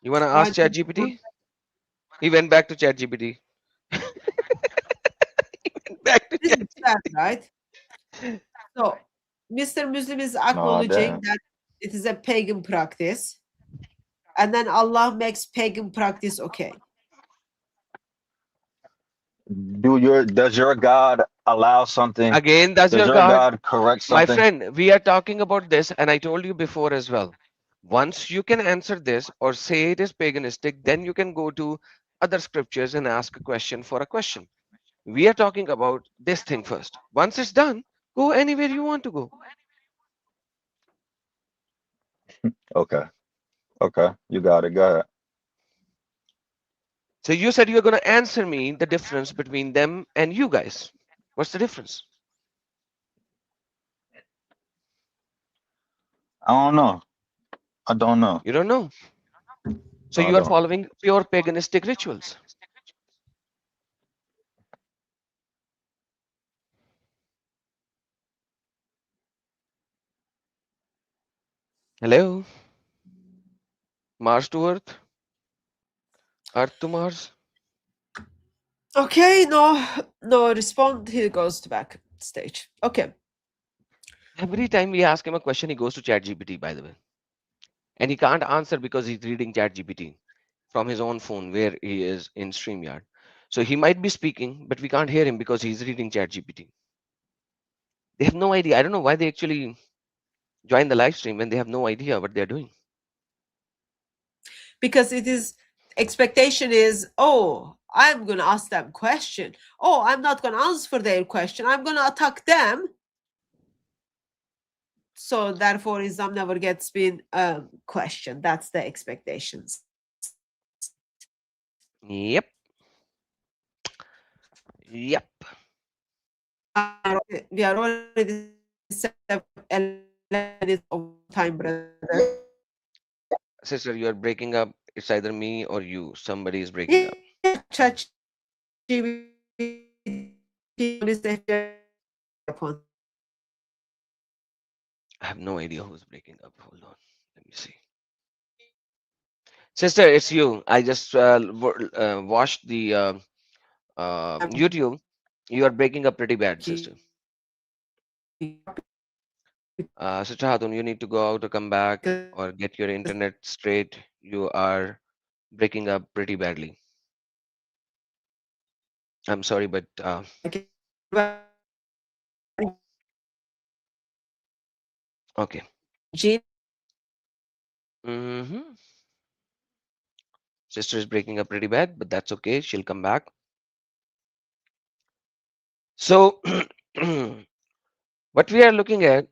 You wanna Why ask don't you- ChatGPT? He went back to ChatGPT. Back to This is bad, ChatGPT. right? So Mr. Muslim is No, I acknowledging didn't. that it is a pagan practice, and then Allah makes pagan practice okay. Does your God allow something? Again, that's Does your your God. God correct My something? friend, we are talking about this, and I told you before as well. Once you can answer this or say it is paganistic, then you can go to other scriptures and ask a question for a question. We are talking about this thing first. Once it's done, go anywhere you want to go. Okay. Okay. You got it. Go ahead. So you said you're going to answer me the difference between them and you guys. What's the difference? I don't know. I don't know. You don't know. So No, I you are don't. following pure paganistic rituals. Hello? Mars to Earth? Earth to Mars? Okay, no respond. He goes to back stage. Okay. Every time we ask him a question, he goes to ChatGPT, by the way. And he can't answer because he's reading ChatGPT from his own phone where he is in StreamYard. So he might be speaking, but we can't hear him because he's reading ChatGPT. They have no idea. I don't know why they actually join the live stream when they have no idea what they're doing. Because it is expectation is, oh, I'm gonna ask them question. Oh, I'm not gonna answer their question. I'm gonna attack them. So therefore Islam never gets been questioned. That's the expectations. Yep. Yep. We are already 11 of time, brother. Sister, you're breaking up. It's either me or you. Somebody is breaking up. Yeah, I have no idea who's breaking up. Hold on. Let me see. Sister, it's you. I just watched the YouTube. You are breaking up pretty bad, sister. Sister Hatun, you need to go out or come back or get your internet straight. You are breaking up pretty badly. I'm sorry, but okay. hmm Sister is breaking up pretty bad, but that's okay. She'll come back. So, what we are looking at,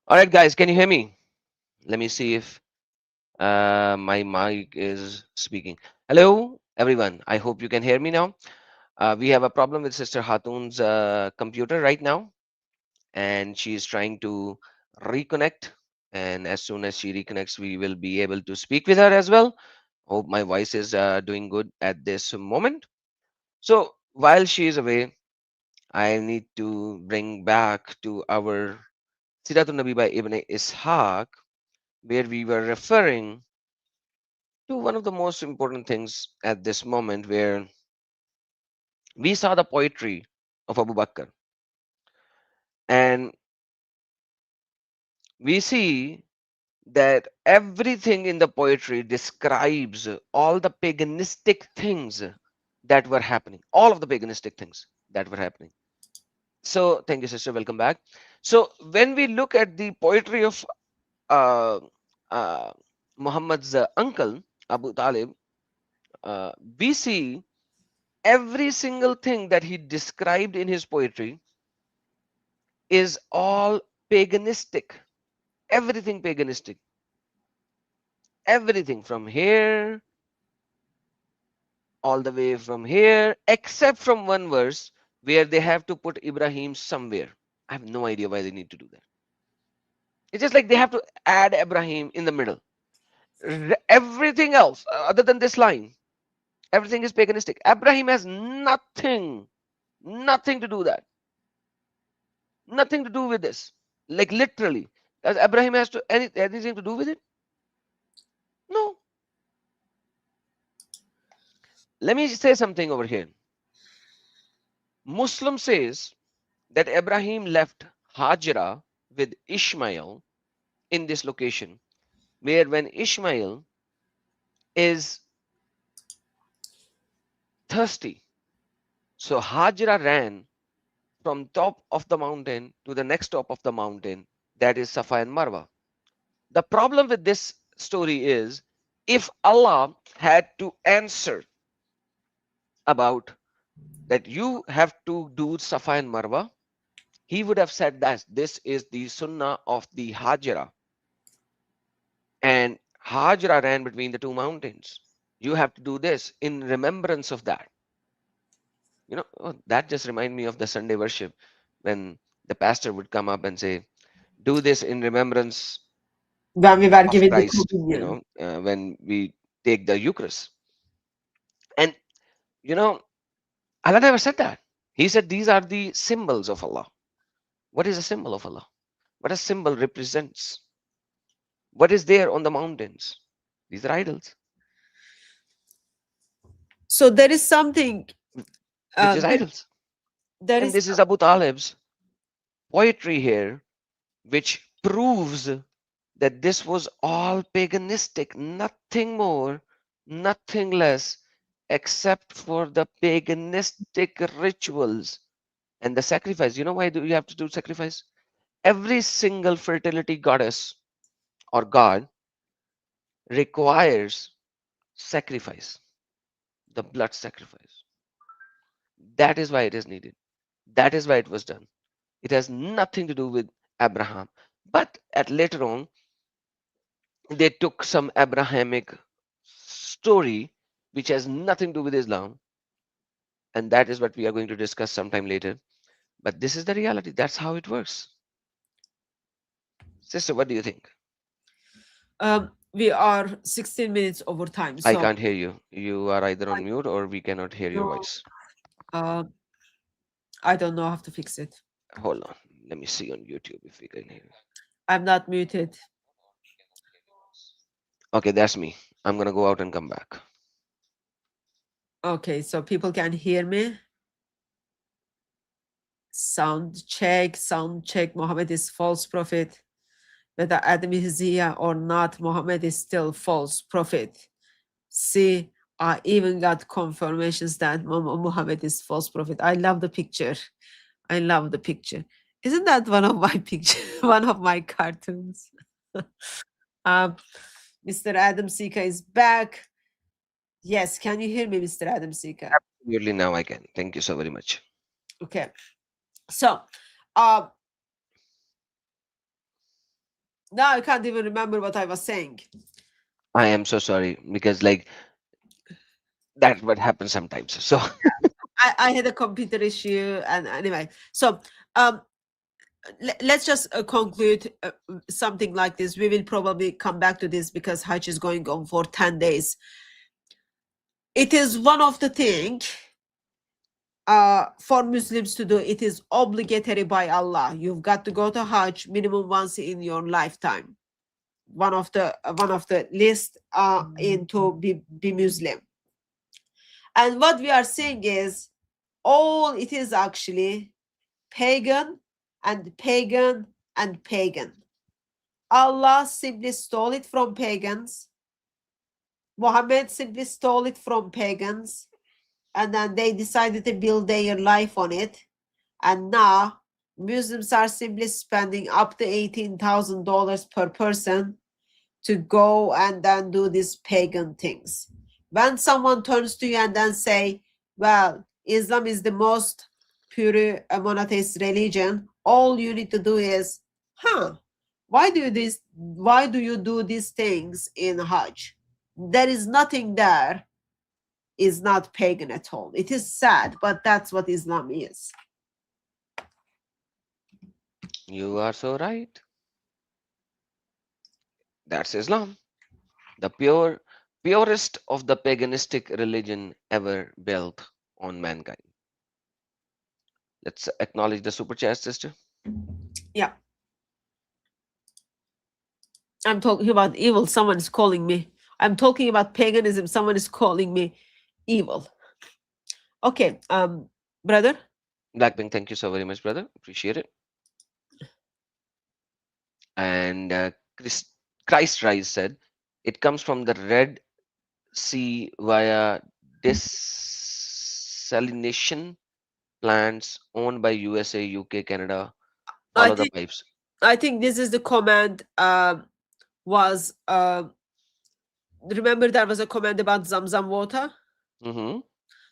all right, guys, can you hear me? Let me see if my mic is speaking. Hello, everyone. I hope you can hear me now. We have a problem with Sister Hatun's computer right now, and she is trying to reconnect. And as soon as she reconnects, we will be able to speak with her as well. Hope my voice is doing good at this moment. So while she is away, I need to bring back to our Siratul Nabi by Ibn Ishaq, where we were referring to one of the most important things at this moment, where we saw the poetry of Abu Bakr, and we see that everything in the poetry describes all the paganistic things that were happening, all of the paganistic things that were happening. So, thank you, sister. Welcome back. So, when we look at the poetry of uh, uh, Muhammad's uncle, Abu Talib, we see every single thing that he described in his poetry is all paganistic. Everything paganistic. Everything from here, all the way from here, except from one verse where they have to put Ibrahim somewhere. I have no idea why they need to do that. It's just like they have to add Abraham in the middle. Everything else, other than this line, everything is paganistic. Abraham has nothing to do that, nothing to do with this. Like literally, does Abraham has to anything to do with it? No. Let me say something over here. Muslim says that Abraham left Hajra with Ishmael in this location, where when Ishmael is thirsty, so Hajra ran from top of the mountain to the next top of the mountain, that is Safa and Marwa. The problem with this story is if Allah had to answer about that you have to do Safa and Marwa, he would have said that this is the sunnah of the Hajra, and Hajra ran between the two mountains. You have to do this in remembrance of that. That just reminded me of the Sunday worship when the pastor would come up and say, do this in remembrance When we were of given the Christ, communion. when we take the Eucharist. And, you know, Allah never said that. He said these are the symbols of Allah. What is a symbol of Allah? What a symbol represents? What is there on the mountains? These are idols, So there is something. which is There, idols. there And is. this is Abu Talib's poetry here, which proves that this was all paganistic, nothing more, nothing less, except for the paganistic rituals and the sacrifice. You know why do you have to do sacrifice? Every single fertility goddess or god requires sacrifice, the blood sacrifice. That is why it is needed. That is why it was done. It has nothing to do with Abraham. But at later on, they took some Abrahamic story which has nothing to do with Islam, and that is what we are going to discuss sometime later. But this is the reality. That's how it works. Sister, what do you think? We are 16 minutes over time. I So can't hear you. You are either on mute or we cannot hear your no, voice. I don't know how to fix it. Hold on. Let me see on YouTube if we can hear. I'm not muted. Okay, that's me. I'm gonna go out and come back. Okay, so people can hear me. Sound check, sound check. Muhammad is false prophet. Whether Adam is here or not, Muhammad is still false prophet. See, I even got confirmations that Muhammad is false prophet. I love the picture. I love the picture. Isn't that one of my picture, one of my cartoons? Mr. Adam Sika is back. Yes, can you hear me, Mr. Adam Sika? Absolutely, now I can. Thank you so very much. Okay. So, now I can't even remember what I was saying. I am so sorry because that's what happens sometimes. So I had a computer issue, and anyway, so let's just conclude something like this. We will probably come back to this because Hajj is going on for 10 days. It is one of the things for Muslims to do. It is obligatory by Allah. You've got to go to Hajj minimum once in your lifetime. One of the list into be Muslim. And what we are saying is all it is actually pagan and pagan and pagan. Allah simply stole it from pagans. Muhammad simply stole it from pagans. And then they decided to build their life on it. And now Muslims are simply spending up to $18,000 per person to go and then do these pagan things. When someone turns to you and then say, well, Islam is the most pure monotheist religion, all you need to do is, why do you do these things in Hajj? There is nothing there is not pagan at all. It is sad, but that's what Islam is. you are so right. That's Islam, the purest of the paganistic religion ever built on mankind. Let's acknowledge the super chat, sister. Yeah, I'm talking about evil. Someone is calling me. I'm talking about paganism. Someone is calling me evil. Okay, brother. Blackpink, thank you so very much, brother. Appreciate it. And Christ Rise said, it comes from the Red Sea via desalination plants owned by USA, UK, Canada. I Follow the think pipes. I think this is the comment. Was remember there was a comment about Zamzam water. Hmm.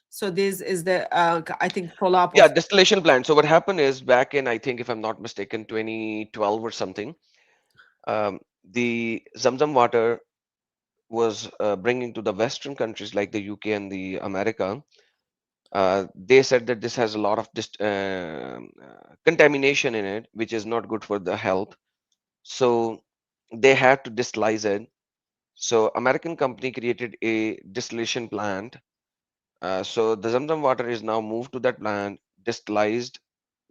So this is the I think follow up Yeah, of. distillation plant. So what happened is back in, I think, if I'm not mistaken, 2012 or something, the Zamzam water was bringing to the Western countries like the UK and the America. They said that this has a lot of contamination in it, which is not good for the health. So they had to distill it. So American company created a distillation plant. So the Zamzam water is now moved to that plant, distillized,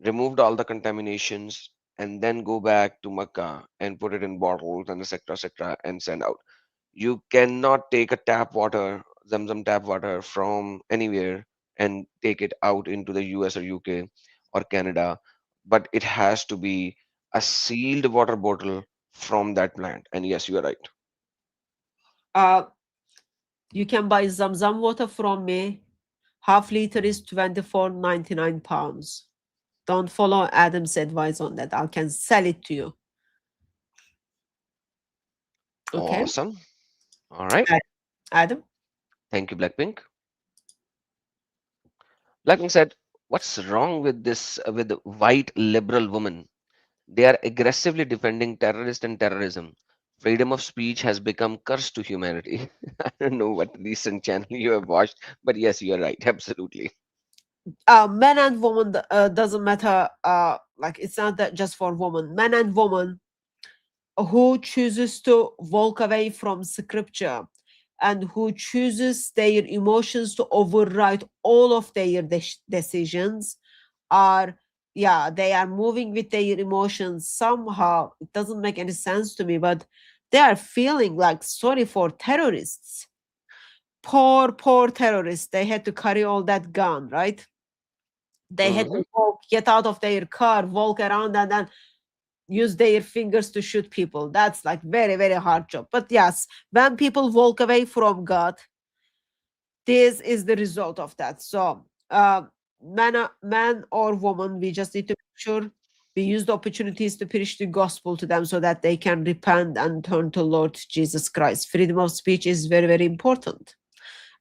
removed all the contaminations, and then go back to Makkah and put it in bottles and etc. And send out. You cannot take a tap water, Zamzam tap water from anywhere and take it out into the US or UK or Canada, but it has to be a sealed water bottle from that plant. And yes, you are right. uh you can buy Zamzam water from me. Half liter is 24.99 pounds. Don't follow Adam's advice on that. I can sell it to you. Okay. Awesome. All right. Adam. Thank you, Blackpink. Blackpink said, "What's wrong with this with the white liberal woman? They are aggressively defending terrorists and terrorism. Freedom of speech has become curse to humanity." I don't know what recent channel you have watched, but yes, you are right. Absolutely. Men and woman doesn't matter. Like it's not that just for women. Men and woman who chooses to walk away from scripture and who chooses their emotions to override all of their decisions are, yeah, they are moving with their emotions somehow. It doesn't make any sense to me, but they are feeling like sorry for terrorists. Poor terrorists. They had to carry all that gun, right? They had Hmm. to walk, get out of their car, walk around, and then use their fingers to shoot people. That's like very hard job. But yes, when people walk away from God, this is the result of that. So man or woman, we just need to make sure we use the opportunities to preach the gospel to them so that they can repent and turn to Lord Jesus Christ. Freedom of speech is very important.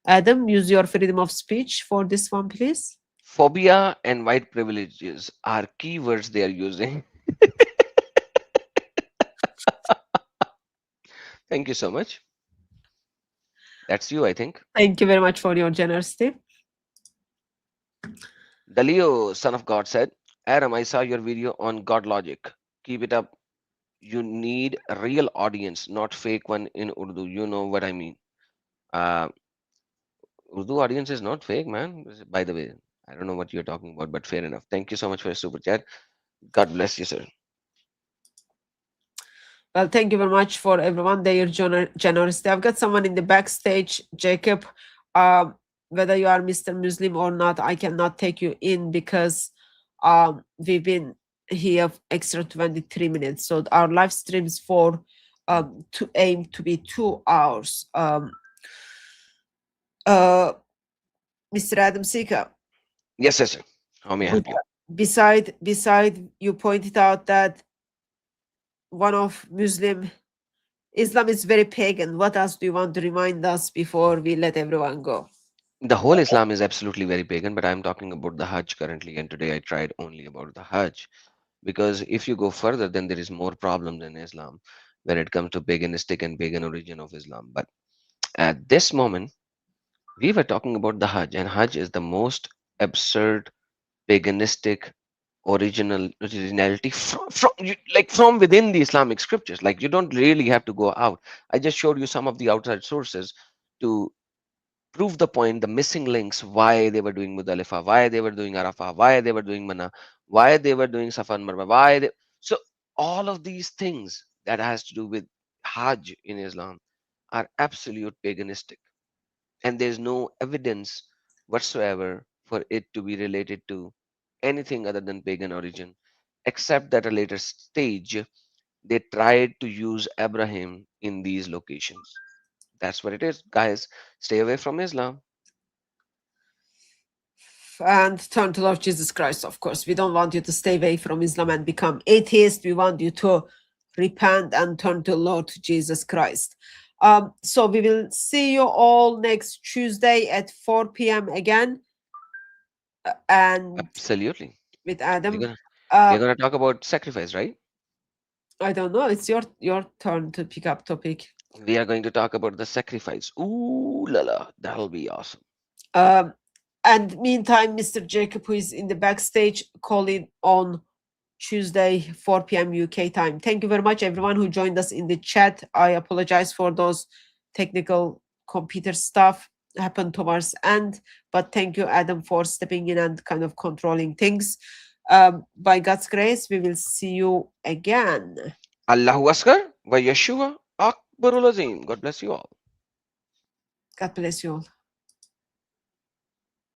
Adam, use your freedom of speech for this one, please. Phobia and white privileges are keywords they are using. Thank you so much. That's you, I think. Thank you very much for your generosity. Dalio, son of God, said, Adam, I saw your video on God logic. Keep it up. You need a real audience, not fake one in Urdu. You know what I mean. Uh, Urdu audience is not fake, man. By the way, I don't know what you're talking about, but fair enough. Thank you so much for your super chat. God bless you, sir. Well, thank you very much for everyone, their generosity. I've got someone in the backstage, Jacob. Whether you are Mr. Muslim or not, I cannot take you in because we've been here extra 23 minutes. So our live streams for to aim to be 2 hours. Uh, Mr. Adam Sika, Yes, yes, sir. How may I help you? beside you pointed out that one of Muslim Islam is very pagan. What else do you want to remind us before we let everyone go? The whole Islam is absolutely very pagan, but I'm talking about the Hajj currently, and today I tried only about the Hajj. Because if you go further, then there is more problem in Islam when it comes to paganistic and pagan origin of Islam. But at this moment, we were talking about the Hajj, and Hajj is the most absurd, paganistic, originality from within the Islamic scriptures. Like you don't really have to go out. I just showed you some of the outside sources to prove the point, the missing links, why they were doing Mudalifa, why they were doing Arafah, why they were doing Mana, why they were doing Safa and Marwa, so all of these things that has to do with Hajj in Islam are absolute paganistic, and there's no evidence whatsoever for it to be related to anything other than pagan origin, except that at a later stage they tried to use Abraham in these locations. That's what it is, guys. Stay away from Islam. And turn to Lord Jesus Christ, of course. We don't want you to stay away from Islam and become atheist. We want you to repent and turn to Lord Jesus Christ. So we will see you all next Tuesday at 4 p.m. again. And Absolutely. with We're Adam. gonna we're Uh, gonna talk about sacrifice, right? I don't know. It's your turn to pick up topic. We are going to talk about the sacrifice. Ooh la la, that'll be awesome. Um, and meantime, Mr. Jacob, who is in the backstage, calling on Tuesday, 4 p.m. UK time. Thank you very much, everyone who joined us in the chat. I apologize for those technical computer stuff happened towards end, but thank you, Adam, for stepping in and kind of controlling things. By God's grace, we will see you again. Allahu Akbar wa Yeshua Akbarul Azim. God bless you all. God bless you all.